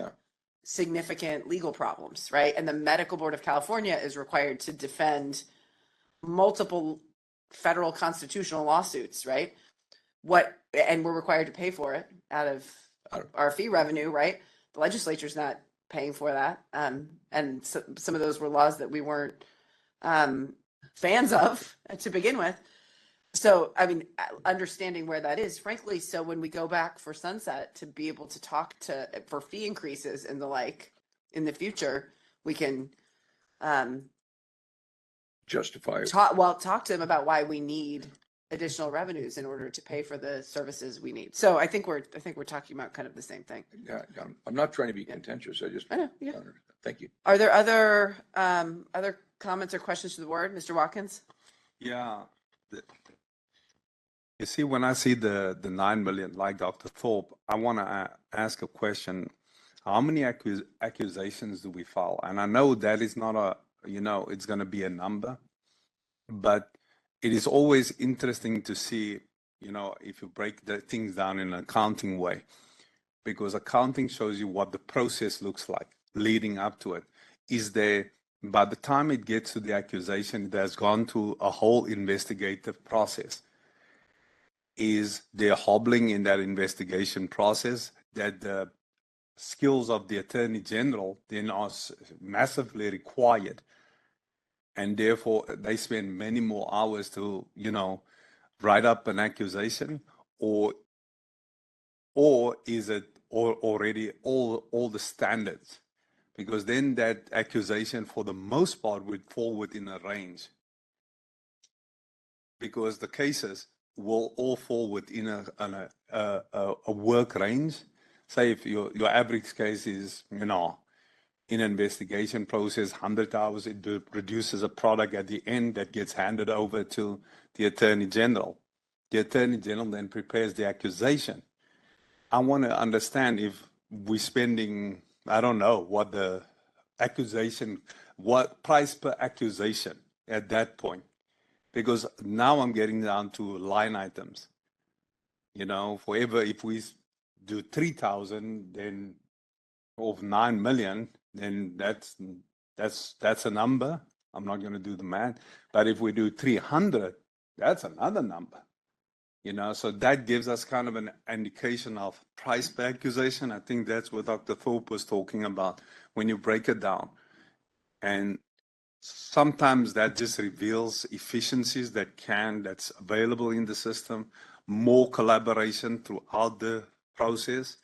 significant legal problems, right? And the Medical Board of California is required to defend multiple federal constitutional lawsuits, right? And we're required to pay for it out of our fee revenue, right? The legislature's not paying for that. And so, some of those were laws that we weren't fans of to begin with. So, understanding where that is, frankly, so when we go back for sunset to be able to talk for fee increases and the like in the future, we can justify it. Talk to them about why we need additional revenues in order to pay for the services we need. So I think we're talking about kind of the same thing. Yeah, I'm not trying to be contentious. I know. Yeah. Thank you. Are there other comments or questions to the board, Mr. Watkins? Yeah. You see, when I see the 9 million, like Dr. Thorpe, I want to ask a question. How many accusations do we file? And I know that is not it's going to be a number, but it is always interesting to see, if you break the things down in an accounting way, because accounting shows you what the process looks like leading up to it. By the time it gets to the accusation, it has gone to a whole investigative process. Is there hobbling in that investigation process that the skills of the Attorney General then are massively required? And therefore, they spend many more hours to, write up an accusation, or is it already all the standards? Because then that accusation, for the most part, would fall within a range. because the cases will all fall within a work range. Say if your average case is, you know, in an investigation process, 100 hours, it produces a product at the end that gets handed over to the Attorney General. The Attorney General then prepares the accusation. I want to understand if we're spending, I don't know, what the accusation, what price per accusation at that point. Because now I'm getting down to line items. You know, forever, if we do 3,000, then of 9 million, then that's a number. I'm not going to do the math. But if we do 300, that's another number. You know, so that gives us kind of an indication of price per accusation. I think that's what Dr. Thorpe was talking about when you break it down. And sometimes that just reveals efficiencies that's available in the system, more collaboration throughout the process,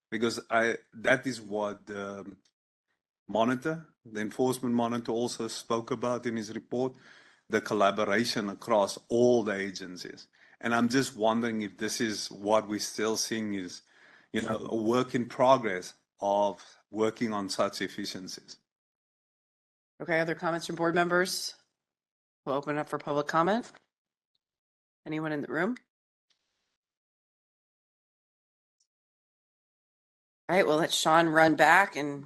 because that is what the enforcement monitor also spoke about in his report, the collaboration across all the agencies. And I'm just wondering if this is what we're still seeing is, you know, a work in progress of working on such efficiencies. Okay, other comments from board members? We'll open up for public comment. Anyone in the room? All right, we'll let Sean run back and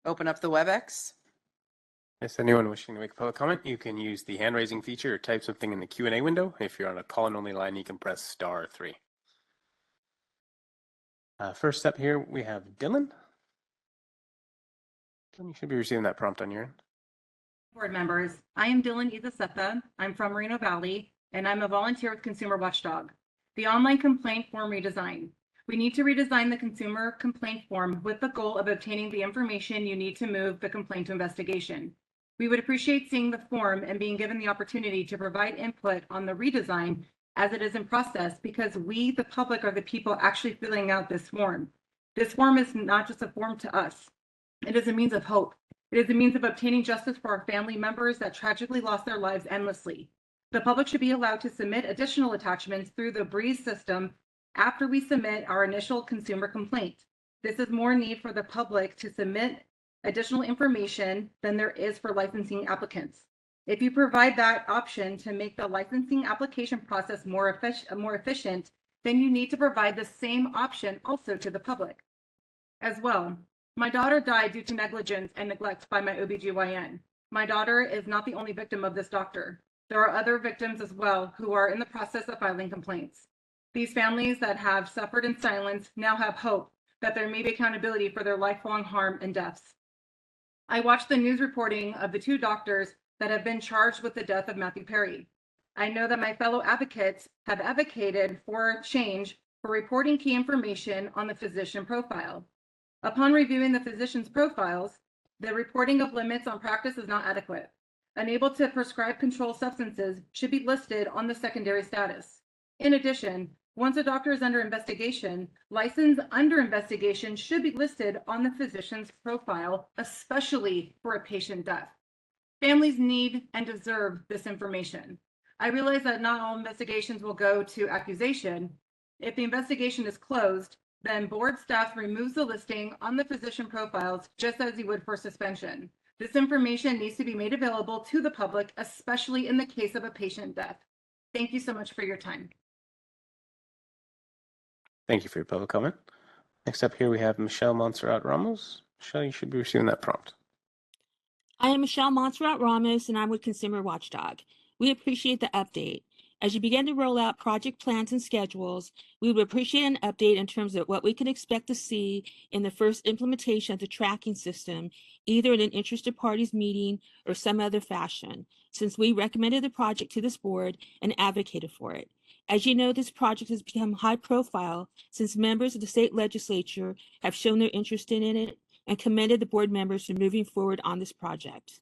open up the WebEx. Yes, anyone wishing to make a public comment, you can use the hand raising feature or type something in the Q&A window. If you're on a call-in only line, you can press *3. First up here, we have Dylan. You should be receiving that prompt on your end. Board members, I am Dylan Izaseta. I'm from Moreno Valley, and I'm a volunteer with Consumer Watchdog. The online complaint form redesign. We need to redesign the consumer complaint form with the goal of obtaining the information you need to move the complaint to investigation. We would appreciate seeing the form and being given the opportunity to provide input on the redesign as it is in process, because we, the public, are the people actually filling out this form. This form is not just a form to us. It is a means of hope. It is a means of obtaining justice for our family members that tragically lost their lives endlessly. The public should be allowed to submit additional attachments through the Breeze system after we submit our initial consumer complaint. This is more need for the public to submit additional information than there is for licensing applicants. If you provide that option to make the licensing application process more efficient, then you need to provide the same option also to the public. As well, my daughter died due to negligence and neglect by my OBGYN. My daughter is not the only victim of this doctor. There are other victims as well who are in the process of filing complaints. These families that have suffered in silence now have hope that there may be accountability for their lifelong harm and deaths. I watched the news reporting of the 2 doctors that have been charged with the death of Matthew Perry. I know that my fellow advocates have advocated for change for reporting key information on the physician profile. Upon reviewing the physician's profiles, the reporting of limits on practice is not adequate. Unable to prescribe controlled substances should be listed on the secondary status. In addition, once a doctor is under investigation, license under investigation should be listed on the physician's profile, especially for a patient death. Families need and deserve this information. I realize that not all investigations will go to accusation. If the investigation is closed, then board staff removes the listing on the physician profiles just as you would for suspension. This information needs to be made available to the public, especially in the case of a patient death. Thank you so much for your time. Thank you for your public comment. Next up here, we have Michelle Montserrat Ramos. Michelle, you should be receiving that prompt. I am Michelle Montserrat Ramos, and I'm with Consumer Watchdog. We appreciate the update. As you begin to roll out project plans and schedules, we would appreciate an update in terms of what we can expect to see in the first implementation of the tracking system, either in an interested parties meeting or some other fashion, since we recommended the project to this board and advocated for it. As you know, this project has become high profile since members of the state legislature have shown their interest in it and commended the board members for moving forward on this project.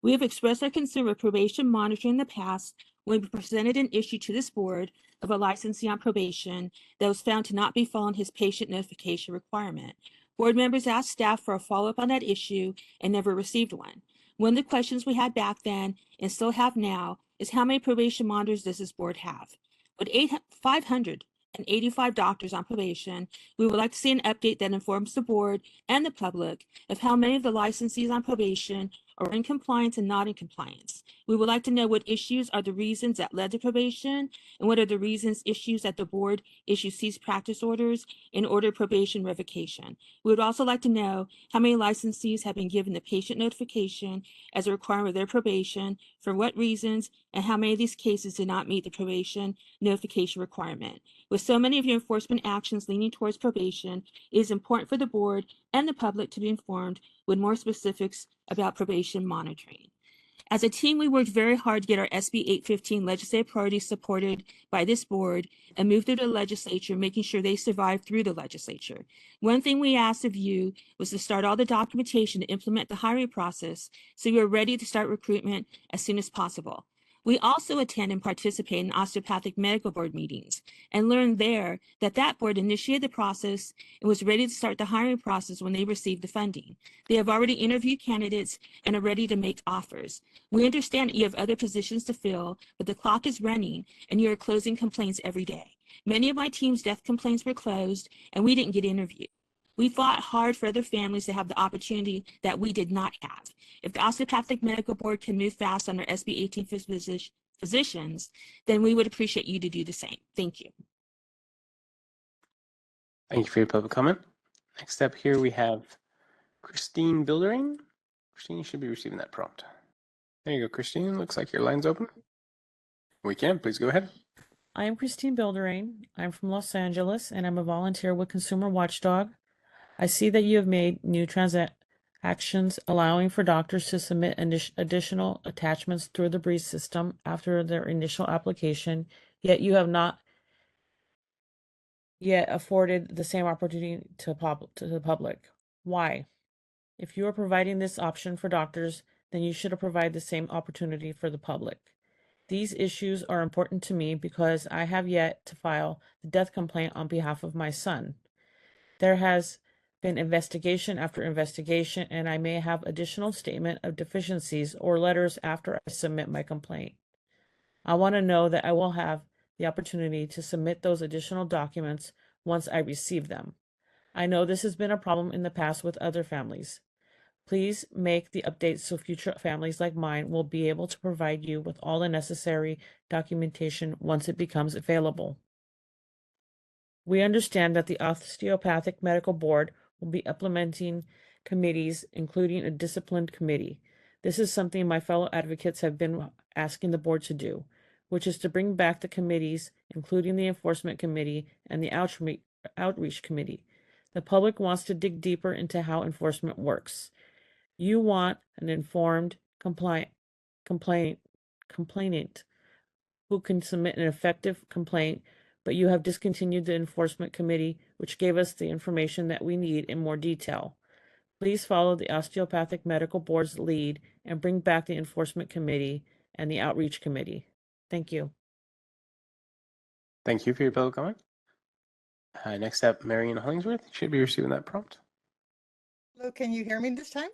We have expressed our concern with probation monitoring in the past when we presented an issue to this board of a licensee on probation that was found to not be following his patient notification requirement. Board members asked staff for a follow-up on that issue and never received one. One of the questions we had back then and still have now is how many probation monitors does this board have? With 585 doctors on probation, we would like to see an update that informs the board and the public of how many of the licensees on probation are in compliance and not in compliance. We would like to know what issues are the reasons that led to probation and what are the reasons issues that the board issues cease practice orders and order probation revocation. We would also like to know how many licensees have been given the patient notification as a requirement of their probation, for what reasons, and how many of these cases did not meet the probation notification requirement. With so many of your enforcement actions leaning towards probation, it is important for the board and the public to be informed with more specifics about probation monitoring. As a team, we worked very hard to get our SB 815 legislative priorities supported by this board and moved through the legislature, making sure they survived through the legislature. One thing we asked of you was to start all the documentation to implement the hiring process so you are ready to start recruitment as soon as possible. We also attend and participate in osteopathic medical board meetings and learned there that that board initiated the process and was ready to start the hiring process when they received the funding. They have already interviewed candidates and are ready to make offers. We understand that you have other positions to fill, but the clock is running and you are closing complaints every day. Many of my team's death complaints were closed and we didn't get interviewed. We fought hard for other families to have the opportunity that we did not have. If the Osteopathic Medical Board can move fast on our SB 18 physicians, then we would appreciate you to do the same. Thank you. Thank you for your public comment. Next up here, we have Christine Bildering. Christine, you should be receiving that prompt. There you go, Christine. Looks like your line's open. We can. Please go ahead. I am Christine Bildering. I'm from Los Angeles, and I'm a volunteer with Consumer Watchdog. I see that you have made new transactions allowing for doctors to submit additional attachments through the BREEZE system after their initial application, yet you have not yet afforded the same opportunity to the public. Why? If you are providing this option for doctors, then you should have provided the same opportunity for the public. These issues are important to me because I have yet to file the death complaint on behalf of my son. There has been investigation after investigation, and I may have additional statement of deficiencies or letters after I submit my complaint. I want to know that I will have the opportunity to submit those additional documents once I receive them. I know this has been a problem in the past with other families. Please make the updates so future families like mine will be able to provide you with all the necessary documentation once it becomes available. We understand that the Osteopathic Medical Board will be implementing committees, including a disciplined committee. This is something my fellow advocates have been asking the board to do, which is to bring back the committees, including the Enforcement Committee and the Outreach Committee. The public wants to dig deeper into how enforcement works. You want an informed complainant who can submit an effective complaint, but you have discontinued the Enforcement Committee, which gave us the information that we need in more detail. Please follow the Osteopathic Medical Board's lead and bring back the Enforcement Committee and the Outreach Committee. Thank you. Thank you for your public comment. Next up, Marion Hollingsworth. You should be receiving that prompt. Hello, can you hear me this time?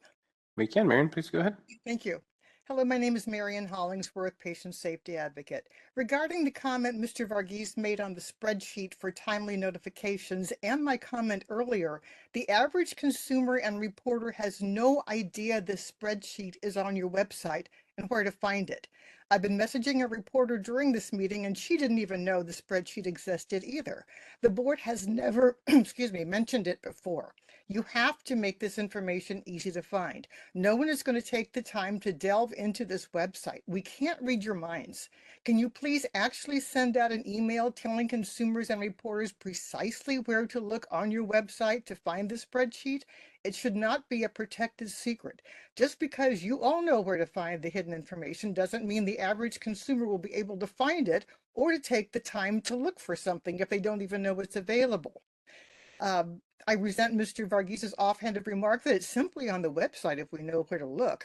We can, Marion. Please go ahead. Thank you. Hello, my name is Marion Hollingsworth, Patient Safety Advocate. Regarding the comment Mr. Varghese made on the spreadsheet for timely notifications and my comment earlier, the average consumer and reporter has no idea this spreadsheet is on your website and where to find it. I've been messaging a reporter during this meeting and she didn't even know the spreadsheet existed either. The board has never, mentioned it before. You have to make this information easy to find. No one is going to take the time to delve into this website. We can't read your minds. Can you please actually send out an email telling consumers and reporters precisely where to look on your website to find the spreadsheet? It should not be a protected secret. Just because you all know where to find the hidden information doesn't mean the average consumer will be able to find it or to take the time to look for something if they don't even know it's available. I resent Mr. Varghese's offhanded remark that it's simply on the website if we know where to look.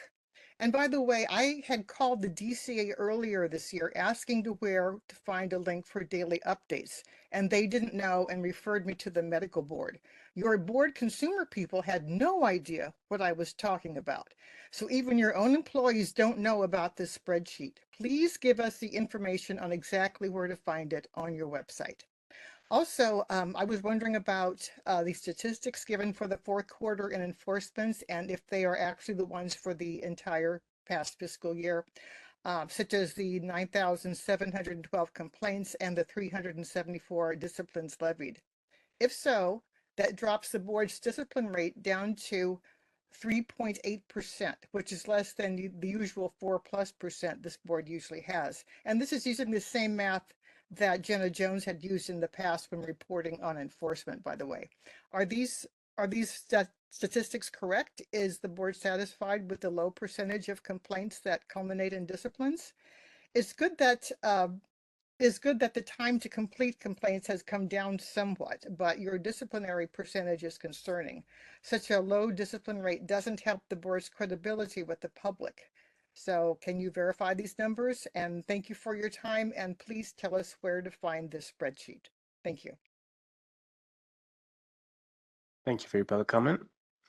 And by the way, I had called the DCA earlier this year asking to where to find a link for daily updates, and they didn't know and referred me to the medical board. Your board consumer people had no idea what I was talking about. So even your own employees don't know about this spreadsheet. Please give us the information on exactly where to find it on your website. Also, I was wondering about the statistics given for the fourth quarter in enforcements and if they are actually the ones for the entire past fiscal year, such as the 9,712 complaints and the 374 disciplines levied. If so, that drops the board's discipline rate down to 3.8%, which is less than the usual 4+% this board usually has. And this is using the same math that Jenna Jones had used in the past when reporting on enforcement, by the way. Are these statistics correct? Is the board satisfied with the low percentage of complaints that culminate in disciplines? It's good that the time to complete complaints has come down somewhat, but your disciplinary percentage is concerning. Such a low discipline rate doesn't help the board's credibility with the public. So can you verify these numbers? And thank you for your time, and please tell us where to find this spreadsheet. Thank you. Thank you for your public comment.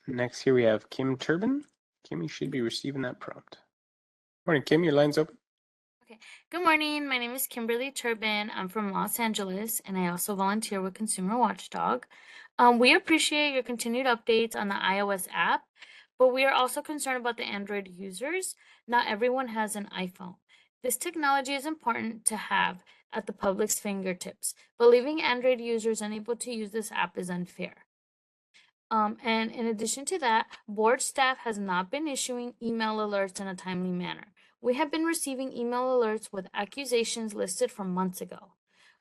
Next here we have Kim Turbin. Kim, you should be receiving that prompt. Morning, Kim, your line's open. Okay. Good morning. My name is Kimberly Turbin. I'm from Los Angeles, and I also volunteer with Consumer Watchdog. We appreciate your continued updates on the iOS app, but we are also concerned about the Android users. Not everyone has an iPhone. This technology is important to have at the public's fingertips, but leaving Android users unable to use this app is unfair. And in addition to that, board staff has not been issuing email alerts in a timely manner. We have been receiving email alerts with accusations listed from months ago.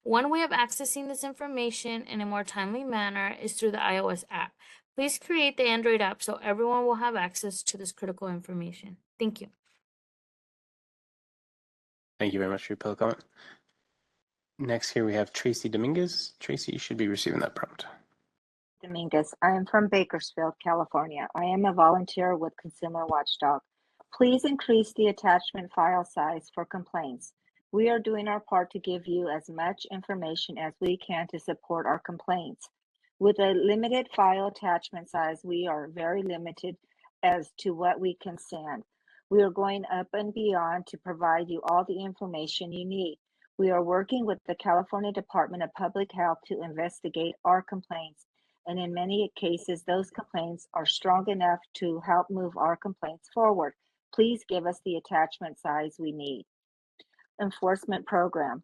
One way of accessing this information in a more timely manner is through the iOS app. Please create the Android app so everyone will have access to this critical information. Thank you. Thank you very much for your public comment. Next here we have Tracy Dominguez. Tracy, you should be receiving that prompt. Dominguez. I am from Bakersfield, California. I am a volunteer with Consumer Watchdog. Please increase the attachment file size for complaints. We are doing our part to give you as much information as we can to support our complaints. With a limited file attachment size, we are very limited as to what we can send. We are going up and beyond to provide you all the information you need. We are working with the California Department of Public Health to investigate our complaints. And in many cases, those complaints are strong enough to help move our complaints forward. Please give us the attachment size we need. Enforcement program.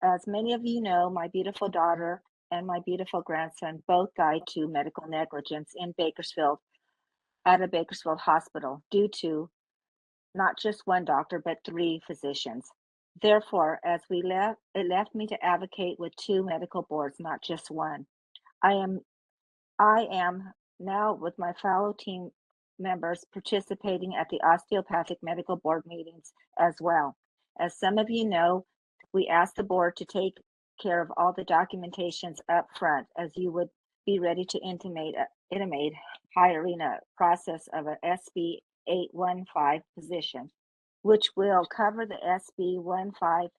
As many of you know, my beautiful daughter and my beautiful grandson both died to medical negligence in Bakersfield at a Bakersfield hospital due to not just one doctor, but 3 physicians. Therefore, it left me to advocate with 2 medical boards, not just one. I am now with my fellow team members participating at the osteopathic medical board meetings as well. As some of you know, we asked the board to take care of all the documentations up front as you would be ready to intimate hiring a process of an SB 815 position, which will cover the SB 15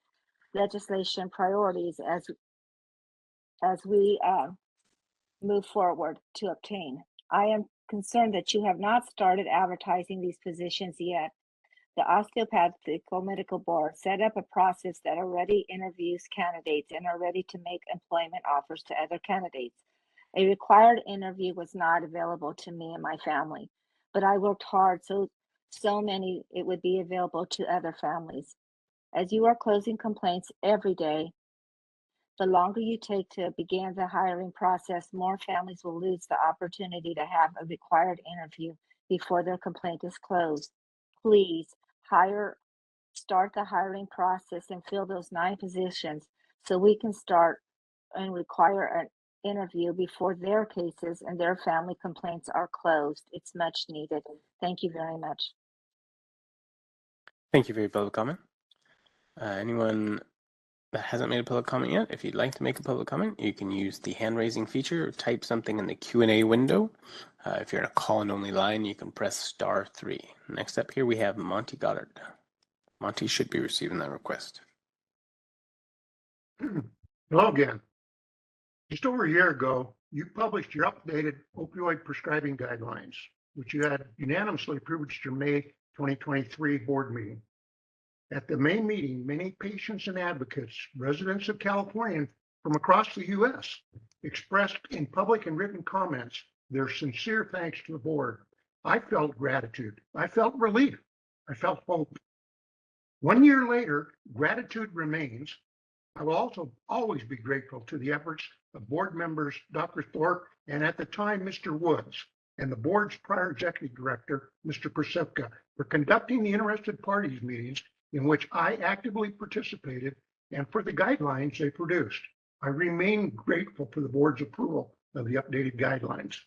legislation priorities as we move forward to obtain. I am concerned that you have not started advertising these positions yet. The Osteopathic Medical Board set up a process that already interviews candidates and are ready to make employment offers to other candidates. A required interview was not available to me and my family, but I worked hard so many it would be available to other families. As you are closing complaints every day, the longer you take to begin the hiring process, more families will lose the opportunity to have a required interview before their complaint is closed. Please start the hiring process and fill those 9 positions so we can start and require an interview before their cases and their family complaints are closed. It's much needed. Thank you very much. Thank you for your public comment. Anyone that hasn't made a public comment yet, if you'd like to make a public comment, you can use the hand raising feature or type something in the Q&A window. If you're in a call-in only line, you can press *3. Next up here, we have Monty Goddard. Monty should be receiving that request. Hello again. Just over a year ago, you published your updated opioid prescribing guidelines, which you had unanimously approved at your May 2023 board meeting. At the May meeting, many patients and advocates, residents of California from across the U.S., expressed in public and written comments their sincere thanks to the board. I felt gratitude. I felt relief. I felt hope. 1 year later, gratitude remains. I will also always be grateful to the efforts of board members Dr. Thorpe and at the time Mr. Woods and the board's prior executive director, Mr. Persipka, for conducting the interested parties meetings in which I actively participated and for the guidelines they produced. I remain grateful for the board's approval of the updated guidelines.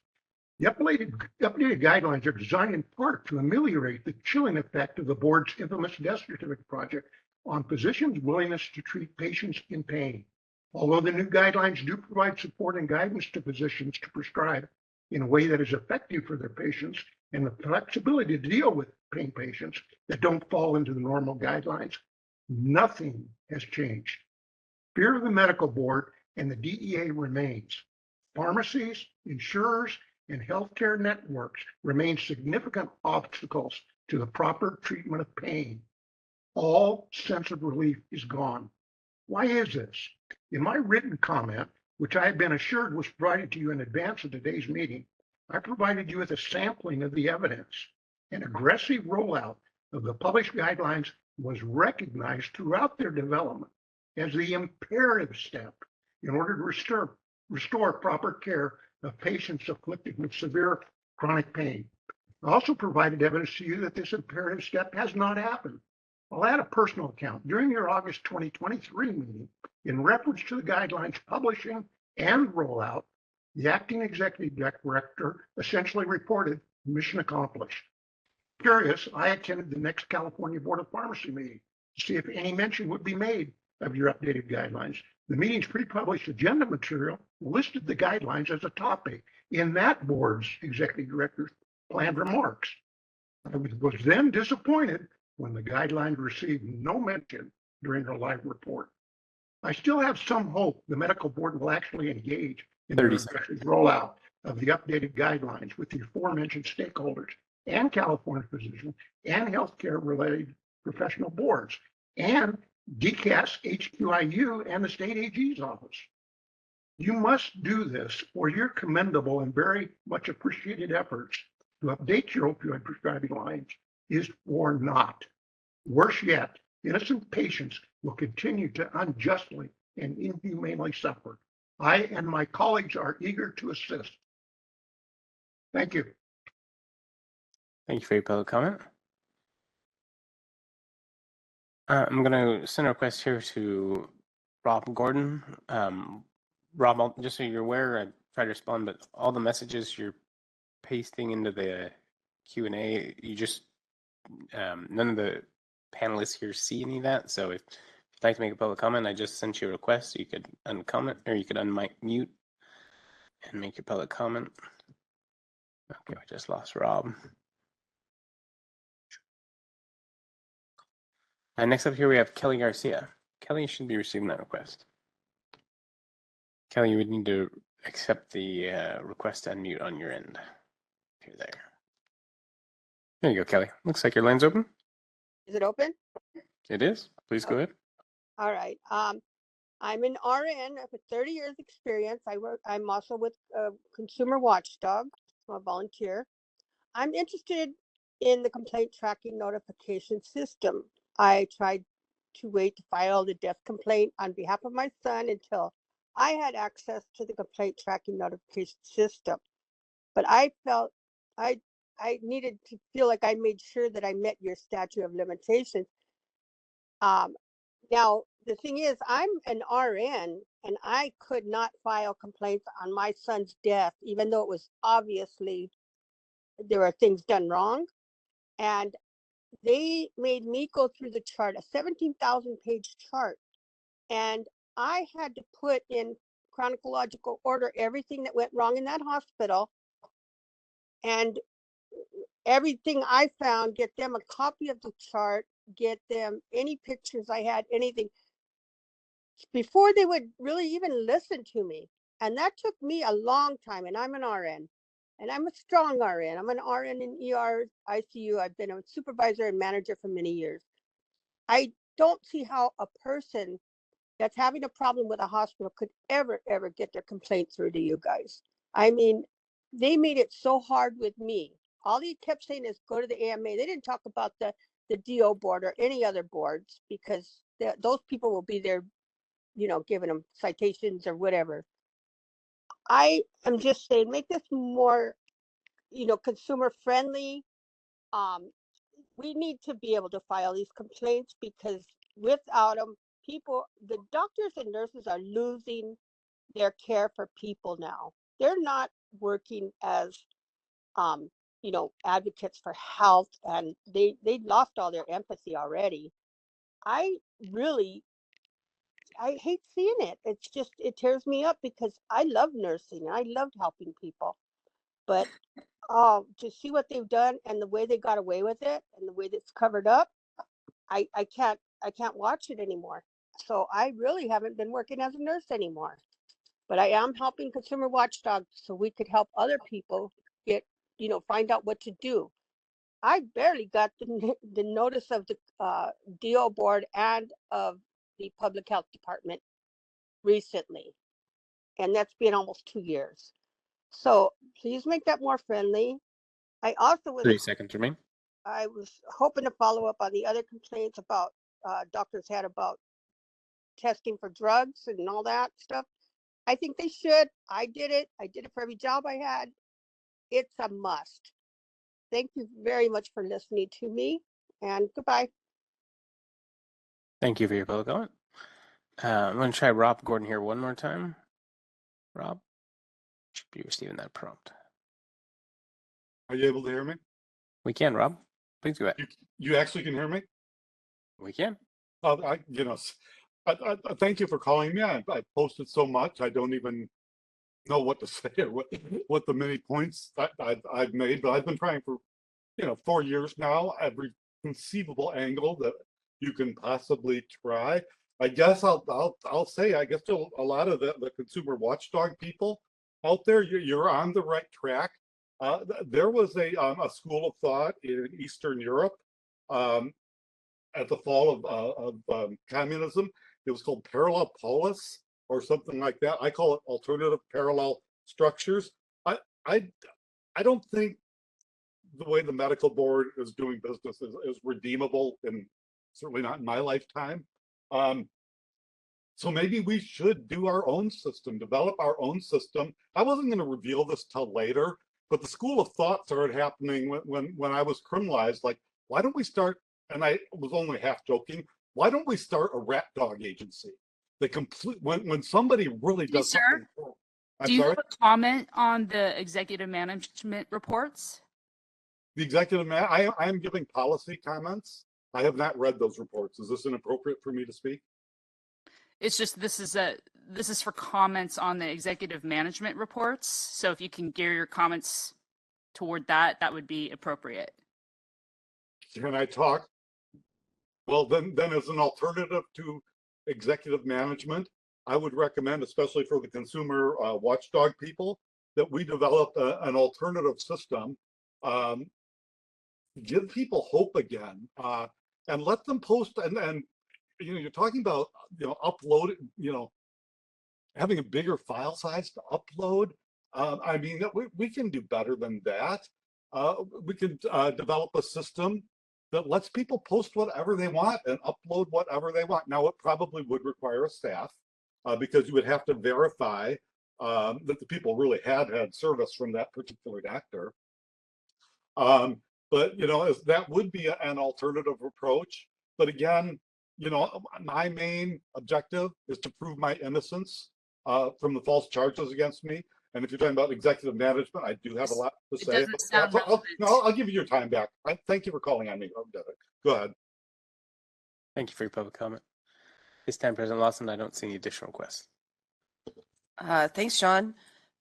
The updated guidelines are designed in part to ameliorate the chilling effect of the board's infamous death certificate project on physicians' willingness to treat patients in pain. Although the new guidelines do provide support and guidance to physicians to prescribe in a way that is effective for their patients and the flexibility to deal with pain patients that don't fall into the normal guidelines, nothing has changed. Fear of the medical board and the DEA remains. Pharmacies, insurers, and healthcare networks remain significant obstacles to the proper treatment of pain. All sense of relief is gone. Why is this? In my written comment, which I have been assured was provided to you in advance of today's meeting, I provided you with a sampling of the evidence. An aggressive rollout of the published guidelines was recognized throughout their development as the imperative step in order to restore proper care of patients afflicted with severe chronic pain. I also provided evidence to you that this imperative step has not happened. I'll add a personal account. During your August 2023 meeting, in reference to the guidelines publishing and rollout, the acting executive director essentially reported mission accomplished. Curious, I attended the next California Board of Pharmacy meeting to see if any mention would be made of your updated guidelines. The meeting's pre-published agenda material listed the guidelines as a topic in that board's executive director's planned remarks. I was then disappointed when the guidelines received no mention during the live report. I still have some hope the medical board will actually engage in the aggressive rollout of the updated guidelines with the aforementioned stakeholders and California physicians and healthcare related professional boards and DCAS, HQIU, and the state AG's office. You must do this for your commendable and very much appreciated efforts to update your opioid prescribing lines is for naught. Worse yet, innocent patients will continue to unjustly and inhumanely suffer. I and my colleagues are eager to assist. Thank you. Thank you for your public comment. I'm going to send a request here to Rob Gordon. Rob, just so you're aware, I try to respond, but all the messages you're pasting into the Q&A, you just, none of the panelists here see any of that. So if you'd like to make a public comment, I just sent you a request. So you could uncomment or you could unmute and make your public comment. Okay, I just lost Rob. And next up here, we have Kelly Garcia. Kelly, you should be receiving that request. Kelly, you would need to accept the request to unmute on your end. Here, there. There you go, Kelly. Looks like your line's open. Is it open? It is. Please go ahead. All right. I'm an RN with 30 years experience. I'm also with Consumer Watchdog. I'm a volunteer. I'm interested in the complaint tracking notification system. I tried to wait to file the death complaint on behalf of my son until I had access to the complaint tracking notification system. But I felt I needed to feel like I made sure that I met your statute of limitations. Now, the thing is, I'm an RN and I could not file complaints on my son's death, even though it was obviously there were things done wrong. And they made me go through the chart, a 17,000 page chart, And I had to put in chronological order everything that went wrong in that hospital, and everything I found, get them a copy of the chart, get them any pictures I had, anything, before they would really even listen to me. And that took me a long time, and I'm an RN. And I'm a strong RN. I'm an RN in ER, ICU. I've been a supervisor and manager for many years. I don't see how a person that's having a problem with a hospital could ever get their complaint through to you guys. I mean, they made it so hard with me. All they kept saying is go to the AMA. They didn't talk about the DO board or any other boards, because those people will be there, giving them citations or whatever. I am just saying, make this more, consumer friendly. We need to be able to file these complaints, because without them, the doctors and nurses are losing their care for people now. They're not working as, advocates for health, and they lost all their empathy already. I hate seeing it. It's just, it tears me up, because I love nursing and I loved helping people. But to see what they've done and the way they got away with it and the way that's covered up, I can't watch it anymore. So I really haven't been working as a nurse anymore. But I am helping Consumer Watchdog so we could help other people get, find out what to do. I barely got the notice of the DO board and of the public health department recently. And that's been almost 2 years. So please make that more friendly. I also was 30 seconds remain. I was hoping to follow up on the other complaints about doctors had about testing for drugs and all that stuff. I think they should. I did it for every job I had. It's a must. Thank you very much for listening to me, and goodbye. Thank you for your public comment. I'm going to try Rob Gordon here one more time. Rob, should be receiving that prompt. Are you able to hear me? We can, Rob. Please go ahead. You actually can hear me? We can. I thank you for calling me. I posted so much, I don't even know what to say or what the many points I've made, but I've been trying for 4 years now, every conceivable angle that you can possibly try. I guess I'll say, I guess to a lot of the consumer watchdog people out there, you're on the right track. There was a school of thought in Eastern Europe at the fall of communism. It was called parallel polis or something like that. I call it alternative parallel structures. I don't think the way the medical board is doing business is redeemable, and certainly not in my lifetime. So maybe we should do our own system, develop our own system. I wasn't going to reveal this till later, but the school of thought started happening when I was criminalized. Like, why don't we start, and I was only half joking, why don't we start a rat dog agency? When somebody really does something wrong. Do you have a comment on the executive management reports? The executive I am giving policy comments. I have not read those reports. Is this inappropriate for me to speak? It's just this is for comments on the executive management reports. So if you can gear your comments toward that, that would be appropriate. Can I talk? Well, then as an alternative to executive management, I would recommend, especially for the consumer watchdog people, that we develop an alternative system. Give people hope again, and let them post. And you're talking about upload, having a bigger file size to upload. I mean, we can do better than that. We can develop a system that lets people post whatever they want and upload whatever they want. Now, it probably would require a staff because you would have to verify that the people really had service from that particular doctor. But that would be an alternative approach. But again, my main objective is to prove my innocence from the false charges against me. And if you're talking about executive management, I do have a lot to say. I'll give you your time back. Thank you for calling on me. Go ahead. Thank you for your public comment. This time, President Lawson, I don't see any additional requests. Thanks, Sean.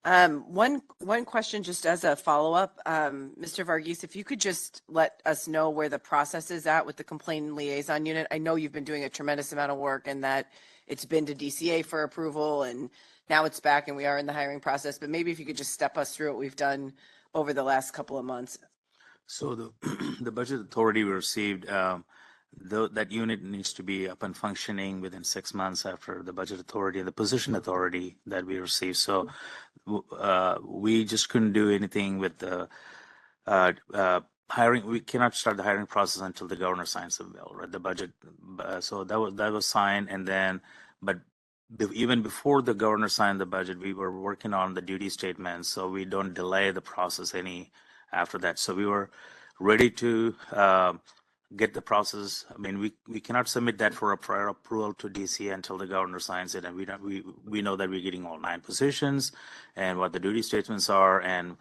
One question just as a follow-up, Mr. Varghese, if you could just let us know where the process is at with the complaint liaison unit. I know you've been doing a tremendous amount of work and that it's been to DCA for approval and now it's back and we are in the hiring process, but maybe if you could just step us through what we've done over the last couple of months. So the the budget authority we received, that unit needs to be up and functioning within 6 months after the budget authority and the position authority that we received. So we just couldn't do anything with the hiring. We cannot start the hiring process until the governor signs the bill, right? The budget. So that was signed, and then, but even before the governor signed the budget, we were working on the duty statements, so we don't delay the process any after that. So we were ready to get the process. I mean, we cannot submit that for a prior approval to DC until the governor signs it, and we know that we're getting all 9 positions and what the duty statements are and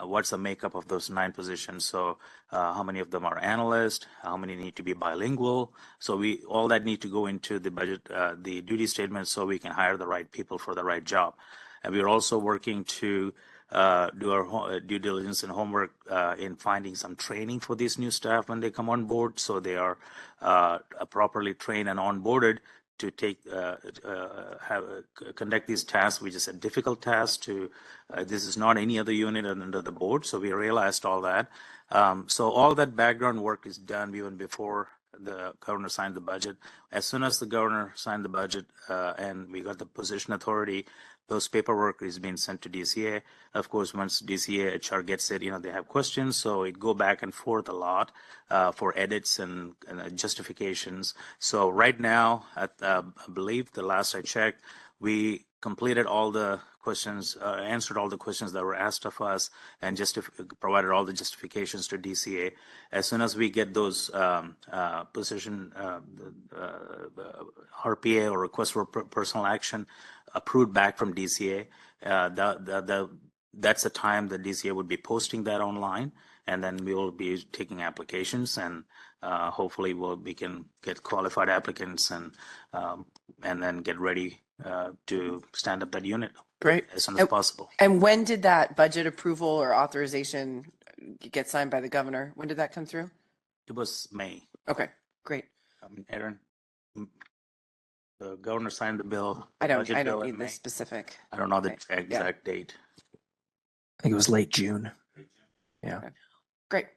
what's the makeup of those 9 positions. So how many of them are analysts, how many need to be bilingual. So all that need to go into the budget, the duty statement, so we can hire the right people for the right job. And we're also working to do our due diligence and homework in finding some training for these new staff when they come on board, so they are properly trained and onboarded to conduct these tasks, which is a difficult task. This is not any other unit under the board, so we realized all that. So all that background work is done even before the governor signed the budget. As soon as the governor signed the budget and we got the position authority, those paperwork is being sent to DCA. Of course, once DCA HR gets it, they have questions, so it go back and forth a lot for edits and justifications. So right now, I believe the last I checked, we completed all the questions, answered all the questions that were asked of us, and provided all the justifications to DCA. As soon as we get those position RPA or request for personal action approved back from DCA, that's the time that DCA would be posting that online, and then we will be taking applications, and hopefully we can get qualified applicants and then get ready to stand up that unit. Great. As soon as possible. And when did that budget approval or authorization get signed by the governor? When did that come through? It was May. Okay, great. Aaron, the governor signed the bill. I don't budget bill in need the May. specific. I don't know the exact date. I think it was late June. Yeah. Okay. Great.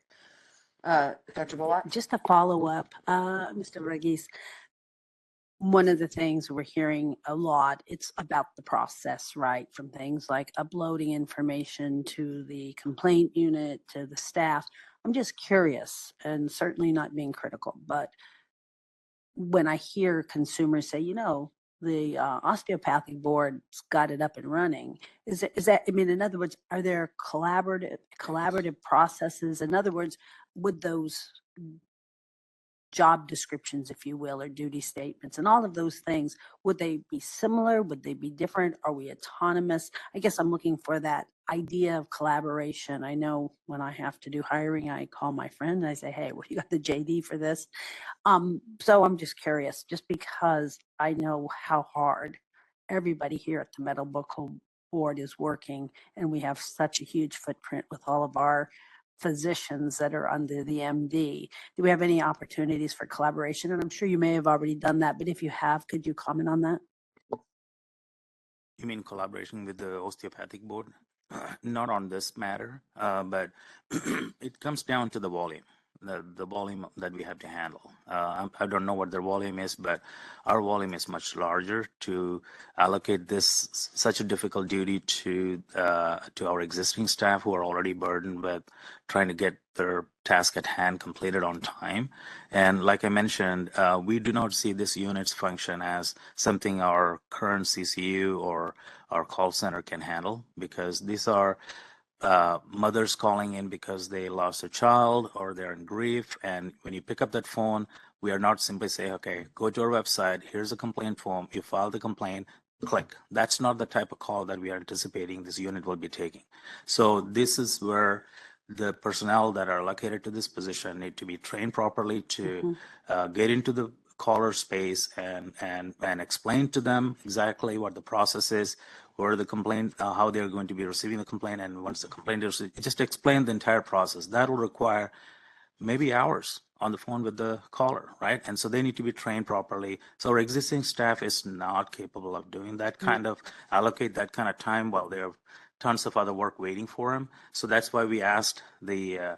Dr. Bullock? Just a follow-up, Mr. Varghese. One of the things we're hearing a lot, it's about the process, right? From things like uploading information to the complaint unit, to the staff. I'm just curious, and certainly not being critical, but when I hear consumers say, the osteopathic board's got it up and running, is that, I mean, in other words, are there collaborative processes? In other words, would those job descriptions, if you will, or duty statements and all of those things, would they be similar? Would they be different? Are we autonomous? I guess I'm looking for that idea of collaboration. I know when I have to do hiring, I call my friend and I say, hey, well, you got the JD for this? So I'm just curious, just because I know how hard everybody here at the Medical Board is working, and we have such a huge footprint with all of our physicians that are under the MD. Do we have any opportunities for collaboration? And I'm sure you may have already done that, but if you have, could you comment on that? You mean collaboration with the osteopathic board? Not on this matter, but it comes down to the volume. The volume that we have to handle. I don't know what their volume is, but our volume is much larger to allocate such a difficult duty to our existing staff who are already burdened with trying to get their task at hand completed on time. And like I mentioned, we do not see this unit's function as something our current CCU or our call center can handle, because these are mothers calling in because they lost a child or they're in grief. And when you pick up that phone, we are not simply saying, okay, go to our website, here's a complaint form, you file the complaint, click. That's not the type of call that we are anticipating this unit will be taking. So this is where the personnel that are allocated to this position need to be trained properly to get into the caller space and explain to them exactly what the process is, or the complaint, how they're going to be receiving the complaint, and once the complaint is received, just explain the entire process. That will require maybe hours on the phone with the caller, right? And so they need to be trained properly. So our existing staff is not capable of doing that kind of, allocate that kind of time while there are tons of other work waiting for them. So that's why we asked the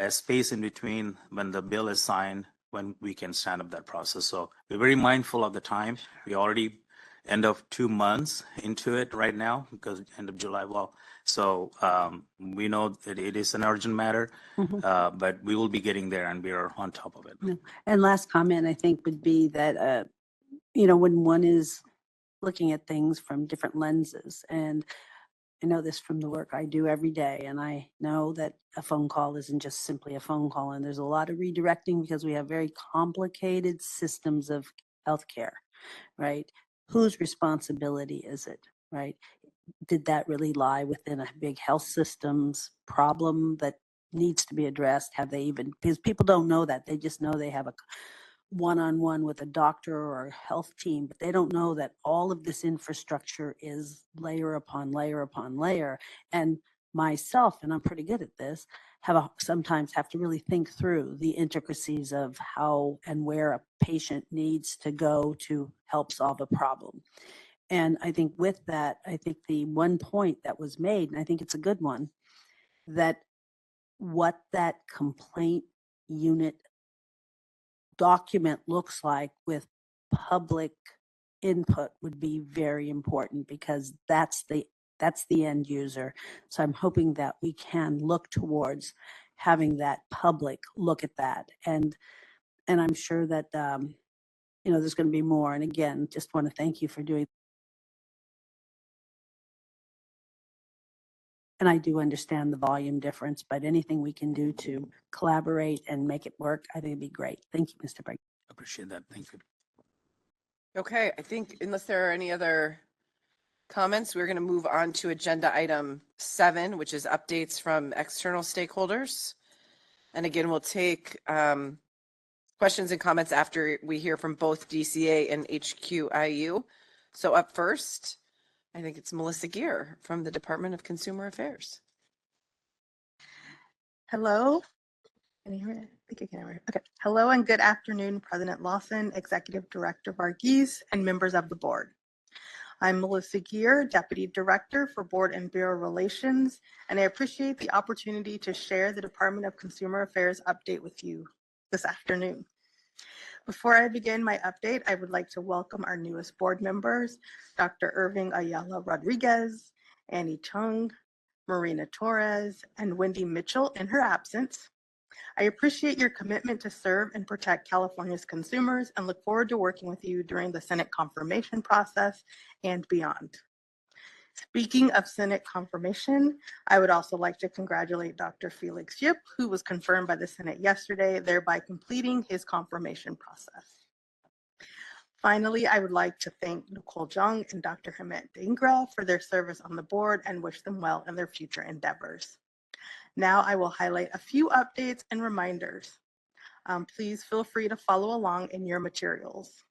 space in between when the bill is signed, when we can stand up that process. So we're very mindful of the time. We already end of 2 months into it right now, because end of July. Well, so we know that it is an urgent matter, but we will be getting there, and we are on top of it. No. And last comment, I think, would be that, when one is looking at things from different lenses, and I know this from the work I do every day, and I know that a phone call isn't just simply a phone call, and there's a lot of redirecting because we have very complicated systems of healthcare, right? Whose responsibility is it, right? Did that really lie within a big health systems problem that needs to be addressed? Have they even, because people don't know that. They just know they have a one-on-one with a doctor or a health team, but they don't know that all of this infrastructure is layer upon layer upon layer. And myself, and I'm pretty good at this, sometimes have to really think through the intricacies of how and where a patient needs to go to help solve a problem. And I think with that, I think the one point that was made, and I think it's a good one, that what that complaint unit document looks like with public input would be very important, because that's the end user. So I'm hoping that we can look towards having that public look at that. And I'm sure that, there's going to be more. And again, just want to thank you for doing. And I do understand the volume difference, but anything we can do to collaborate and make it work, I think it'd be great. Thank you, Mr. Bragg. Appreciate that. Thank you. Okay, I think unless there are any other comments, we're going to move on to agenda item 7, which is updates from external stakeholders. And again, we'll take questions and comments after we hear from both DCA and HQIU. So up first, I think it's Melissa Gear from the Department of Consumer Affairs. Hello. Can you hear me? I think I can hear me. Okay. Hello and good afternoon, President Lawson, Executive Director Varghese, and members of the board. I'm Melissa Gear, Deputy Director for Board and Bureau Relations, and I appreciate the opportunity to share the Department of Consumer Affairs update with you this afternoon. Before I begin my update, I would like to welcome our newest board members, Dr. Irving Ayala Rodriguez, Annie Chung, Marina Torres, and Wendy Mitchell in her absence. I appreciate your commitment to serve and protect California's consumers and look forward to working with you during the Senate confirmation process and beyond. Speaking of Senate confirmation, I would also like to congratulate Dr. Felix Yip, who was confirmed by the Senate yesterday, thereby completing his confirmation process. Finally, I would like to thank Nicole Jung and Dr. Hamet Dingra for their service on the board and wish them well in their future endeavors. Now I will highlight a few updates and reminders. Please feel free to follow along in your materials.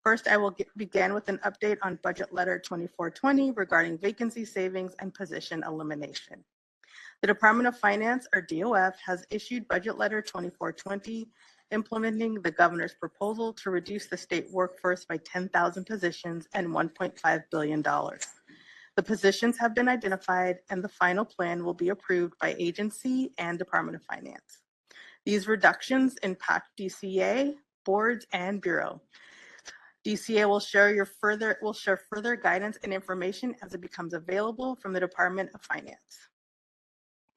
First, I will begin with an update on Budget Letter 2420 regarding vacancy savings and position elimination. The Department of Finance, or DOF, has issued Budget Letter 2420, implementing the governor's proposal to reduce the state workforce by 10,000 positions and $1.5 billion. The positions have been identified, and the final plan will be approved by agency and Department of Finance. These reductions impact DCA, boards, and Bureau. DCA will share further guidance and information as it becomes available from the Department of Finance.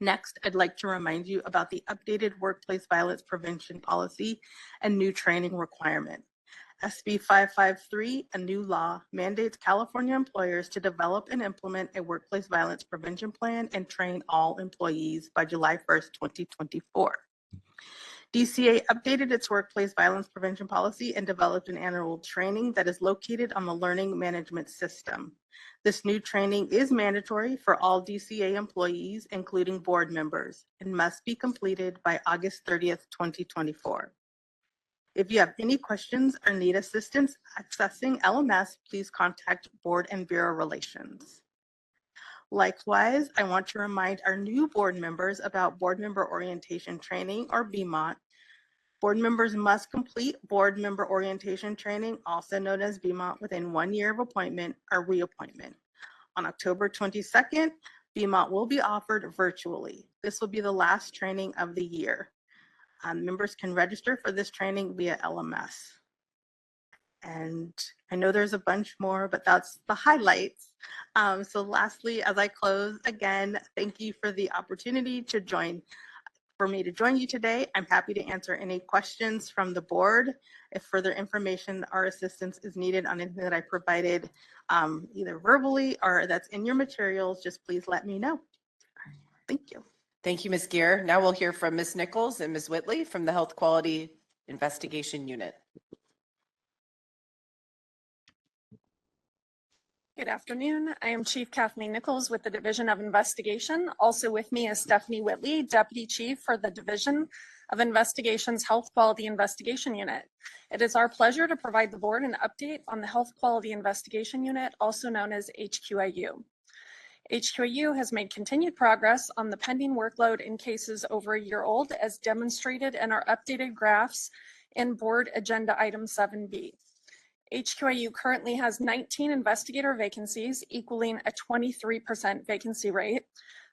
Next, I'd like to remind you about the updated workplace violence prevention policy and new training requirement. SB 553, a new law, mandates California employers to develop and implement a workplace violence prevention plan and train all employees by July 1st, 2024. DCA updated its workplace violence prevention policy and developed an annual training that is located on the learning management system. This new training is mandatory for all DCA employees, including board members, and must be completed by August 30th, 2024. If you have any questions or need assistance accessing LMS, please contact Board and Bureau Relations. Likewise, I want to remind our new board members about board member orientation training, or BMOT. Board members must complete board member orientation training, also known as BMOT, within 1 year of appointment or reappointment. On October 22nd, BMOT will be offered virtually. This will be the last training of the year. Members can register for this training via LMS. And I know there's a bunch more, but that's the highlights. So lastly, as I close, again, thank you for the opportunity to join you today. I'm happy to answer any questions from the board. If further information or assistance is needed on anything that I provided, either verbally or that's in your materials, just please let me know. Thank you. Thank you, Ms. Gear. Now we'll hear from Ms. Nichols and Ms. Whitley from the Health Quality Investigation Unit. Good afternoon. I am Chief Kathleen Nichols with the Division of Investigation. Also with me is Stephanie Whitley, Deputy Chief for the Division of Investigation's Health Quality Investigation Unit. It is our pleasure to provide the board an update on the Health Quality Investigation Unit, also known as HQIU. HQIU has made continued progress on the pending workload in cases over a year old, as demonstrated in our updated graphs in Board Agenda Item 7B. HQIU currently has 19 investigator vacancies, equaling a 23% vacancy rate.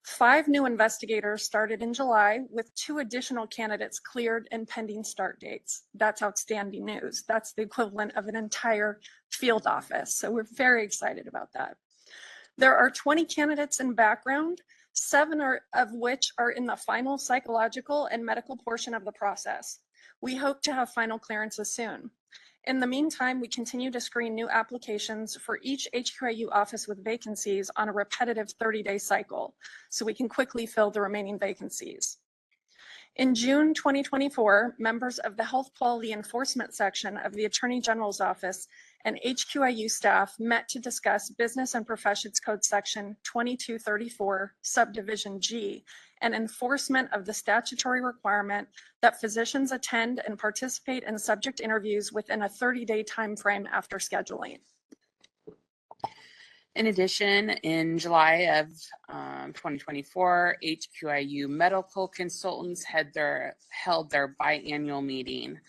5 new investigators started in July, with 2 additional candidates cleared and pending start dates. That's outstanding news. That's the equivalent of an entire field office. So we're very excited about that. There are 20 candidates in background, 7 of which are in the final psychological and medical portion of the process. We hope to have final clearances soon. In the meantime, we continue to screen new applications for each HQIU office with vacancies on a repetitive 30-day cycle, so we can quickly fill the remaining vacancies. In June 2024, members of the Health Quality Enforcement section of the Attorney General's Office and HQIU staff met to discuss Business and Professions Code Section 2234, Subdivision G, and enforcement of the statutory requirement that physicians attend and participate in subject interviews within a 30-day time frame after scheduling. In addition, in July of 2024, HQIU medical consultants held their biannual meeting.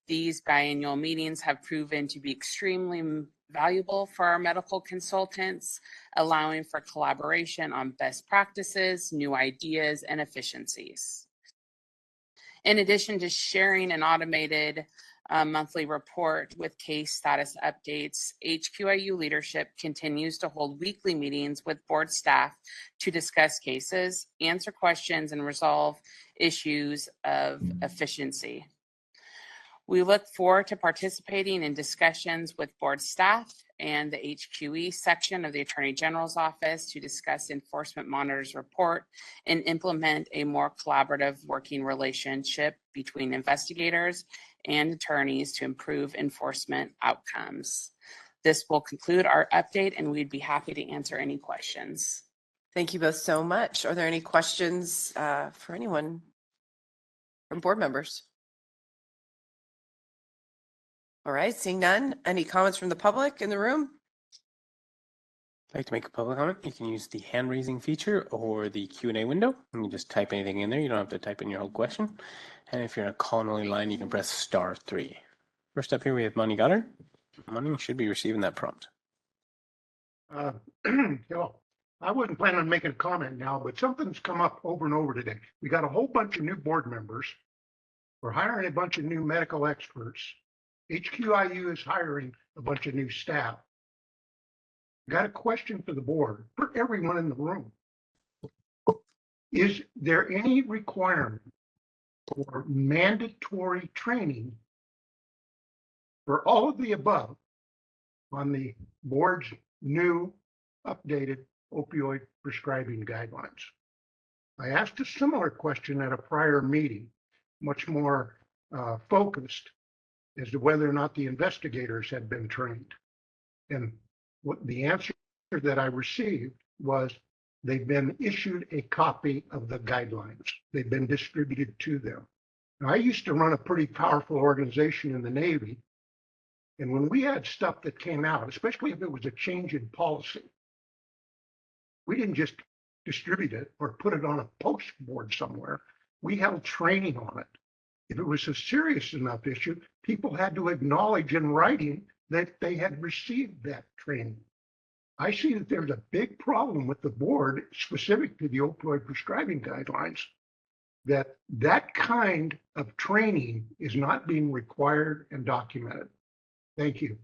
These biannual meetings have proven to be extremely valuable for our medical consultants, allowing for collaboration on best practices, new ideas, and efficiencies. In addition to sharing an automated monthly report with case status updates, HQIU leadership continues to hold weekly meetings with board staff to discuss cases, answer questions, and resolve issues of efficiency. We look forward to participating in discussions with board staff and the HQE section of the Attorney General's Office to discuss Enforcement Monitor's report and implement a more collaborative working relationship between investigators and attorneys to improve enforcement outcomes. This will conclude our update, and we'd be happy to answer any questions. Thank you both so much. Are there any questions for anyone from board members? All right, seeing none. Any comments from the public in the room? If you'd like to make a public comment, you can use the hand raising feature or the Q&A window. You can just type anything in there. You don't have to type in your whole question. And if you're in a call-only line, you can press *3. First up here, we have Monty Goddard. Monty, you should be receiving that prompt. I wasn't planning on making a comment now, but something's come up over and over today. We got a whole bunch of new board members. We're hiring a bunch of new medical experts. HQIU is hiring a bunch of new staff. Got a question for the board, for everyone in the room. Is there any requirement for mandatory training for all of the above on the board's new updated opioid prescribing guidelines? I asked a similar question at a prior meeting, much more focused as to whether or not the investigators had been trained. And what the answer that I received was they've been issued a copy of the guidelines. They've been distributed to them. Now, I used to run a pretty powerful organization in the Navy. And when we had stuff that came out, especially if it was a change in policy, we didn't just distribute it or put it on a post board somewhere. We held training on it. If it was a serious enough issue, people had to acknowledge in writing that they had received that training. I see that there's a big problem with the board specific to the opioid prescribing guidelines, that kind of training is not being required and documented. Thank you.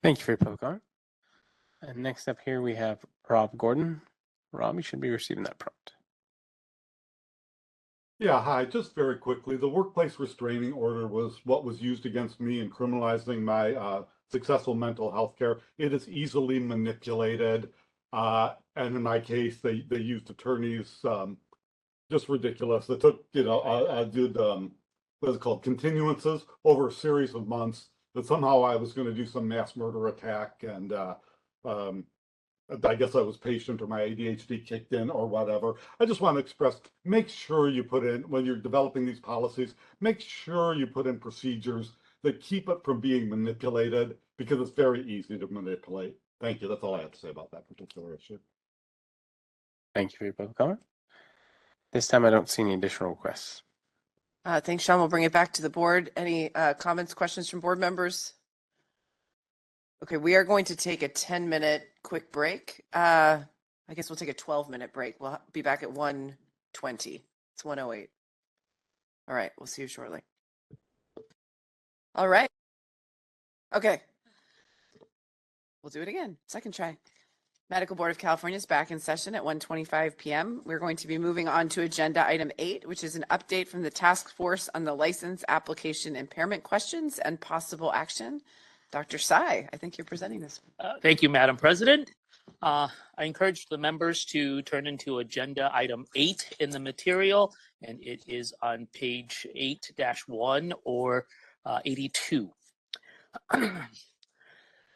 Thank you for your public comment. And next up here we have Rob Gordon. Rob, you should be receiving that prompt. Yeah, hi. Just very quickly, the workplace restraining order was what was used against me in criminalizing my successful mental health care. It is easily manipulated. And in my case, they used attorneys, just ridiculous. They took, I did, what's it called, continuances over a series of months that somehow I was going to do some mass murder attack. And I guess I was patient or my ADHD kicked in or whatever. I just want to express, make sure you put in, when you're developing these policies, make sure you put in procedures that keep it from being manipulated, because it's very easy to manipulate. Thank you. That's all I have to say about that particular issue. Thank you for your public comment. This time I don't see any additional requests. Thanks, Sean. We'll bring it back to the board. Any comments, questions from board members? Okay, we are going to take a 10-minute quick break. I guess we'll take a 12-minute break. We'll be back at 1:20. It's 1:08. All right, we'll see you shortly. All right. Okay. We'll do it again. Second try. Medical Board of California is back in session at 1:25 p.m. We're going to be moving on to agenda item 8, which is an update from the task force on the license application impairment questions and possible action. Dr. Sai, I think you're presenting this. Thank you, Madam President. I encourage the members to turn into agenda item 8 in the material, and it is on page 8-1 or 82.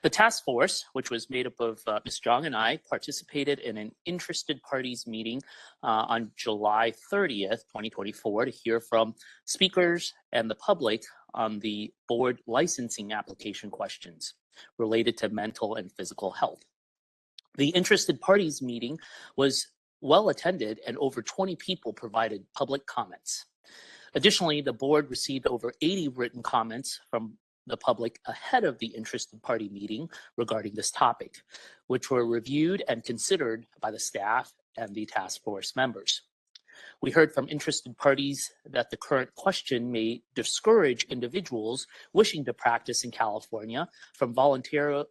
The task force, which was made up of Ms. Zhang and I, participated in an interested parties meeting on July 30th, 2024, to hear from speakers and the public on the board licensing application questions related to mental and physical health. The interested parties meeting was well attended, and over 20 people provided public comments. Additionally, the board received over 80 written comments from the public ahead of the interested party meeting regarding this topic, which were reviewed and considered by the staff and the task force members. We heard from interested parties that the current question may discourage individuals wishing to practice in California from voluntarily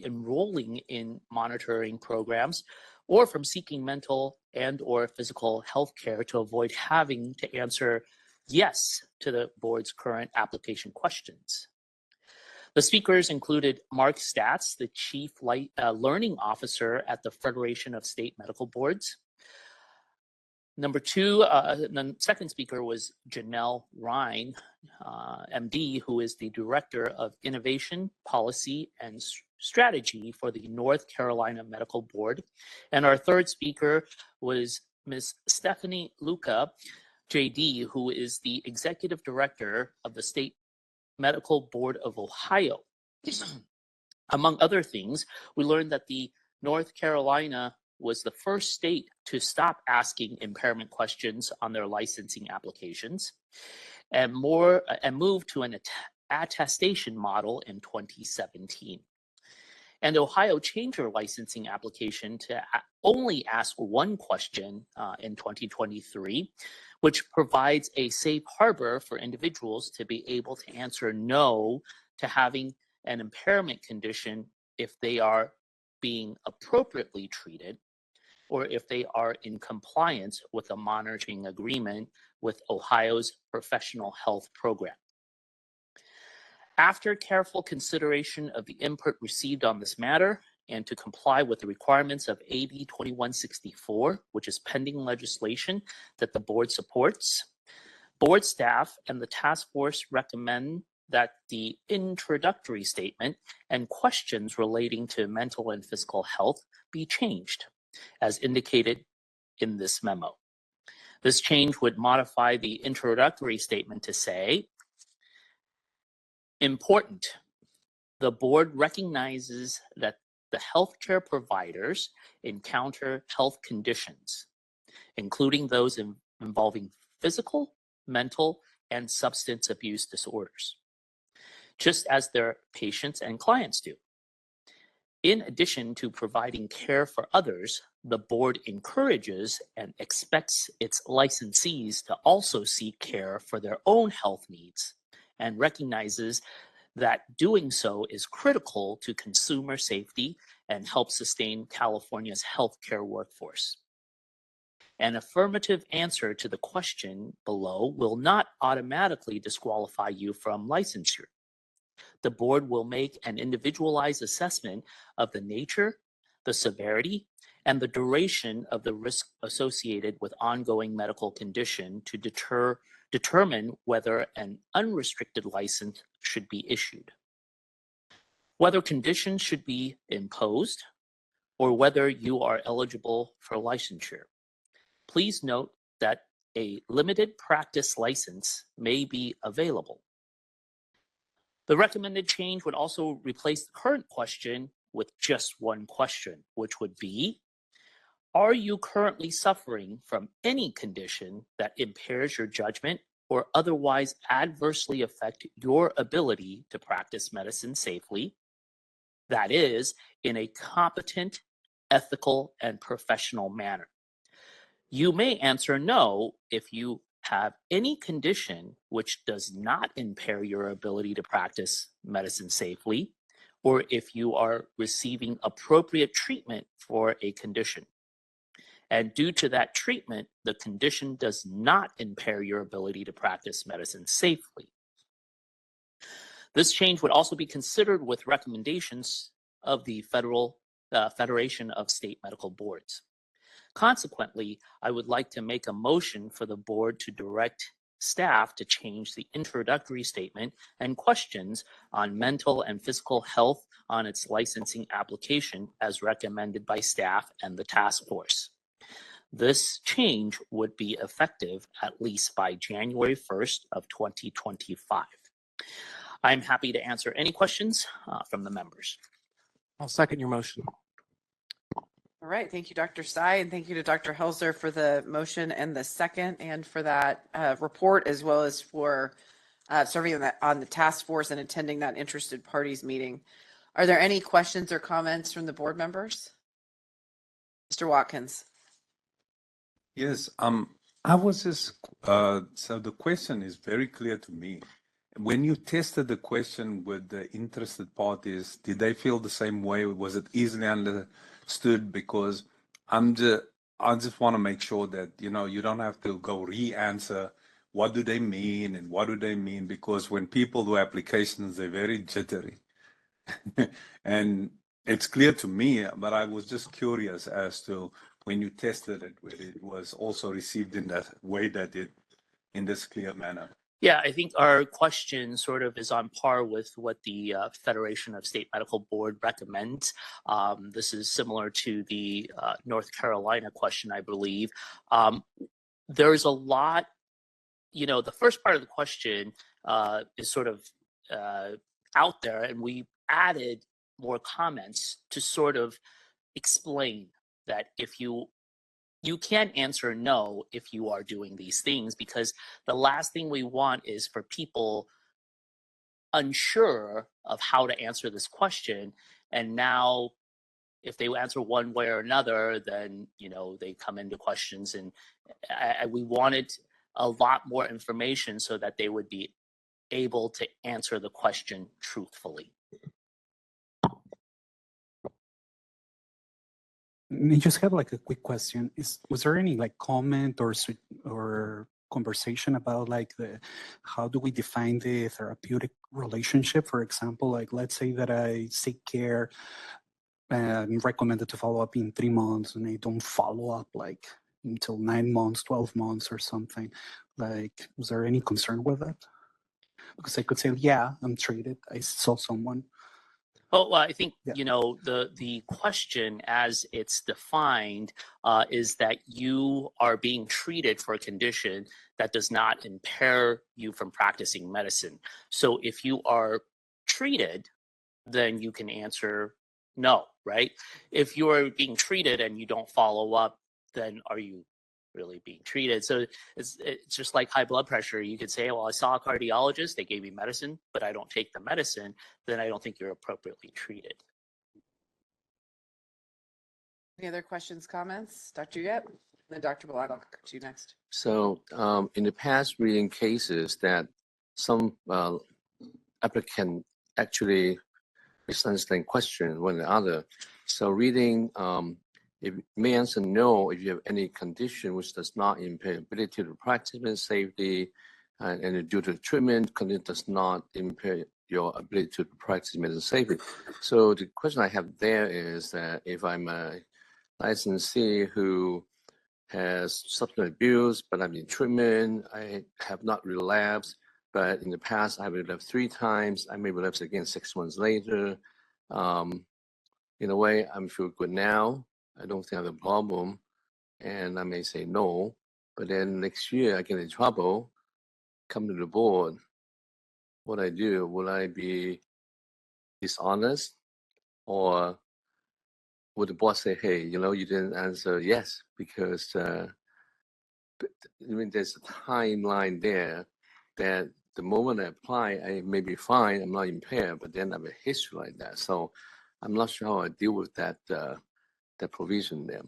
enrolling in monitoring programs or from seeking mental and or physical health care to avoid having to answer yes to the board's current application questions. The speakers included Mark Statz, the Chief Learning Officer at the Federation of State Medical Boards. The second speaker was Janelle Ryan, MD, who is the Director of Innovation, Policy, and Strategy for the North Carolina Medical Board. And our third speaker was Ms. Stephanie Luca, JD, who is the Executive Director of the State Medical Board of Ohio. Among other things, we learned that the North Carolina was the first state to stop asking impairment questions on their licensing applications and move to an attestation model in 2017. And Ohio changed their licensing application to only ask one question in 2023, which provides a safe harbor for individuals to be able to answer no to having an impairment condition if they are being appropriately treated or if they are in compliance with a monitoring agreement with Ohio's professional health program. After careful consideration of the input received on this matter, and to comply with the requirements of AB 2164, which is pending legislation that the board supports, board staff and the task force recommend that the introductory statement and questions relating to mental and physical health be changed, as indicated in this memo. This change would modify the introductory statement to say, important, the board recognizes that the healthcare providers encounter health conditions, including those involving physical, mental, and substance abuse disorders, just as their patients and clients do. In addition to providing care for others, the board encourages and expects its licensees to also seek care for their own health needs and recognizes that doing so is critical to consumer safety and helps sustain California's healthcare workforce. An affirmative answer to the question below will not automatically disqualify you from licensure. The board will make an individualized assessment of the nature, the severity, and the duration of the risk associated with ongoing medical condition to determine whether an unrestricted license should be issued, whether conditions should be imposed, or whether you are eligible for licensure. Please note that a limited practice license may be available. The recommended change would also replace the current question with just one question, which would be, are you currently suffering from any condition that impairs your judgment or otherwise adversely affect your ability to practice medicine safely? That is, in a competent, ethical, and professional manner. You may answer no if you have any condition which does not impair your ability to practice medicine safely, or if you are receiving appropriate treatment for a condition. And due to that treatment, the condition does not impair your ability to practice medicine safely. This change would also be considered with recommendations of the Federation of State Medical Boards. Consequently, I would like to make a motion for the board to direct staff to change the introductory statement and questions on mental and physical health on its licensing application as recommended by staff and the task force. This change would be effective at least by January 1st of 2025. I'm happy to answer any questions from the members. I'll second your motion. All right, thank you, Dr. Tsai, and thank you to Dr. Helzer for the motion and the second, and for that report, as well as for serving on the task force and attending that interested parties meeting. Are there any questions or comments from the board members? Mr. Watkins. Yes, I was just, so the question is very clear to me. When you tested the question with the interested parties, did they feel the same way? Was it easily understood? Because I just want to make sure that, you know, you don't have to go re-answer what do they mean and what do they mean, because when people do applications, they're very jittery. And it's clear to me, but I was just curious as to when you tested it, whether it was also received in that way that it, in this clear manner. Yeah, I think our question sort of is on par with what the Federation of State Medical Board recommends. This is similar to the North Carolina question, I believe. There's a lot, you know, the first part of the question is sort of out there, and we added more comments to sort of explain that if you can't answer no if you are doing these things, because the last thing we want is for people unsure of how to answer this question. And now if they answer one way or another, then, you know, they come into questions, and we wanted a lot more information so that they would be able to answer the question truthfully. I just have like a quick question. Was there any like comment or conversation about like how do we define the therapeutic relationship? For example, like let's say that I seek care and I'm recommended to follow up in 3 months, and I don't follow up like until 9 months, 12 months or something. Like, was there any concern with that? Because I could say, yeah, I'm treated. I saw someone. Oh, well, I think, Yeah. you know, the question as it's defined is that you are being treated for a condition that does not impair you from practicing medicine. So if you are treated, then you can answer no, right? If you're being treated and you don't follow up, then are you really being treated? So it's just like high blood pressure. You could say, well, I saw a cardiologist, they gave me medicine, but I don't take the medicine, then I don't think you're appropriately treated. Any other questions, comments? Dr. Yep, then Dr. Black, I'll go to you next. So in the past, reading cases that some applicant actually misunderstand question one another. So reading, if may answer no if you have any condition which does not impair ability to practice med safety, and due to treatment condition does not impair your ability to practice medicine safely. So the question I have there is that if I'm a licensee who has substance abuse, but I'm in treatment, I have not relapsed, but in the past I relapsed 3 times, I may relapse again 6 months later. In a way, I feel good now. I don't think I have a problem, and I may say no, but then next year I get in trouble, come to the board, what I do, will I be dishonest, or would the boss say, hey, you know, you didn't answer yes, because I mean, there's a timeline there that the moment I apply, I may be fine, I'm not impaired, but then I have a history like that. So I'm not sure how I deal with that that provision there.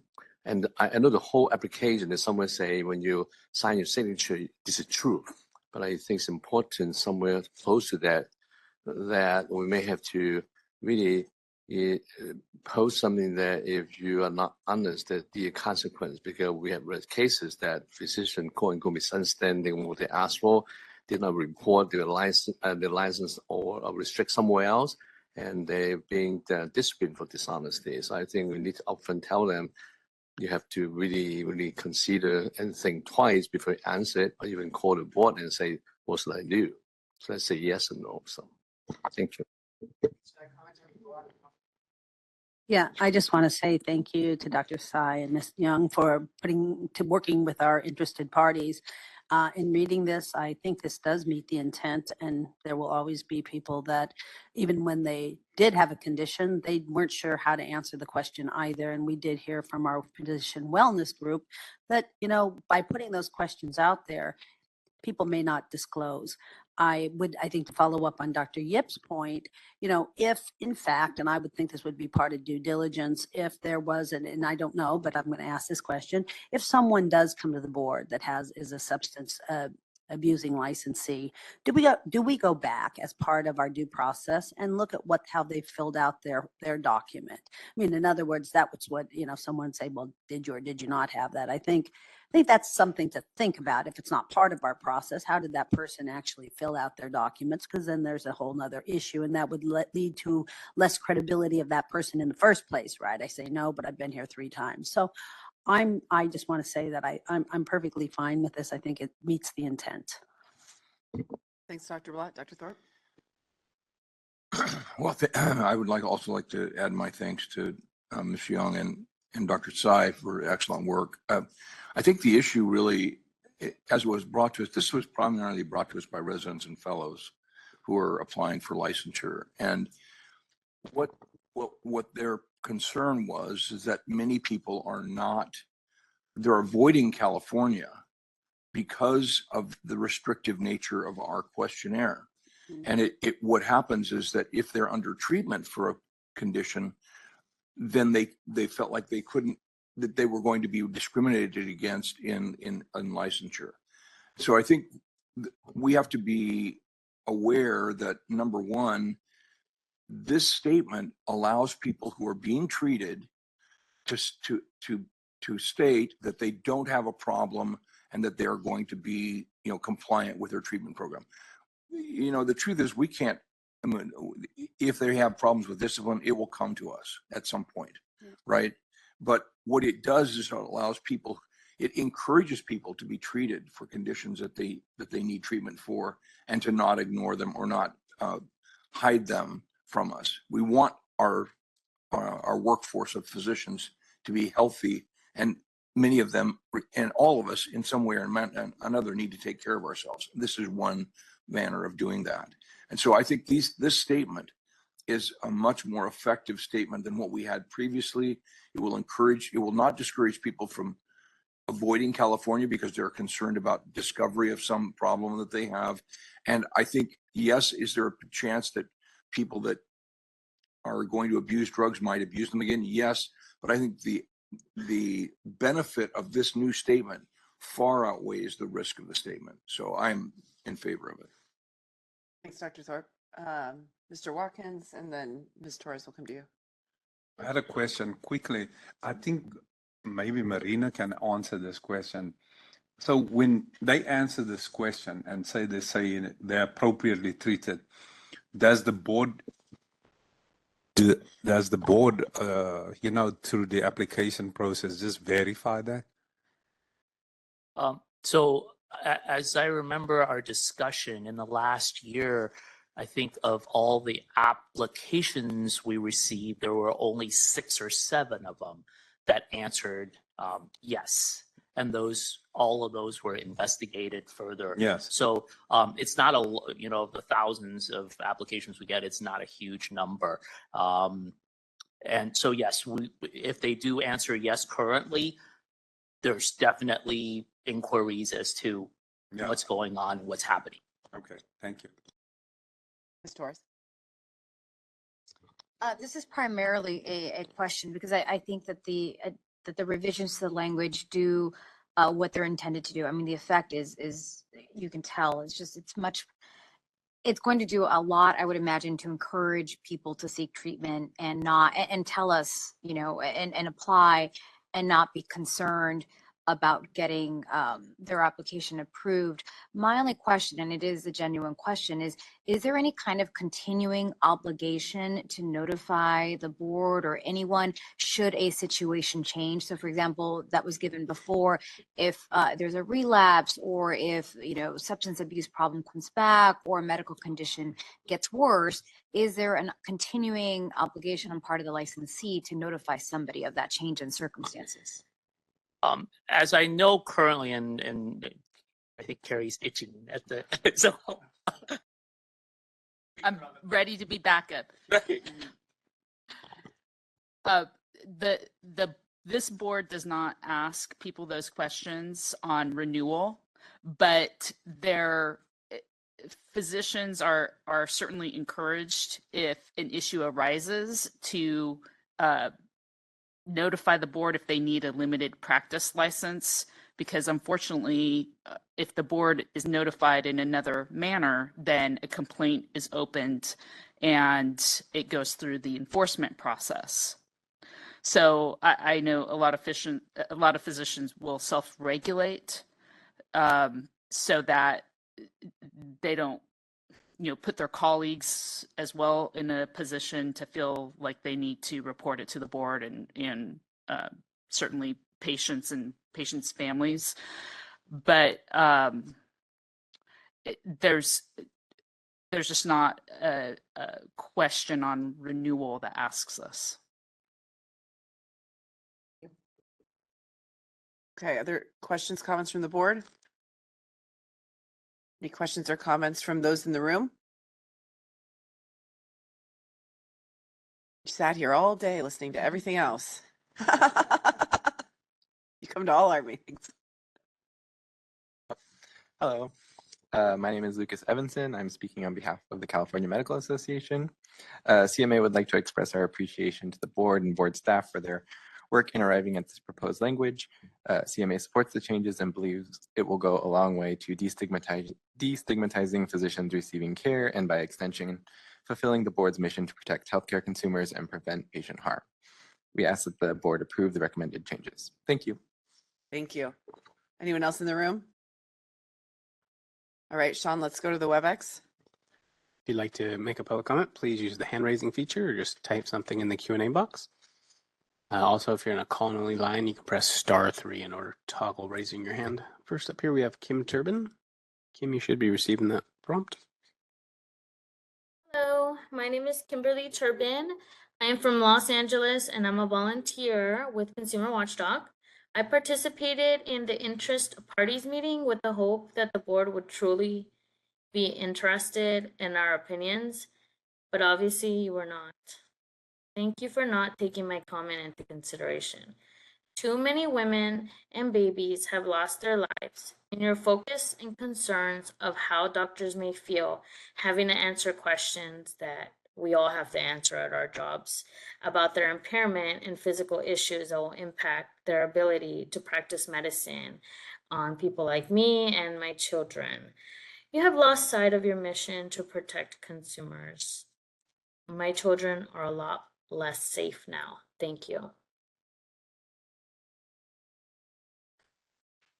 And I know the whole application is somewhere say when you sign your signature, this is true. But I think it's important somewhere close to that, that we may have to really post something that if you are not honest, that the consequence, because we have read cases that physician quote unquote misunderstanding what they asked for, did not report their license or restrict somewhere else, and they're being disciplined for dishonesty. So I think we need to upfront tell them, you have to really, really consider and think twice before you answer it, or even call the board and say, what should I do? So let's say yes or no. So thank you. Yeah, I just want to say thank you to Dr. Tsai and Ms. Young for working with our interested parties. In reading this, I think this does meet the intent, and there will always be people that even when they did have a condition, they weren't sure how to answer the question either. And we did hear from our physician wellness group that, you know, by putting those questions out there, people may not disclose. I think to follow up on Dr. Yip's point, you know, if in fact, and I would think this would be part of due diligence, if there was, and I don't know, but I'm going to ask this question, if someone does come to the board that is a substance abusing licensee, do we go back as part of our due process and look at how they filled out their document? I mean, in other words, that was what, you know, someone say, well, did you or did you not have that? I think that's something to think about. If it's not part of our process, how did that person actually fill out their documents? Because then there's a whole nother issue, and that would lead to less credibility of that person in the first place, right? I say no, but I've been here 3 times. So I just want to say that I'm perfectly fine with this. I think it meets the intent. Thanks, Dr. Blatt. Dr. Thorpe? Well, I would also like to add my thanks to Ms. Young and Dr. Tsai for excellent work. I think the issue really, as it was brought to us, this was primarily brought to us by residents and fellows who are applying for licensure. And what their concern was is that many people they're avoiding California because of the restrictive nature of our questionnaire. And what happens is that if they're under treatment for a condition, then they felt like that they were going to be discriminated against in licensure. So I think we have to be aware that, number one, this statement allows people who are being treated to state that they don't have a problem and that they're going to be, you know, compliant with their treatment program. You know, the truth is we can't, I mean, if they have problems with discipline, it will come to us at some point, right? But what it does is it allows people, it encourages people to be treated for conditions that they need treatment for, and to not ignore them or not hide them from us. We want our workforce of physicians to be healthy, and many of them and all of us in some way or another need to take care of ourselves. This is one manner of doing that. And so I think this statement is a much more effective statement than what we had previously. It will not discourage people from avoiding California because they're concerned about discovery of some problem that they have. And I think, yes, is there a chance that people that are going to abuse drugs might abuse them again? Yes, but I think the benefit of this new statement far outweighs the risk of the statement. So I'm in favor of it. Thanks, Dr. Thorpe. Mr. Watkins, and then Ms. Torres will come to you. I had a question quickly. I think maybe Marina can answer this question. So when they answer this question and say they're appropriately treated, does the board, through the application process, just verify that? As I remember our discussion in the last year, I think of all the applications we received, there were only 6 or 7 of them that answered yes. And all of those were investigated further. Yes. So it's not the thousands of applications we get, it's not a huge number. And so, yes, if they do answer yes currently, there's definitely inquiries as to what's going on, what's happening. Okay, thank you. Ms. Torres. This is primarily a question because I think that the revisions to the language do what they're intended to do. I mean, the effect is you can tell it's going to do a lot, I would imagine, to encourage people to seek treatment and tell us, and apply and not be concerned about getting their application approved. My only question, and it is a genuine question, is there any kind of continuing obligation to notify the board or anyone should a situation change? So for example, that was given before, if there's a relapse or if, substance abuse problem comes back or a medical condition gets worse, is there a continuing obligation on part of the licensee to notify somebody of that change in circumstances? As I know currently, and I think Carrie's itching at the so I'm ready to be backup. This board does not ask people those questions on renewal, but their physicians are certainly encouraged, if an issue arises, to notify the board if they need a limited practice license, because unfortunately, if the board is notified in another manner, then a complaint is opened and it goes through the enforcement process. So I know a lot of physicians will self-regulate so that they don't put their colleagues as well in a position to feel like they need to report it to the board and certainly patients and patients' families. But there's just not a question on renewal that asks us. Okay, other questions, comments from the board? Any questions or comments from those in the room? You sat here all day listening to everything else. You come to all our meetings. Hello, my name is Lucas Evanson. I'm speaking on behalf of the California Medical Association. CMA would like to express our appreciation to the board and board staff for their work in arriving at this proposed language. CMA supports the changes and believes it will go a long way to destigmatizing physicians receiving care and, by extension, fulfilling the board's mission to protect healthcare consumers and prevent patient harm. We ask that the board approve the recommended changes. Thank you. Thank you. Anyone else in the room? All right, Sean, let's go to the WebEx. If you'd like to make a public comment, please use the hand raising feature or just type something in the Q&A box. Also, if you're in a call-only line, you can press *3 in order to toggle raising your hand. First up here, we have Kim Turbin. Kim, you should be receiving that prompt. Hello. My name is Kimberly Turbin. I am from Los Angeles and I'm a volunteer with Consumer Watchdog. I participated in the interest parties meeting with the hope that the board would truly be interested in our opinions, but obviously you were not. Thank you for not taking my comment into consideration. Too many women and babies have lost their lives, and your focus and concerns of how doctors may feel having to answer questions that we all have to answer at our jobs about their impairment and physical issues that will impact their ability to practice medicine on people like me and my children. You have lost sight of your mission to protect consumers. My children are a lot less safe now. Thank you.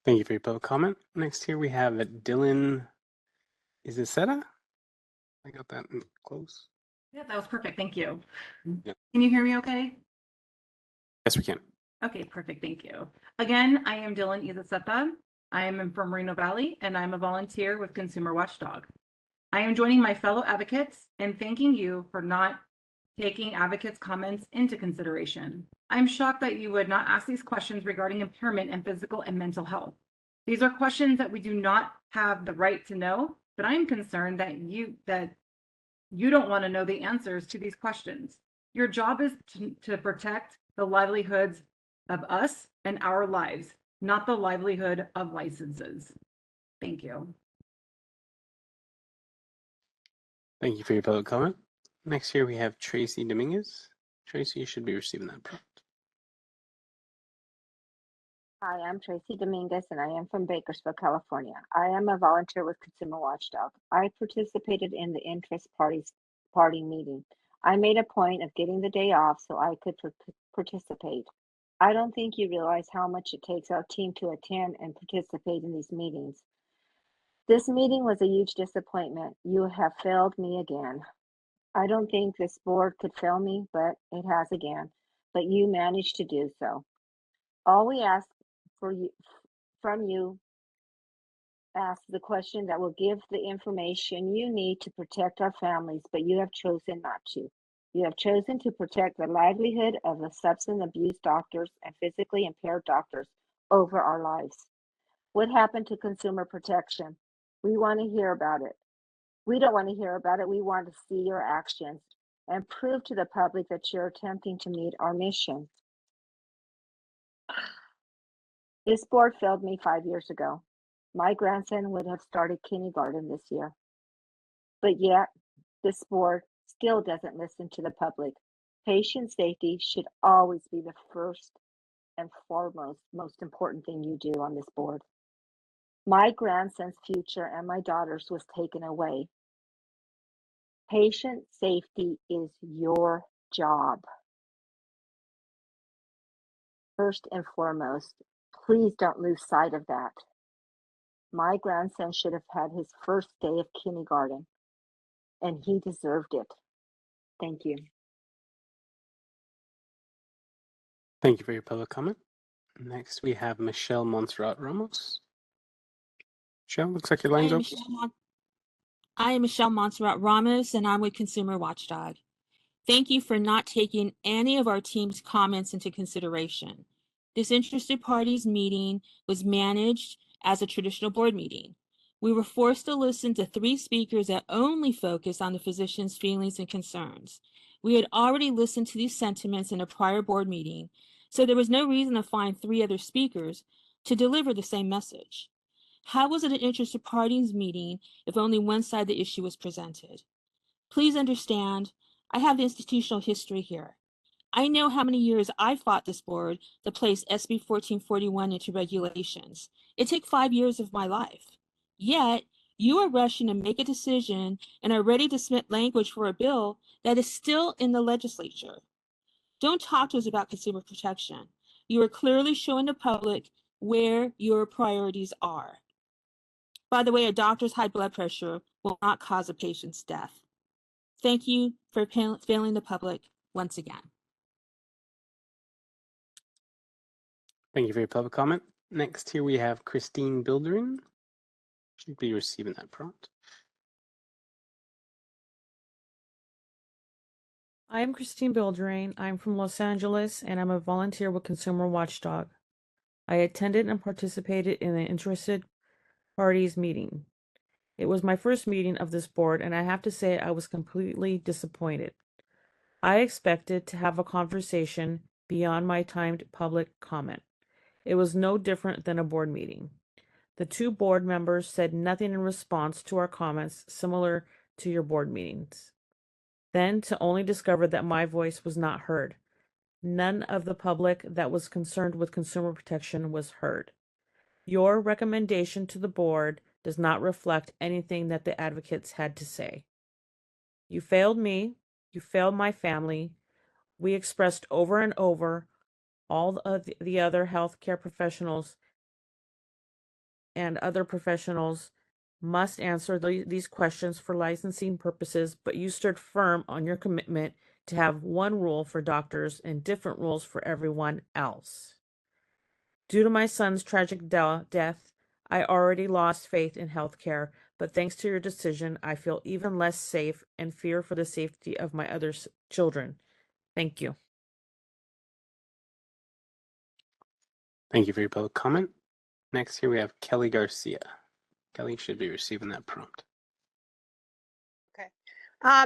Thank you for your public comment. Next here we have Dylan Izaseta. I got that close. Yeah, that was perfect. Thank you. Yeah. Can you hear me okay? Yes, we can. Okay, perfect. Thank you. Again, I am Dylan Izaseta. I am from Moreno Valley and I'm a volunteer with Consumer Watchdog. I am joining my fellow advocates and thanking you for not taking advocates' comments into consideration. I'm shocked that you would not ask these questions regarding impairment and physical and mental health. These are questions that we do not have the right to know, but I'm concerned that you don't want to know the answers to these questions. Your job is to protect the livelihoods of us and our lives, not the livelihood of licenses. Thank you. Thank you for your public comment. Next here we have Tracy Dominguez. Tracy, you should be receiving that prompt. Hi, I'm Tracy Dominguez and I am from Bakersfield, California. I am a volunteer with Consumer Watchdog. I participated in the interest party meeting. I made a point of getting the day off so I could participate. I don't think you realize how much it takes our team to attend and participate in these meetings. This meeting was a huge disappointment. You have failed me again. I don't think this board could fail me, but it has again. But you managed to do so. All we ask from you ask the question that will give the information you need to protect our families, but you have chosen not to. You have chosen to protect the livelihood of the substance abuse doctors and physically impaired doctors over our lives. What happened to consumer protection? We want to hear about it. We don't want to hear about it. We want to see your actions and prove to the public that you're attempting to meet our mission. This board failed me 5 years ago. My grandson would have started kindergarten this year. But yet, this board still doesn't listen to the public. Patient safety should always be the first and foremost, most important thing you do on this board. My grandson's future and my daughter's was taken away. Patient safety is your job. First and foremost, please don't lose sight of that. My grandson should have had his first day of kindergarten, and he deserved it. Thank you. Thank you for your public comment. Next, we have Michelle Montserrat Ramos. Michelle, looks like your line's open. I am Michelle Montserrat Ramos, and I'm with Consumer Watchdog. Thank you for not taking any of our team's comments into consideration. This interested parties meeting was managed as a traditional board meeting. We were forced to listen to 3 speakers that only focused on the physician's feelings and concerns. We had already listened to these sentiments in a prior board meeting, so there was no reason to find 3 other speakers to deliver the same message. How was it an interested parties meeting if only one side of the issue was presented? Please understand, I have the institutional history here. I know how many years I fought this board to place SB 1441 into regulations. It took 5 years of my life. Yet, you are rushing to make a decision and are ready to submit language for a bill that is still in the legislature. Don't talk to us about consumer protection. You are clearly showing the public where your priorities are. By the way, a doctor's high blood pressure will not cause a patient's death. Thank you for failing the public once again. Thank you for your public comment. Next here we have Christine Bilderin. Should be receiving that prompt. I am Christine Bildrain. I'm from Los Angeles and I'm a volunteer with Consumer Watchdog. I attended and participated in the interested parties meeting. It was my first meeting of this board and I have to say I was completely disappointed. I expected to have a conversation beyond my timed public comment. It was no different than a board meeting. The two board members said nothing in response to our comments, similar to your board meetings. Then to only discover that my voice was not heard. None of the public that was concerned with consumer protection was heard. Your recommendation to the board does not reflect anything that the advocates had to say. You failed me. You failed my family. We expressed over and over all of the other healthcare professionals and other professionals must answer these questions for licensing purposes, but you stood firm on your commitment to have one rule for doctors and different rules for everyone else. Due to my son's tragic death, I already lost faith in healthcare, but thanks to your decision, I feel even less safe and fear for the safety of my other children. Thank you. Thank you for your public comment. Next here we have Kelly Garcia. Kelly should be receiving that prompt. Okay.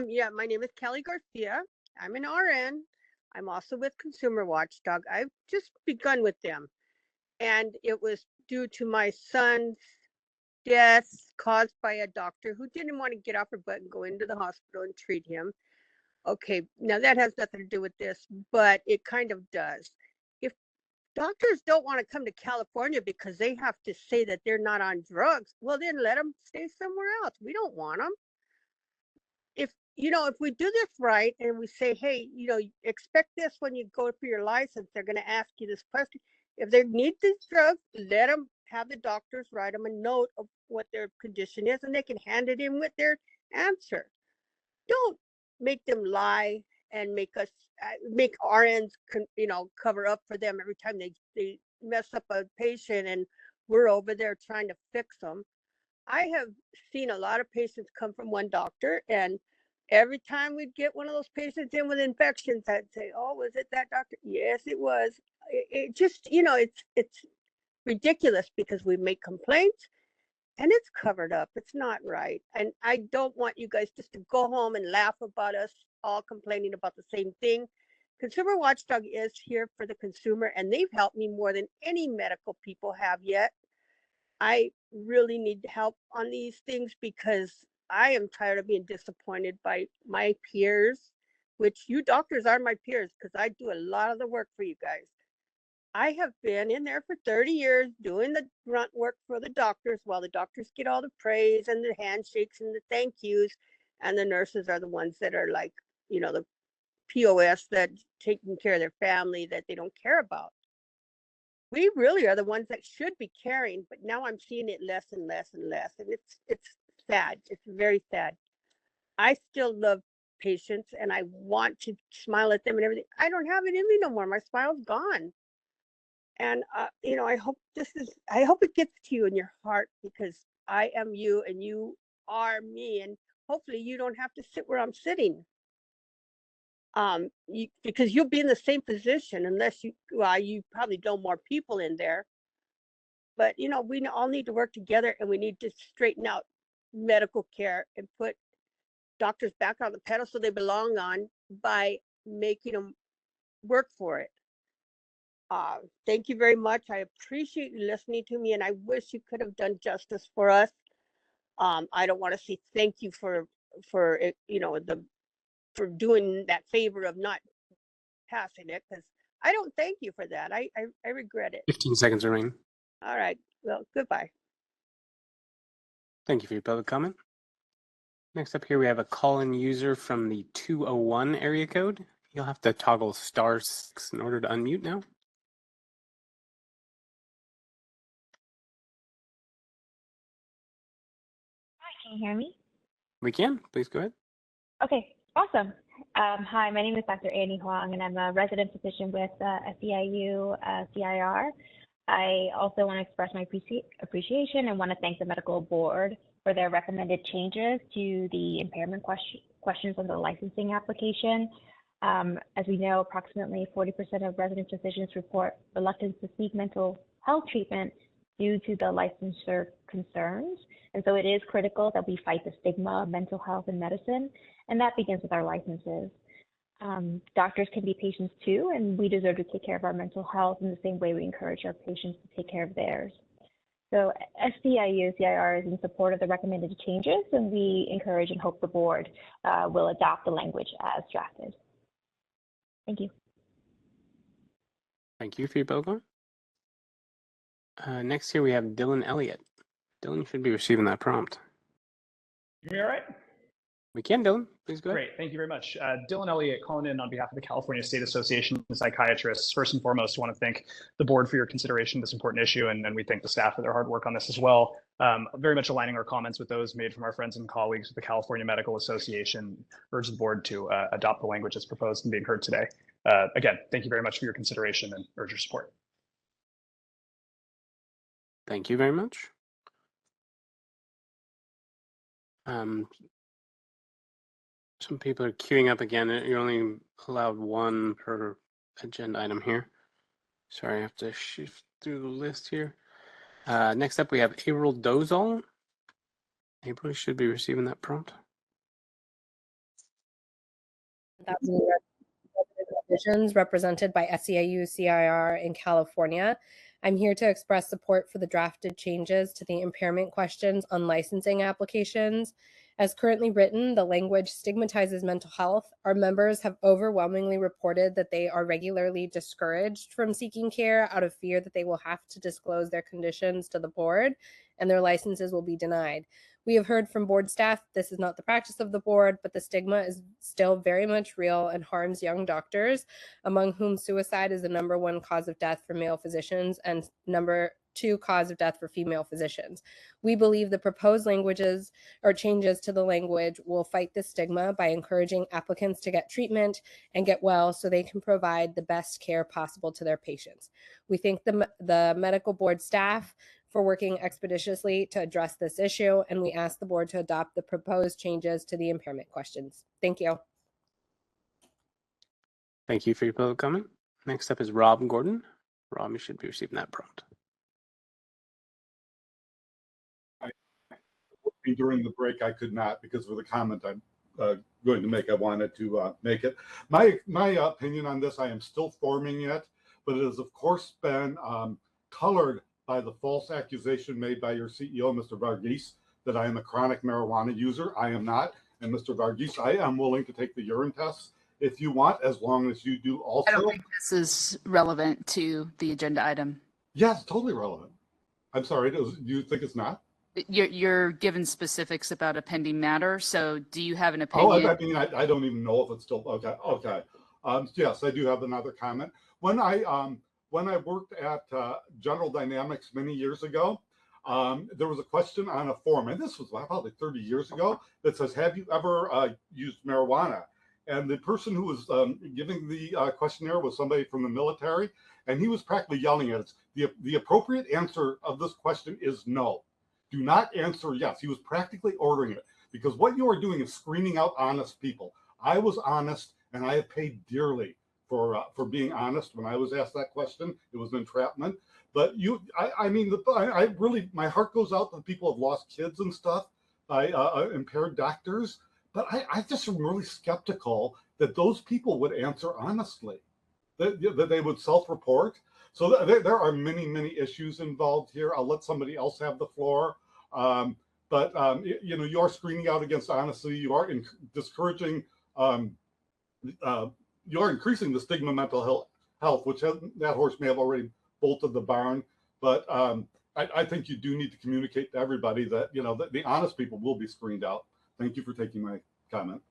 Yeah, my name is Kelly Garcia. I'm an RN. I'm also with Consumer Watchdog. I've just begun with them. And it was due to my son's death caused by a doctor who didn't want to get off her butt and go into the hospital and treat him. Okay, now that has nothing to do with this, but it kind of does. If doctors don't want to come to California because they have to say that they're not on drugs, well, then let them stay somewhere else. We don't want them. If we do this right and we say, hey, expect this when you go for your license, they're going to ask you this question. If they need these drugs, let them have the doctors write them a note of what their condition is, and they can hand it in with their answer. Don't make them lie and make RNs, cover up for them every time they mess up a patient and we're over there trying to fix them. I have seen a lot of patients come from one doctor, and every time we'd get one of those patients in with infections, I'd say, oh, was it that doctor? Yes, it was. It just, it's ridiculous because we make complaints and it's covered up. It's not right. And I don't want you guys just to go home and laugh about us all complaining about the same thing. Consumer Watchdog is here for the consumer, and they've helped me more than any medical people have yet. I really need help on these things because I am tired of being disappointed by my peers, which you doctors are my peers because I do a lot of the work for you guys. I have been in there for 30 years doing the grunt work for the doctors while the doctors get all the praise and the handshakes and the thank yous. And the nurses are the ones that are like, the POS that taking care of their family that they don't care about. We really are the ones that should be caring, but now I'm seeing it less and less and less. And it's sad. It's very sad. I still love patients and I want to smile at them and everything. I don't have it in me no more. My smile's gone. And I hope it gets to you in your heart because I am you and you are me, and hopefully you don't have to sit where I'm sitting. Because you'll be in the same position unless you probably know more people in there. But we all need to work together, and we need to straighten out medical care and put doctors back on the pedestal they belong on by making them work for it. Thank you very much. I appreciate you listening to me, and I wish you could have done justice for us. I don't want to say thank you for doing that favor of not passing it, because I don't thank you for that. I regret it. 15 seconds remaining. All right. Well, goodbye. Thank you for your public comment. Next up here, we have a call-in user from the 201 area code. You'll have to toggle *6 in order to unmute now. Hi, can you hear me? We can. Please go ahead. Okay, awesome. Hi, my name is Dr. Annie Huang, and I'm a resident physician with SEIU CIR. I also want to express my appreciation and want to thank the medical board for their recommended changes to the impairment questions on the licensing application. As we know, approximately 40% of resident physicians report reluctance to seek mental health treatment due to the licensure concerns. And so it is critical that we fight the stigma of mental health in medicine, and that begins with our licenses. Doctors can be patients too, and we deserve to take care of our mental health in the same way we encourage our patients to take care of theirs. So SEIU CIR is in support of the recommended changes, and we encourage and hope the board will adopt the language as drafted. Thank you. Thank you for your public comment. Next here we have Dylan Elliott. Dylan, you should be receiving that prompt. You hear me all right? We can, Dylan. Please go ahead. Great. Thank you very much. Dylan Elliott calling in on behalf of the California State Association of Psychiatrists. First and foremost, I want to thank the board for your consideration of this important issue, and we thank the staff for their hard work on this as well. Very much aligning our comments with those made from our friends and colleagues at the California Medical Association. Urge the board to adopt the language as proposed and being heard today. Again, thank you very much for your consideration and urge your support. Thank you very much. Some people are queuing up again. You're only allowed one per agenda item here. Sorry, I have to shift through the list here. Next up, we have April Dozal. April, you should be receiving that prompt. Divisions represented by SEIU CIR in California. I'm here to express support for the drafted changes to the impairment questions on licensing applications. As currently written, the language stigmatizes mental health. Our members have overwhelmingly reported that they are regularly discouraged from seeking care out of fear that they will have to disclose their conditions to the board and their licenses will be denied. We have heard from board staff this is not the practice of the board, but the stigma is still very much real and harms young doctors, among whom suicide is the #1 cause of death for male physicians and #2 cause of death for female physicians. We believe the proposed languages or changes to the language will fight this stigma by encouraging applicants to get treatment and get well so they can provide the best care possible to their patients. We thank the medical board staff for working expeditiously to address this issue, and we ask the board to adopt the proposed changes to the impairment questions. Thank you. Thank you for your public comment. Next up is Rob Gordon. Rob, you should be receiving that prompt. During the break, I could not because of the comment I'm going to make. I wanted to make it. My opinion on this, I am still forming it, but it has, of course, been colored by the false accusation made by your CEO, Mr. Varghese, that I am a chronic marijuana user. I am not. And Mr. Varghese, I am willing to take the urine tests if you want, as long as you do also. I don't think this is relevant to the agenda item. Yes, totally relevant. I'm sorry, do you think it's not? You're given specifics about a pending matter, so do you have an Oh, opinion? I mean, I don't even know if it's still, okay. Yes, I do have another comment. When I worked at General Dynamics many years ago, there was a question on a form, and this was probably 30 years ago, that says, have you ever used marijuana? And the person who was giving the questionnaire was somebody from the military, and he was practically yelling at us. The appropriate answer of this question is no. Do not answer yes. He was practically ordering it, because what you are doing is screening out honest people. I was honest, and I have paid dearly for being honest. When I was asked that question, it was an entrapment. But I mean, I really, my heart goes out to the people who have lost kids and stuff by impaired doctors. But I just am really skeptical that those people would answer honestly, that they would self-report. So there are many, many issues involved here. I'll let somebody else have the floor. But you know, you are screening out against honesty. You are discouraging. You are increasing the stigma of mental health, which that horse may have already bolted the barn. But I think you do need to communicate to everybody that, you know, that the honest people will be screened out. Thank you for taking my comment.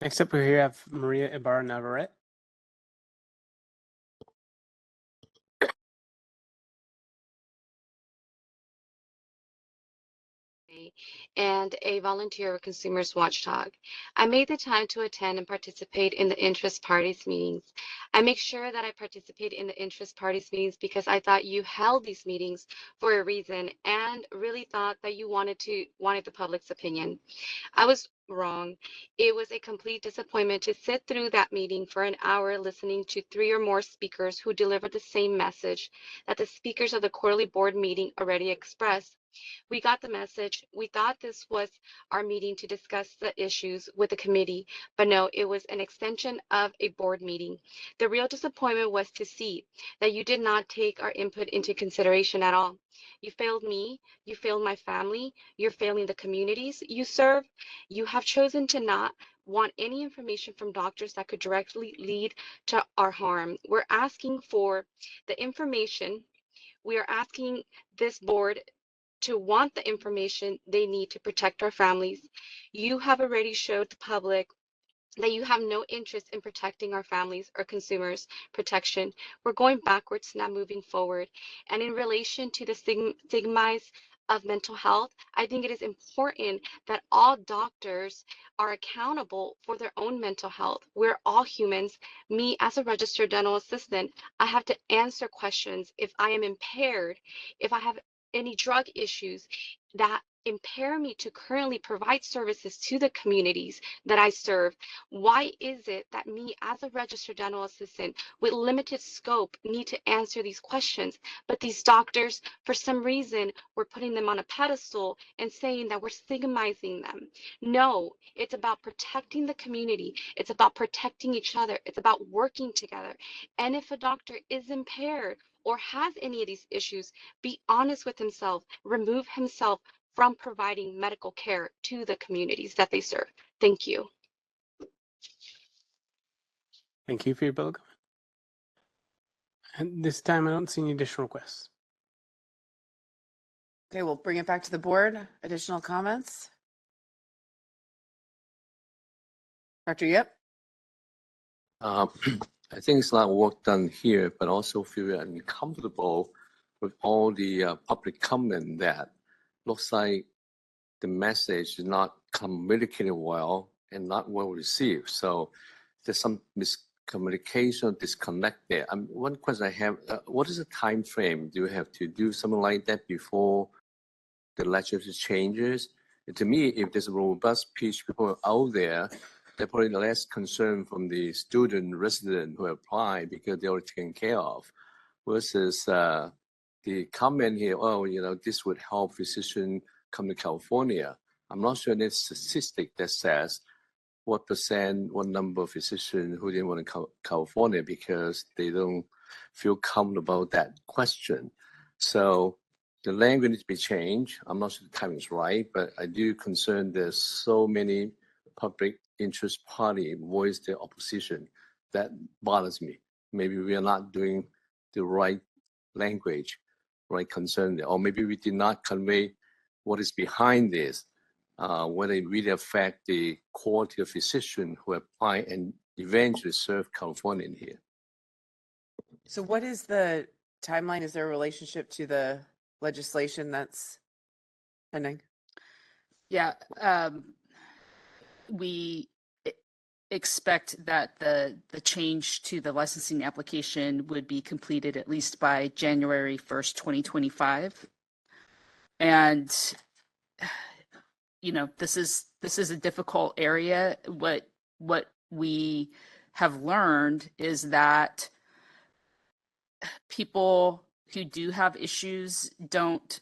Next up, we have Maria Ibarra Navarrete. And a volunteer with Consumers Watchdog. I made the time to attend and participate in the interest parties meetings. I make sure that I participate in the interest parties meetings because I thought you held these meetings for a reason and really thought that you wanted the public's opinion. I was wrong. It was a complete disappointment to sit through that meeting for an hour listening to 3 or more speakers who delivered the same message that the speakers of the quarterly board meeting already expressed. We got the message. We thought this was our meeting to discuss the issues with the committee, but no, it was an extension of a board meeting. The real disappointment was to see that you did not take our input into consideration at all. You failed me, you failed my family, you're failing the communities you serve. You have chosen to not want any information from doctors that could directly lead to our harm. We're asking for the information. We are asking this board to want the information they need to protect our families. You have already showed the public that you have no interest in protecting our families or consumers protection. We're going backwards, not moving forward. And in relation to the stigmas of mental health, I think it is important that all doctors are accountable for their own mental health. We're all humans. Me, as a registered dental assistant, I have to answer questions if I am impaired, if I have any drug issues that impair me to currently provide services to the communities that I serve. Why is it that me, as a registered dental assistant with limited scope, need to answer these questions, but these doctors, for some reason, we're putting them on a pedestal and saying that we're stigmatizing them? No, it's about protecting the community. It's about protecting each other. It's about working together. And if a doctor is impaired or has any of these issues, be honest with himself, remove himself from providing medical care to the communities that they serve. Thank you. Thank you for your public comment. And this time, I don't see any additional requests. Okay, we'll bring it back to the board. Additional comments? Dr. Yip? I think it's a lot of work done here, but also feel uncomfortable with all the public comment that looks like the message is not communicated well and not well received. So there's some miscommunication, disconnect there. One question I have, what is the time frame? Do you have to do something like that before the legislature changes? And to me, if there's a robust pitch people out there, they're probably less concerned from the student resident who apply because they're already taken care of, versus the comment here, oh, this would help physicians come to California. I'm not sure there's a statistic that says what number of physicians who didn't want to come to California because they don't feel comfortable about that question. So the language needs to be changed. I'm not sure the timing is right, but I do concern there's so many public interest party voice their opposition. That bothers me. Maybe we are not doing the right language, right concern there, or maybe we did not convey what is behind this, whether it really affect the quality of physician who apply and eventually serve California here. So what is the timeline? Is there a relationship to the legislation that's pending? Yeah, we expect that the change to the licensing application would be completed at least by January 1st, 2025. And this is a difficult area. What we have learned is that people who do have issues don't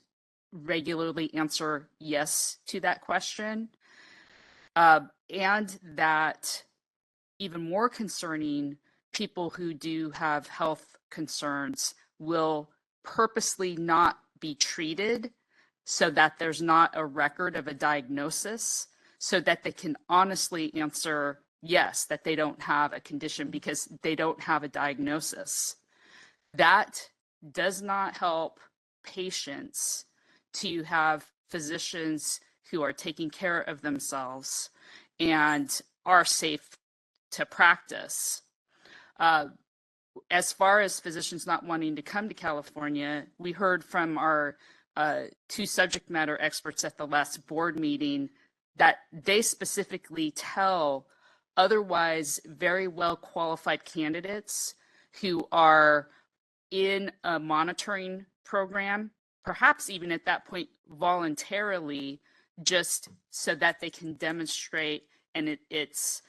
regularly answer yes to that question. And that even more concerning, people who do have health concerns will purposely not be treated so that there's not a record of a diagnosis, so that they can honestly answer yes, that they don't have a condition because they don't have a diagnosis. That does not help patients to have physicians who are taking care of themselves and are safe to practice. As far as physicians not wanting to come to California, we heard from our two subject matter experts at the last board meeting that they specifically tell otherwise very well qualified candidates who are in a monitoring program, perhaps even at that point voluntarily, just so that they can demonstrate, and it's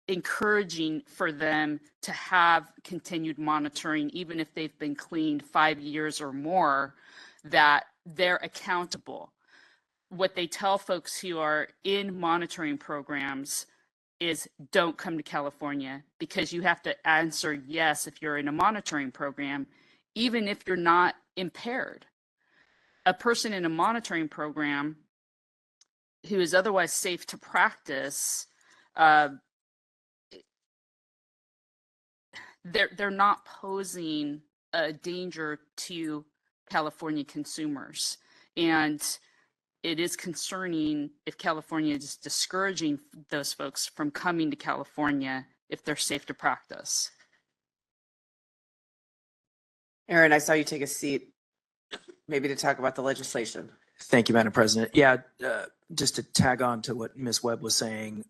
encouraging for them to have continued monitoring, even if they've been cleaned 5 years or more, that they're accountable. What they tell folks who are in monitoring programs is don't come to California, because you have to answer yes if you're in a monitoring program, even if you're not impaired. A person in a monitoring program who is otherwise safe to practice, they're not posing a danger to California consumers. And it is concerning if California is discouraging those folks from coming to California if they're safe to practice. Aaron, I saw you take a seat, maybe to talk about the legislation. Thank you, Madam President. Yeah, just to tag on to what Ms. Webb was saying,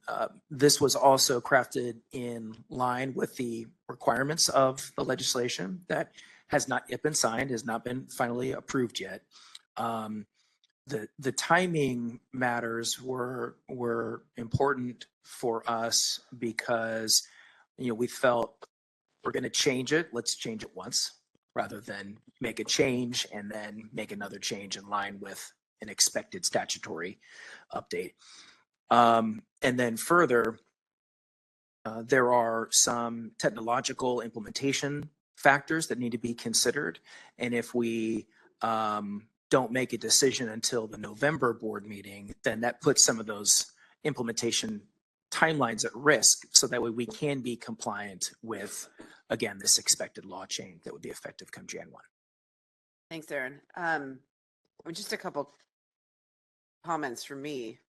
this was also crafted in line with the requirements of the legislation that has not yet been signed, has not been finally approved yet. The timing matters were important for us because, you know, we felt we're going to change it. Let's change it once rather than make a change and then make another change in line with an expected statutory update. And then further, there are some technological implementation factors that need to be considered. And if we don't make a decision until the November board meeting, then that puts some of those implementation timelines at risk, so that way we can be compliant with, again, this expected law change that would be effective come Jan 1. Thanks, Aaron. Just a couple comments from me.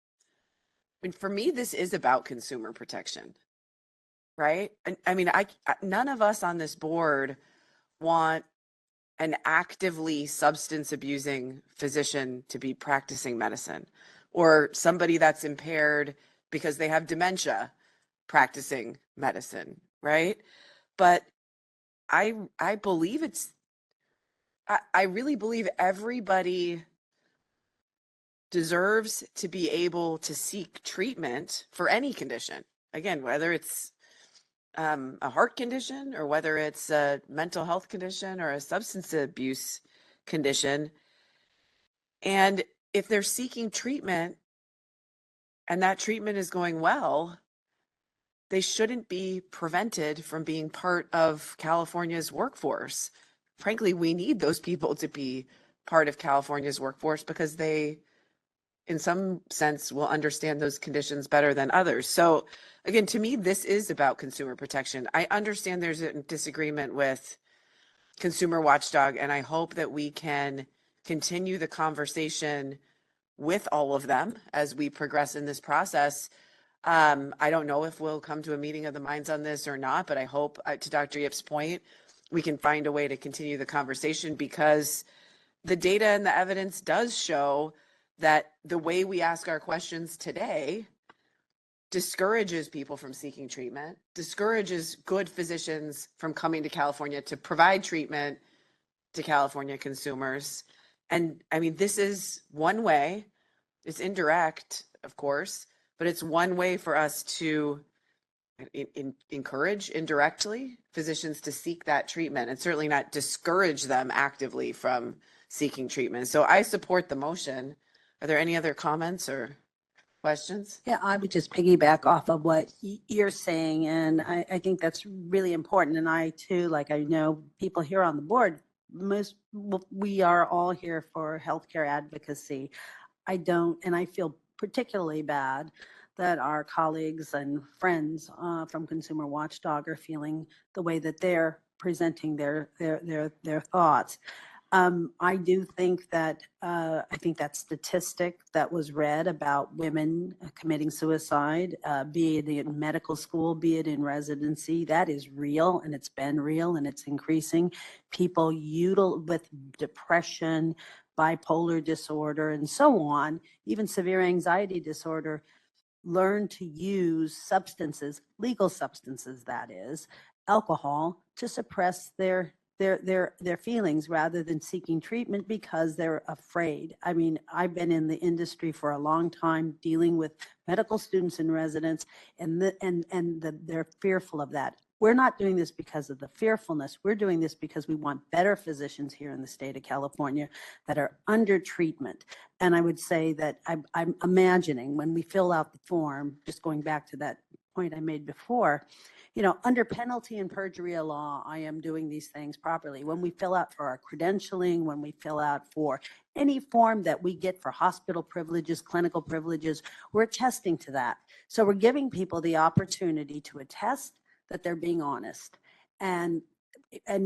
I mean, for me, this is about consumer protection, right? I mean, none of us on this board want an actively substance abusing physician to be practicing medicine, or somebody that's impaired because they have dementia practicing medicine, right? But I believe I really believe everybody deserves to be able to seek treatment for any condition. Again, whether it's a heart condition or whether it's a mental health condition or a substance abuse condition. And if they're seeking treatment and that treatment is going well, they shouldn't be prevented from being part of California's workforce. Frankly, we need those people to be part of California's workforce because they, in some sense, will understand those conditions better than others. So again, to me, this is about consumer protection. I understand there's a disagreement with Consumer Watchdog, and I hope that we can continue the conversation with all of them as we progress in this process. I don't know if we'll come to a meeting of the minds on this or not, but I hope, to Dr. Yip's point, we can find a way to continue the conversation, because the data and the evidence does show that the way we ask our questions today discourages people from seeking treatment, discourages good physicians from coming to California to provide treatment to California consumers. And I mean, this is one way. It's indirect, of course, but it's one way for us to encourage indirectly physicians to seek that treatment, and certainly not discourage them actively from seeking treatment. So I support the motion. Are there any other comments or questions? Yeah, I would just piggyback off of what you're saying, and I think that's really important. And I too, like I know people here on the board, we are all here for healthcare advocacy. I don't, and I feel particularly bad that our colleagues and friends from Consumer Watchdog are feeling the way that they're presenting their thoughts. I do think that I think that statistic that was read about women committing suicide, be it in medical school, be it in residency, that is real, and it's been real, and it's increasing. People with depression, bipolar disorder, and so on, even severe anxiety disorder, learn to use substances, legal substances that is, alcohol, to suppress their their feelings rather than seeking treatment because they're afraid. I mean, I've been in the industry for a long time dealing with medical students and residents, and they're fearful of that. We're not doing this because of the fearfulness. We're doing this because we want better physicians here in the state of California that are under treatment. And I would say that I'm imagining when we fill out the form, just going back to that point I made before, you know, under penalty and perjury of law, I am doing these things properly. When we fill out for our credentialing, when we fill out for any form that we get for hospital privileges, clinical privileges, we're attesting to that. So we're giving people the opportunity to attest that they're being honest. And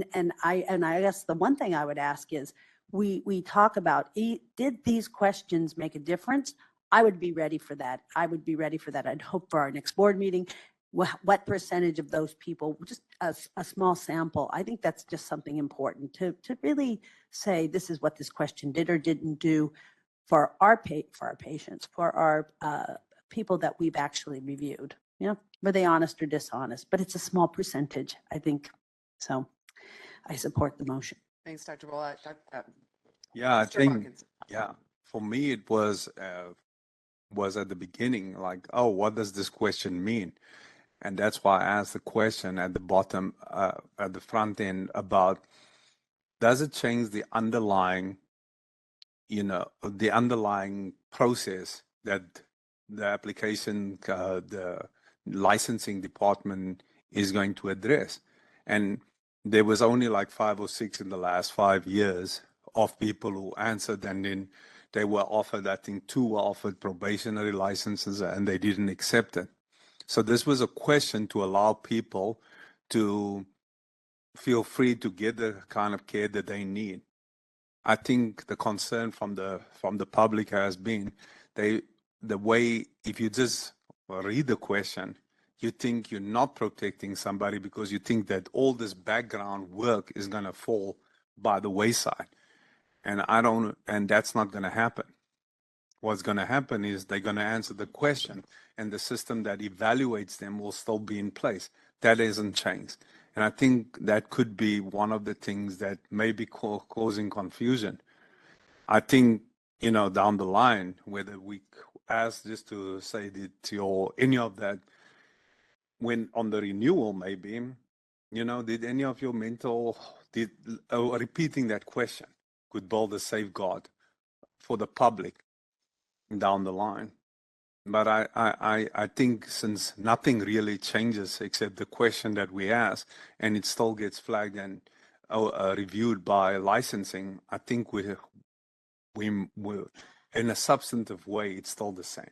I guess the one thing I would ask is, we talk about, did these questions make a difference? I would be ready for that. I would be ready for that. I'd hope for our next board meeting, what percentage of those people, just a small sample. I think that's just something important to really say, this is what this question did or didn't do for our patients, for our people that we've actually reviewed. You know, were they honest or dishonest? But it's a small percentage, I think. So I support the motion. Thanks, Dr. Bullock. Yeah, I Mr. think, Hawkins. yeah, for me, it was at the beginning, like, oh, what does this question mean? And that's why I asked the question at the bottom, at the front end about, does it change the underlying, the underlying process that the application, the licensing department is going to address? And there was only like 5 or 6 in the last 5 years of people who answered, and then they were offered, I think 2 were offered probationary licenses and they didn't accept it. So this was a question to allow people to feel free to get the kind of care that they need. I think the concern from the public has been the way, if you just read the question, you think you're not protecting somebody because you think that all this background work is going to fall by the wayside. And that's not going to happen. What's going to happen is they're going to answer the question, and the system that evaluates them will still be in place. That hasn't changed. And I think that could be one of the things that may be causing confusion. I think, down the line, whether we ask just to say that or any of that, when on the renewal, maybe, did any of your repeating that question could build a safeguard for the public down the line. But I think since nothing really changes except the question that we ask, and it still gets flagged and reviewed by licensing, I think we're in a substantive way, it's still the same.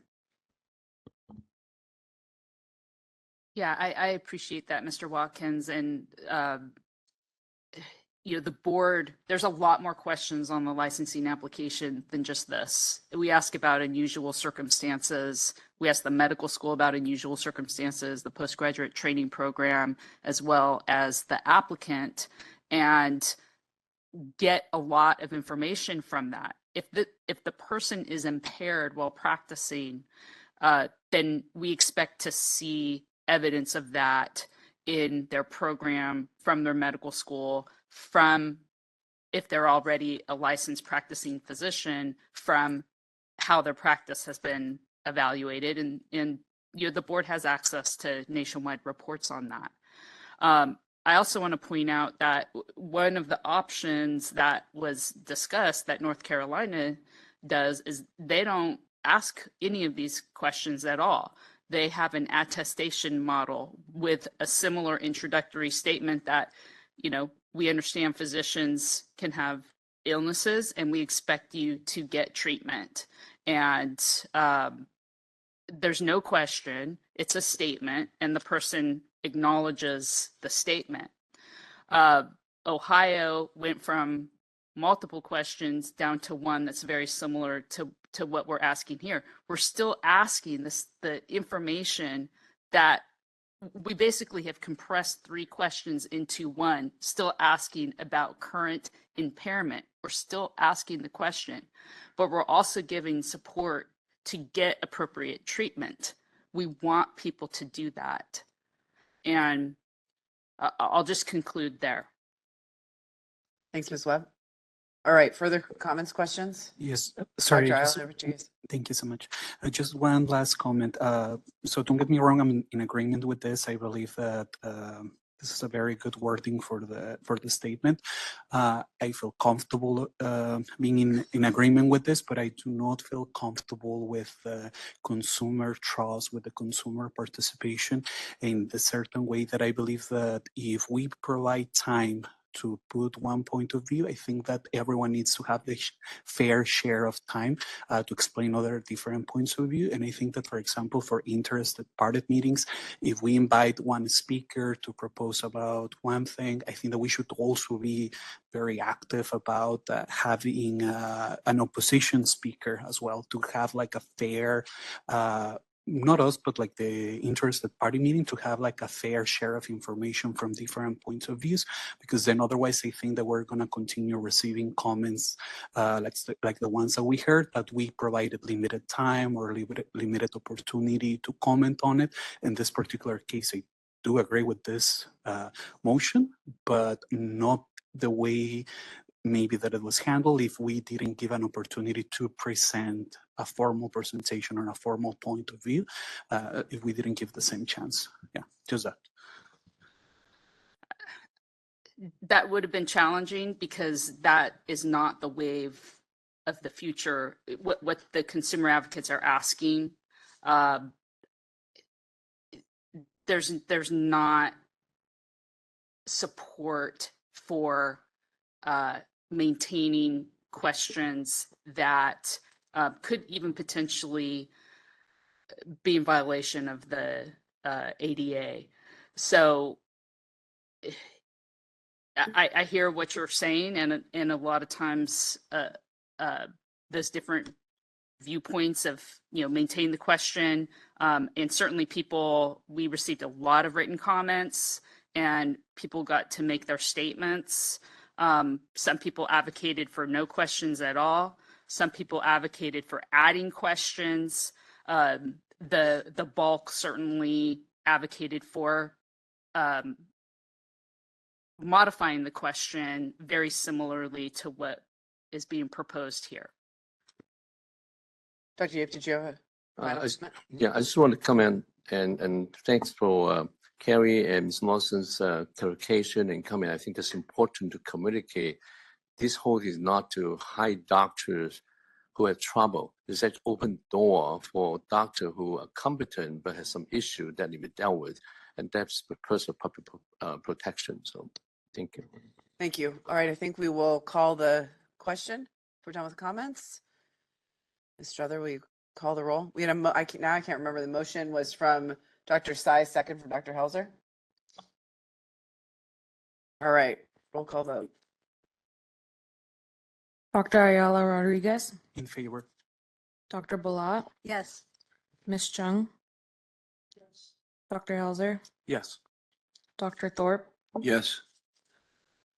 Yeah, I appreciate that, Mr. Watkins. And, the board, there's a lot more questions on the licensing application than just this. We ask about unusual circumstances. We ask the medical school about unusual circumstances, the postgraduate training program, as well as the applicant, and get a lot of information from that. If the person is impaired while practicing, then we expect to see evidence of that in their program, from their medical school, from, if they're already a licensed practicing physician, from how their practice has been evaluated. And the board has access to nationwide reports on that. I also want to point out that one of the options that was discussed that North Carolina does is they don't ask any of these questions at all. They have an attestation model with a similar introductory statement that, we understand physicians can have illnesses and we expect you to get treatment. And there's no question, it's a statement, and the person acknowledges the statement. Ohio went from multiple questions down to one that's very similar to what we're asking here. We're still asking the information that we basically have compressed 3 questions into one, still asking about current impairment. We're still asking the question, but we're also giving support to get appropriate treatment. We want people to do that. And I'll just conclude there. Thanks, Ms. Webb. All right, further comments, questions? Yes, sorry. Dr. Just, Isle, over to you. thank you so much. Just one last comment. So don't get me wrong, I'm in agreement with this. I believe that this is a very good wording for the statement. I feel comfortable being in agreement with this, but I do not feel comfortable with the consumer trust, with the consumer participation in the certain way that I believe that if we provide time to put one point of view, I think that everyone needs to have the fair share of time to explain other different points of view. And I think that, for example, for interested party meetings, if we invite one speaker to propose about one thing, I think that we should also be very active about having an opposition speaker as well, to have like a fair not us, but like the interested party meeting, to have like a fair share of information from different points of views, because then otherwise I think that we're going to continue receiving comments like the ones that we heard, that we provided limited time or limited opportunity to comment on it. In this particular case, I do agree with this motion, but not the way maybe that it was handled if we didn't give an opportunity to present a formal presentation or a formal point of view, if we didn't give the same chance. Yeah, just that. That would have been challenging because that is not the wave of the future. What the consumer advocates are asking, there's not support for maintaining questions that could even potentially be in violation of the ADA. So I hear what you're saying, and a lot of times those different viewpoints of, maintain the question, and certainly we received a lot of written comments and people got to make their statements. Some people advocated for no questions at all. Some people advocated for adding questions. The bulk certainly advocated for modifying the question very similarly to what is being proposed here. Dr. Yip, did you have a Yeah, I just want to comment and thanks for Carrie and Ms. Lawson's clarification and comment. I think it's important to communicate. This hold is not to hide doctors who have trouble. It's an open door for doctors who are competent but have some issue that need to be dealt with. And that's the purpose of public protection. So thank you. Thank you. All right, I think we will call the question. We're done with comments. Ms. Struther, will you call the roll? We had now I can't remember. The motion was from Dr. Tsai, second from Dr. Helzer. All right, roll call vote. Dr. Ayala Rodriguez. In favor. Dr. Balat. Yes. Ms. Chung. Yes. Dr. Helzer. Yes. Dr. Thorpe. Yes.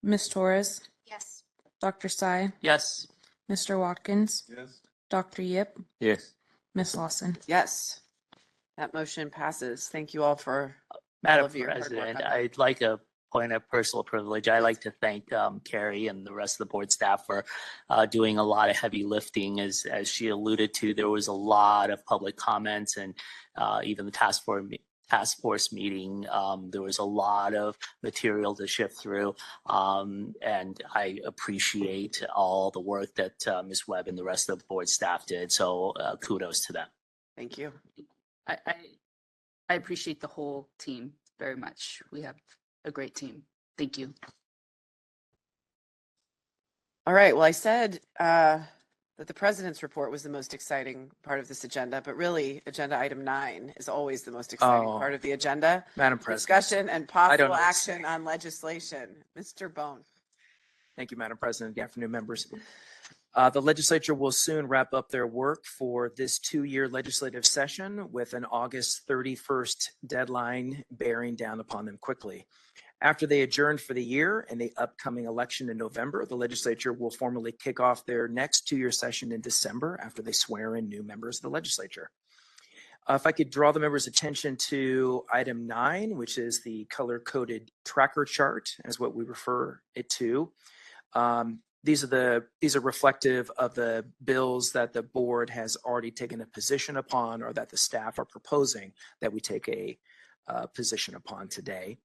Ms. Torres. Yes. Dr. Tsai. Yes. Mr. Watkins. Yes. Dr. Yip. Yes. Ms. Lawson. Yes. That motion passes. Thank you all for all Madam of your hard work President, on that. I'd like a point of personal privilege. I'd like to thank Carrie and the rest of the board staff for doing a lot of heavy lifting. As she alluded to, there was a lot of public comments, and even the task force meeting, there was a lot of material to shift through, and I appreciate all the work that Ms. Webb and the rest of the board staff did. So kudos to them. Thank you. I appreciate the whole team very much. We have a great team. Thank you. All right. Well, I said that the president's report was the most exciting part of this agenda, but really agenda item 9 is always the most exciting part of the agenda. Madam President. Discussion and possible action on legislation. Mr. Bone. Thank you, Madam President. Good afternoon, members. The legislature will soon wrap up their work for this 2-year legislative session with an August 31st deadline bearing down upon them quickly. After they adjourn for the year and the upcoming election in November, the legislature will formally kick off their next 2-year session in December after they swear in new members of the legislature. If I could draw the members' attention to item 9, which is the color-coded tracker chart, as what we refer it to. These are reflective of the bills that the board has already taken a position upon, or that the staff are proposing that we take a position upon today.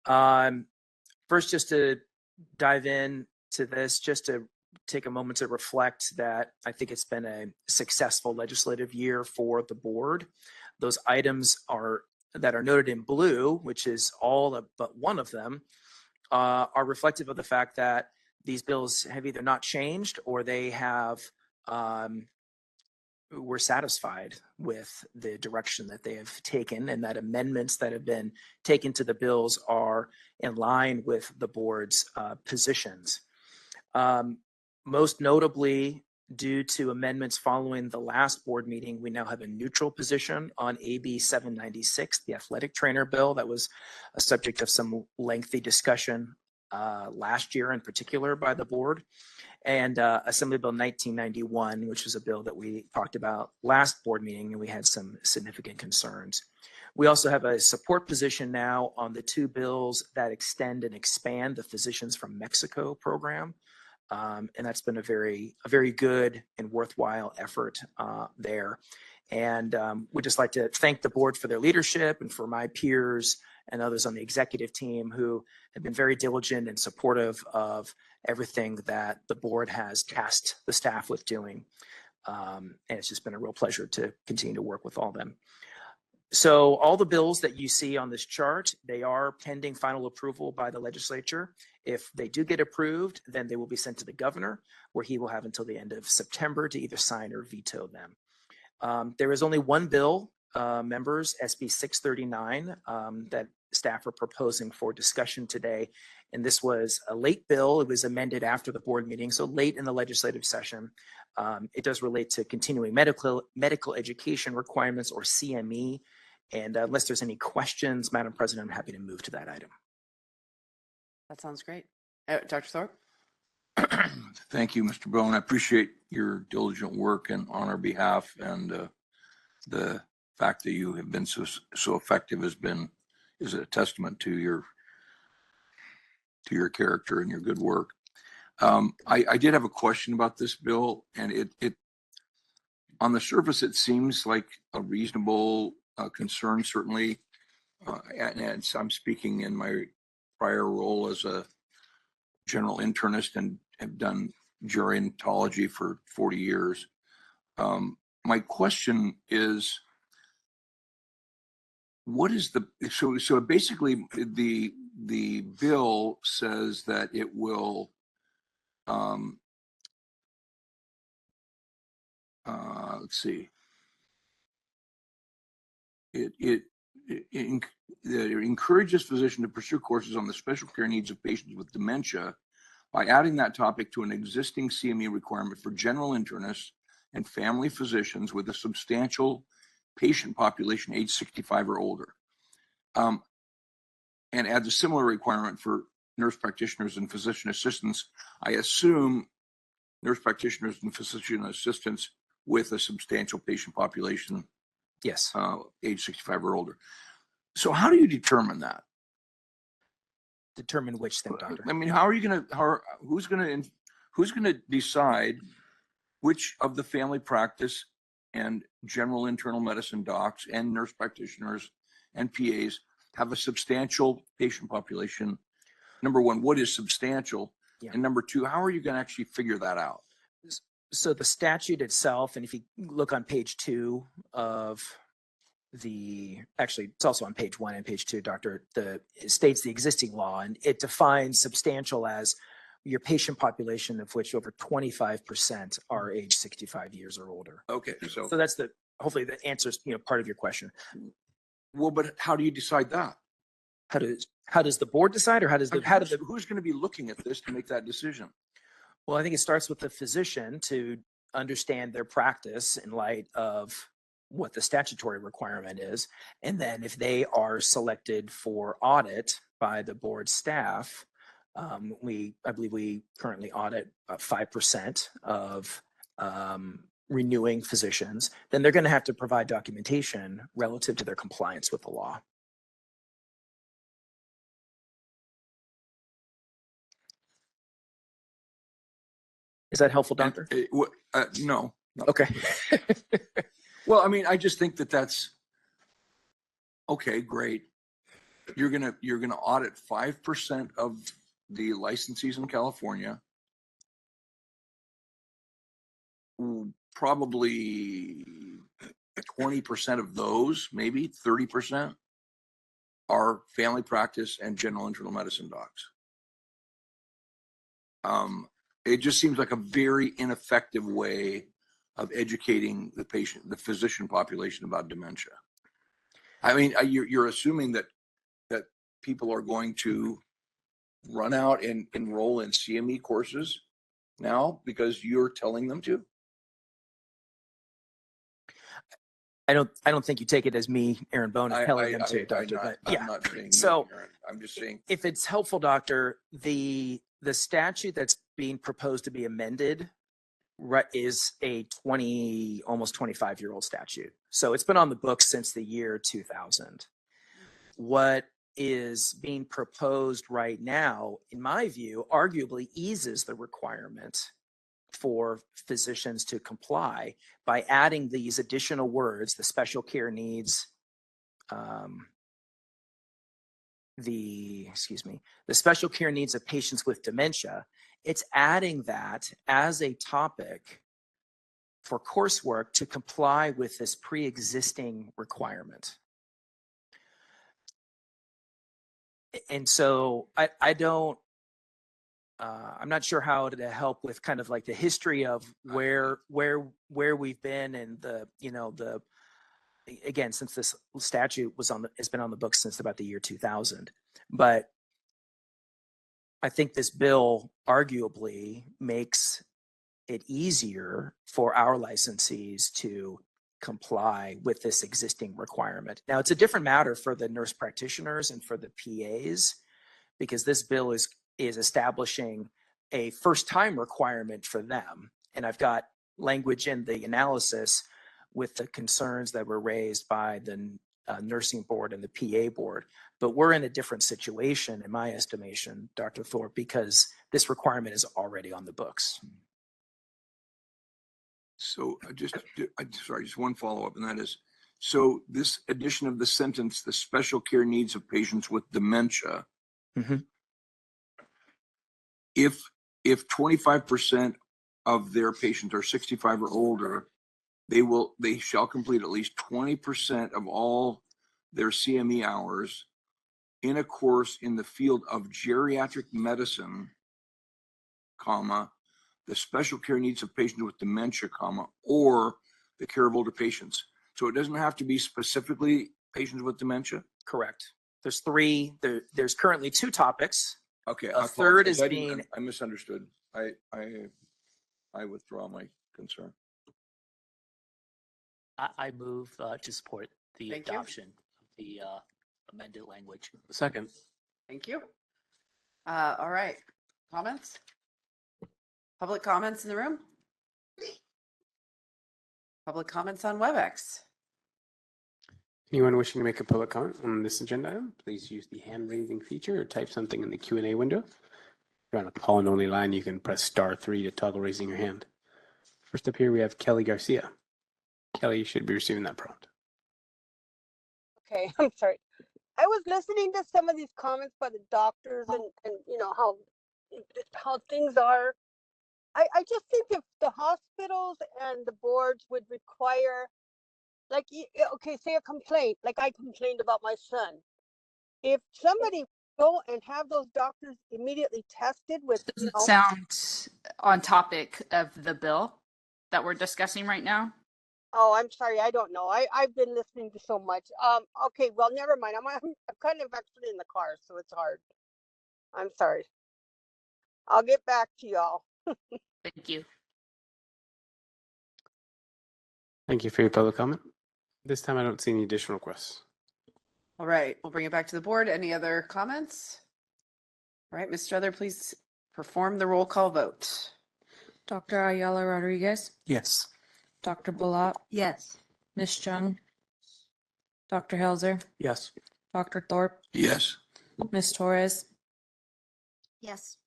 First, just to dive in to this, just to take a moment to reflect that I think it's been a successful legislative year for the board. Those items that are noted in blue, which is all but one of them, are reflective of the fact that these bills have either not changed or they have we're satisfied with the direction that they have taken, and that amendments that have been taken to the bills are in line with the board's positions. Most notably, due to amendments following the last board meeting, we now have a neutral position on AB 796, the athletic trainer bill that was a subject of some lengthy discussion last year in particular by the board, and Assembly Bill 1991, which was a bill that we talked about last board meeting, and we had some significant concerns. We also have a support position now on the two bills that extend and expand the Physicians from Mexico program. And that's been a very good and worthwhile effort there. And we'd just like to thank the board for their leadership, and for my peers and others on the executive team who have been very diligent and supportive of everything that the board has tasked the staff with doing. And it's just been a real pleasure to continue to work with all of them. So all the bills that you see on this chart, they are pending final approval by the legislature. If they do get approved, then they will be sent to the governor, where he will have until the end of September to either sign or veto them. There is only one bill, members, SB 639, that staff are proposing for discussion today. And this was a late bill. It was amended after the board meeting, so late in the legislative session. It does relate to continuing medical education requirements, or CME. And unless there's any questions, Madam President, I'm happy to move to that item. That sounds great. Dr. Thorpe? Thank you, Mr. Bone. I appreciate your diligent work and on our behalf, and the fact that you have been so effective is a testament to your character and your good work. I did have a question about this bill, and it on the surface it seems like a reasonable concern, certainly, and I'm speaking in my prior role as a general internist and have done gerontology for 40 years. My question is, what is so basically the bill says that it will let's see, it encourages physicians to pursue courses on the special care needs of patients with dementia by adding that topic to an existing CME requirement for general internists and family physicians with a substantial patient population age 65 or older, and adds a similar requirement for nurse practitioners and physician assistants. I assume nurse practitioners and physician assistants with a substantial patient population, yes, age 65 or older. So how do you determine that? Determine which thing, doctor? I mean, how are you going to, who's going to decide which of the family practice and general internal medicine docs and nurse practitioners and PAs have a substantial patient population? Number one, what is substantial? Yeah. And number two, how are you going to actually figure that out? So the statute itself, and if you look on page 2 of actually it's also on page 1 and page 2, doctor, it states the existing law, and it defines substantial as your patient population of which over 25% are age 65 years or older. Okay, so that's hopefully that answers part of your question. Well, but how do you decide that? How does the board decide, or who's going to be looking at this to make that decision? Well, I think it starts with the physician to understand their practice in light of what the statutory requirement is. And then if they are selected for audit by the board staff, I believe we currently audit 5% of renewing physicians, then they're going to have to provide documentation relative to their compliance with the law. Is that helpful, Doctor? No. Okay. Well, I mean, I just think that's okay. Great. You're gonna audit 5% of the licensees in California. Probably 20% of those, maybe 30%, are family practice and general internal medicine docs. It just seems like a very ineffective way of educating the physician population about dementia. I mean, you're assuming that people are going to run out and enroll in CME courses now because you're telling them to. I don't think you take it as me, Aaron Bona, telling them to, Doctor. But yeah. I'm not saying so I'm just saying if it's helpful, Doctor, the statute that's being proposed to be amended is a almost 25-year-old statute. So it's been on the books since the year 2000. What is being proposed right now, in my view, arguably eases the requirement for physicians to comply by adding these additional words, the special care needs, the special care needs of patients with dementia. It's adding that as a topic for coursework to comply with this pre-existing requirement. And so I'm not sure how to help with kind of like the history of where we've been and again, since this statute has been on the books since about the year 2000. But I think this bill arguably makes it easier for our licensees to comply with this existing requirement. Now, it's a different matter for the nurse practitioners and for the PAs, because this bill is establishing a first-time requirement for them. And I've got language in the analysis with the concerns that were raised by the nursing board and the PA board. But we're in a different situation, in my estimation, Dr. Thorpe, because this requirement is already on the books. So just one follow-up, and that is, so this addition of the sentence, the special care needs of patients with dementia, if 25% of their patients are 65 or older, they shall complete at least 20% of all their CME hours in a course in the field of geriatric medicine, comma, the special care needs of patients with dementia, comma, or the care of older patients. So it doesn't have to be specifically patients with dementia? Correct. There's three. There's currently two topics. Okay. A third is I being. I misunderstood. I withdraw my concern. I move to support the Thank you. adoption of the amended language. Second. Thank you. All right. Comments? Public comments in the room? Public comments on WebEx? Anyone wishing to make a public comment on this agenda item, please use the hand raising feature or type something in the Q&A window. If you're on a call and only line, you can press *3 to toggle raising your hand. First up here, we have Kelly Garcia. Kelly, you should be receiving that prompt. Okay, I'm sorry. I was listening to some of these comments by the doctors and you know how things are. I just think if the hospitals and the boards would require, like, okay, say a complaint, like I complained about my son. If somebody go and have those doctors immediately tested with, Doesn't sound on topic of the bill that we're discussing right now. Oh, I'm sorry. I don't know. I've been listening to so much. Okay, well, never mind. I'm kind of actually in the car, so it's hard. I'm sorry. I'll get back to y'all. Thank you. Thank you for your public comment. This time I don't see any additional requests. All right, we'll bring it back to the board. Any other comments? All right, Ms. Struther, please perform the roll call vote. Dr. Ayala Rodriguez, Yes. Dr. Bullock, Yes. Ms. Chung, Dr. Helzer, Yes. Dr. Thorpe, Yes. Ms. Torres, Yes.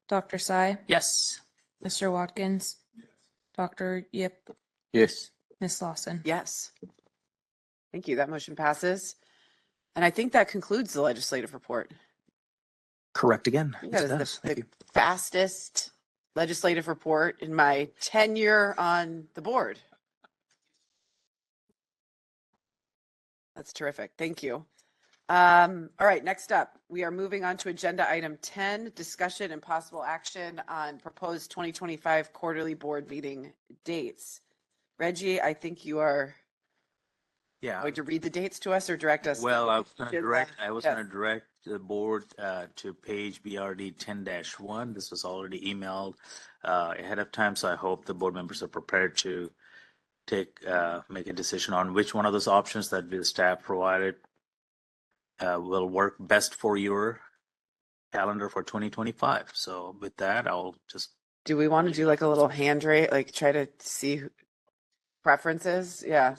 Dr. Sy, Yes. Mr. Watkins, Dr. Yip, Yes. Ms. Lawson. Yes. Thank you. That motion passes. And I think that concludes the legislative report. Correct again. I think Yes, that it is does. the Thank you. fastest legislative report in my tenure on the board. That's terrific. Thank you. All right, next up, we are moving on to agenda item 10, discussion and possible action on proposed 2025 quarterly board meeting dates. Reggie, I think you are going to read the dates to us or direct us? Well, I was to going to the- direct, I was yes. going to direct the board to page BRD 10-1. This was already emailed ahead of time, so I hope the board members are prepared to make a decision on which one of those options that the staff provided will work best for your calendar for 2025. So with that, I'll just. Do we want to do like a little hand rate, like try to see preferences? Yeah.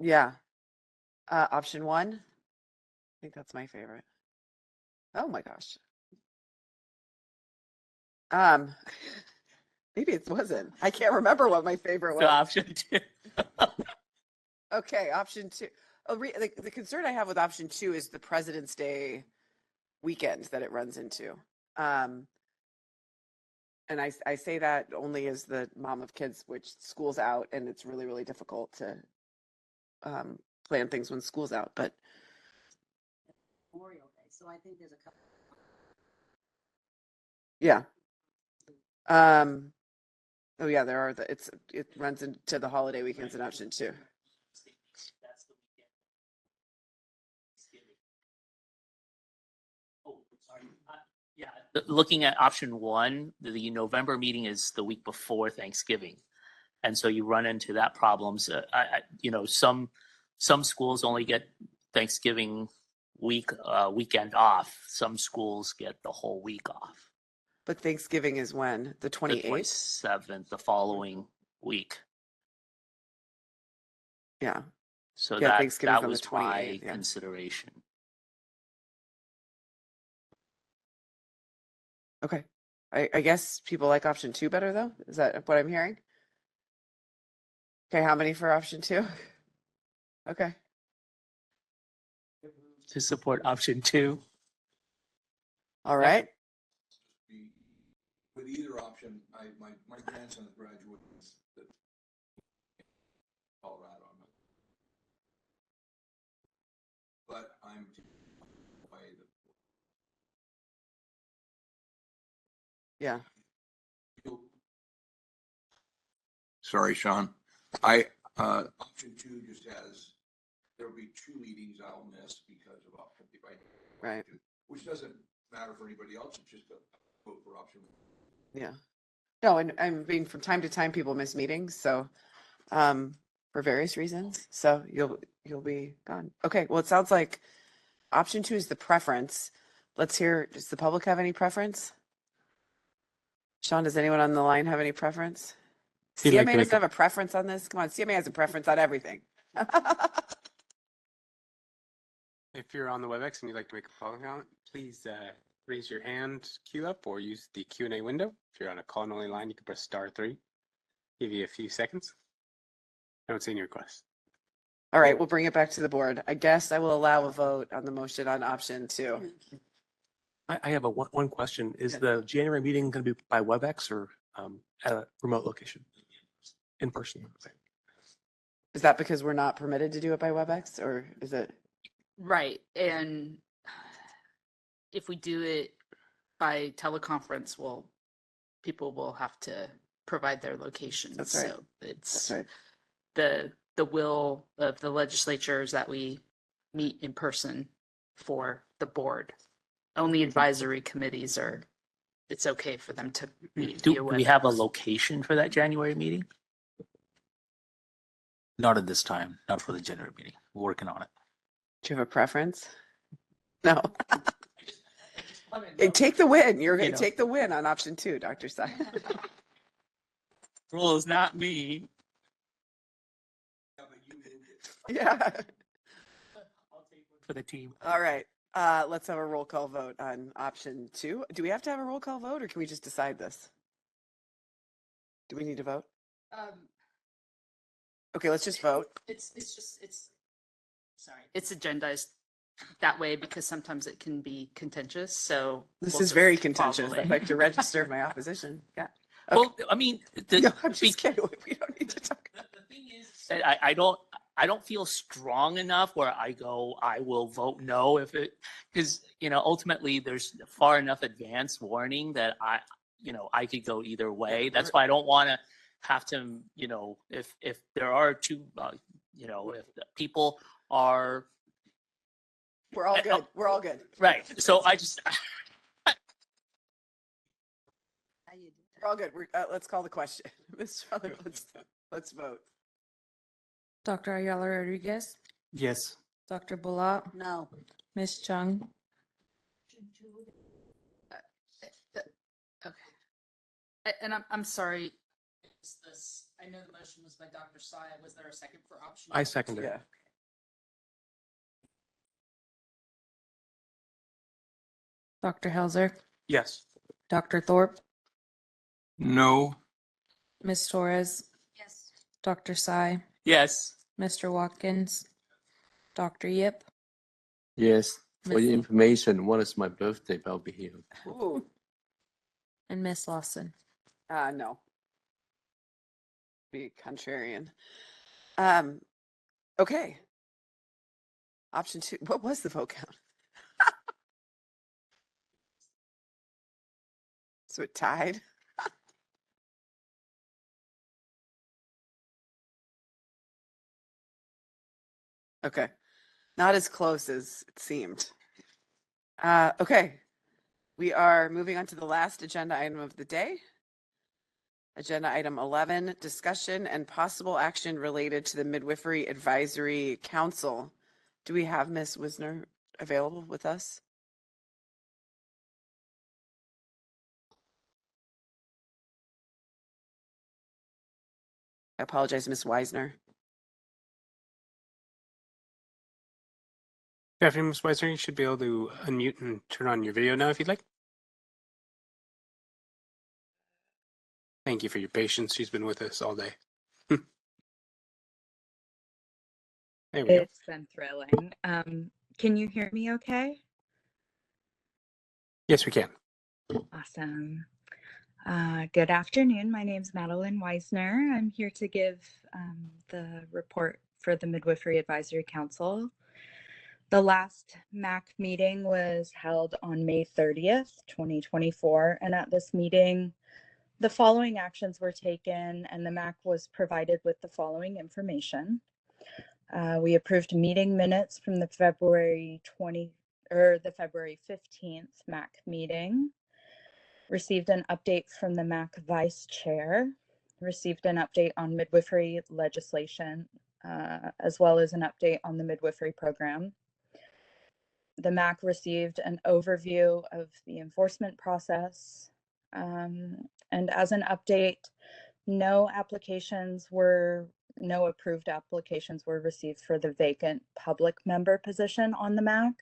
Yeah. Option 1. I think that's my favorite. Oh my gosh. Maybe it wasn't. I can't remember what my favorite was. So option 2. Okay, option 2. Oh, the concern I have with option 2 is the President's Day weekend that it runs into. And I say that only as the mom of kids, which school's out, and it's really, really difficult to plan things when school's out. But Memorial Day, so I think there's a couple. yeah. Oh yeah, there are it runs into the holiday weekends in option 2. Yeah, looking at option 1, the November meeting is the week before Thanksgiving. And so you run into that problems. Some schools only get Thanksgiving weekend off. Some schools get the whole week off. But Thanksgiving is when? The 28th? The 27th, the following week. Yeah. So Yeah, that Thanksgiving's on the was my 28th, yeah. consideration. Okay. I guess people like option 2 better though? Is that what I'm hearing? Okay, how many for option 2? Okay. To support option 2. All right. With either option, my grandson's graduating Colorado. But I'm by the. Yeah. Sorry, Sean. Option 2 just has, there'll be 2 meetings I'll miss because of option 2. Right. Which doesn't matter for anybody else. It's just a vote for option 1. Yeah. No, and I mean, from time to time, people miss meetings, so for various reasons. So you'll be gone. Okay. Well, it sounds like option 2 is the preference. Let's hear. Does the public have any preference? Sean, does anyone on the line have any preference? CMA doesn't have a preference on this. Come on, CMA has a preference on everything. If you're on the WebEx and you'd like to make a public comment, please raise your hand, queue up, or use the Q&A window. If you're on a call-only line, you can press *3. Give you a few seconds. I don't see any requests. All right, we'll bring it back to the board. I guess I will allow a vote on the motion on option 2. I have one question. Is the January meeting going to be by WebEx or at a remote location? In person? Okay. Is that because we're not permitted to do it by WebEx, or is it? Right. And if we do it by teleconference, people will have to provide their locations. That's right. So it's That's right. the will of the legislature is that we meet in person for the board. Only advisory committees it's okay for them to meet. Do via we have a WebEx. location for that January meeting? Not at this time, not for the January meeting. We're working on it. Do you have a preference? No. Hey, take the win. You're going to take the win on option 2, Dr. Sai. Rules, not me. Yeah. For the team. All right. Let's have a roll call vote on option 2. Do we have to have a roll call vote, or can we just decide this? Do we need to vote? Um, Okay, let's just vote. it's sorry, it's agendized that way because sometimes it can be contentious. So This we'll is very just contentious. follow I'd it. like to register my opposition. Yeah. Well, I mean, No, I'm just kidding. We don't need to talk. I don't feel strong enough where I go, I will vote no if it, because, ultimately there's far enough advance warning that I could go either way. That's why I don't want to have to, if there are two, if the people are. We're all good. We're all good. Right. So I just. We're all good. Let's call the question. Ms. Strother, let's vote. Dr. Ayala Rodriguez, Yes. Dr. Bullock, No. Ms. Chung, Okay. And I'm sorry. I know the motion was by Dr. Saya. Was there a second for option? I seconded it. Yeah. Dr. Helzer, Yes. Dr. Thorpe, No. Ms. Torres, Yes. Dr. Sai, Yes. Mr. Watkins, Dr. Yip, Yes. For your Miss- information, what is my birthday? But I'll be here. Ooh. and Miss Lawson. No. Be contrarian. Okay. Option 2. What was the vote count? So it tied. Okay. Not as close as it seemed. Okay. We are moving on to the last agenda item of the day. Agenda item 11, discussion and possible action related to the Midwifery Advisory Council. Do we have Ms. Wisner available with us? I apologize, Ms. Weisner. Good afternoon, Ms. Weiser. You should be able to unmute and turn on your video now if you'd like. Thank you for your patience. She's been with us all day. There we go. It's been thrilling. Can you hear me okay? Yes, we can. Awesome. Good afternoon. My name is Madeline Weisner. I'm here to give the report for the Midwifery Advisory Council. The last MAC meeting was held on May 30th, 2024, and at this meeting, the following actions were taken, and the MAC was provided with the following information. We approved meeting minutes from the February 15th MAC meeting, received an update from the MAC vice chair, received an update on midwifery legislation, as well as an update on the midwifery program. The MAC received an overview of the enforcement process. And as an update, no approved applications were received for the vacant public member position on the MAC.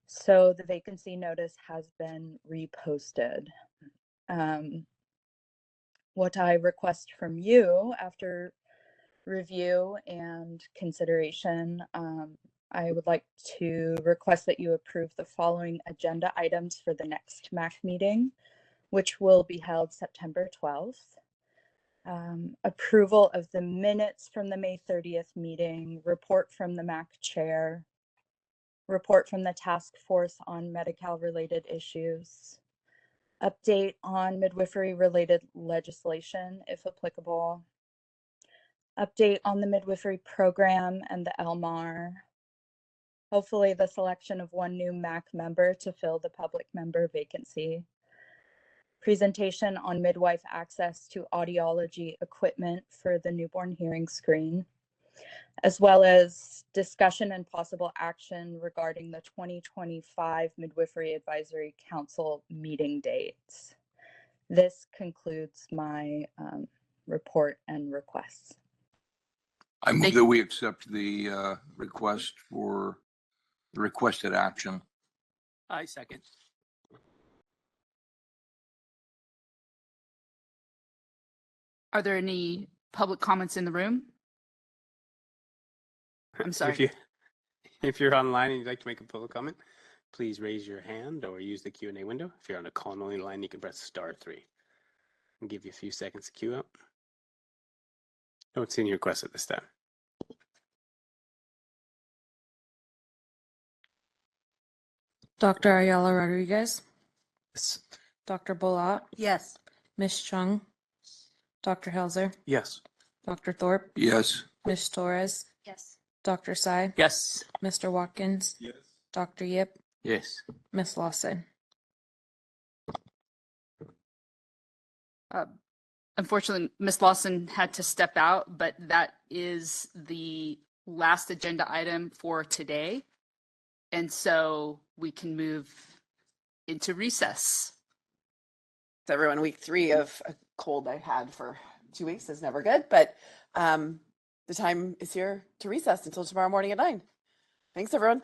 So the vacancy notice has been reposted. What I request from you after review and consideration, I would like to request that you approve the following agenda items for the next MAC meeting, which will be held September 12th. Approval of the minutes from the May 30th meeting, report from the MAC chair, report from the task force on Medi-Cal related issues, update on midwifery related legislation, if applicable, update on the midwifery program and the LMAR, hopefully the selection of one new MAC member to fill the public member vacancy, presentation on midwife access to audiology equipment for the newborn hearing screen, as well as discussion and possible action regarding the 2025 Midwifery Advisory Council meeting dates. This concludes my report and requests. I move that we accept the request for the requested action. I second. Are there any public comments in the room? I'm sorry. If you're online and you'd like to make a public comment, please raise your hand or use the Q&A window. If you're on a call-only line, you can press *3. I'll give you a few seconds to queue up. Don't see any requests at this time. Dr. Ayala Rodriguez, Yes. Dr. Bolat, Yes. Ms. Chung, Dr. Helzer, Yes. Dr. Thorpe, Yes. Ms. Torres, Yes. Dr. Sy, Yes. Mr. Watkins, Dr. Yip, Yes. Ms. Lawson. Unfortunately, Ms. Lawson had to step out, but that is the last agenda item for today. And so we can move into recess. So everyone, week 3 of a cold I had for 2 weeks is never good, but the time is here to recess until tomorrow morning at 9. Thanks, everyone.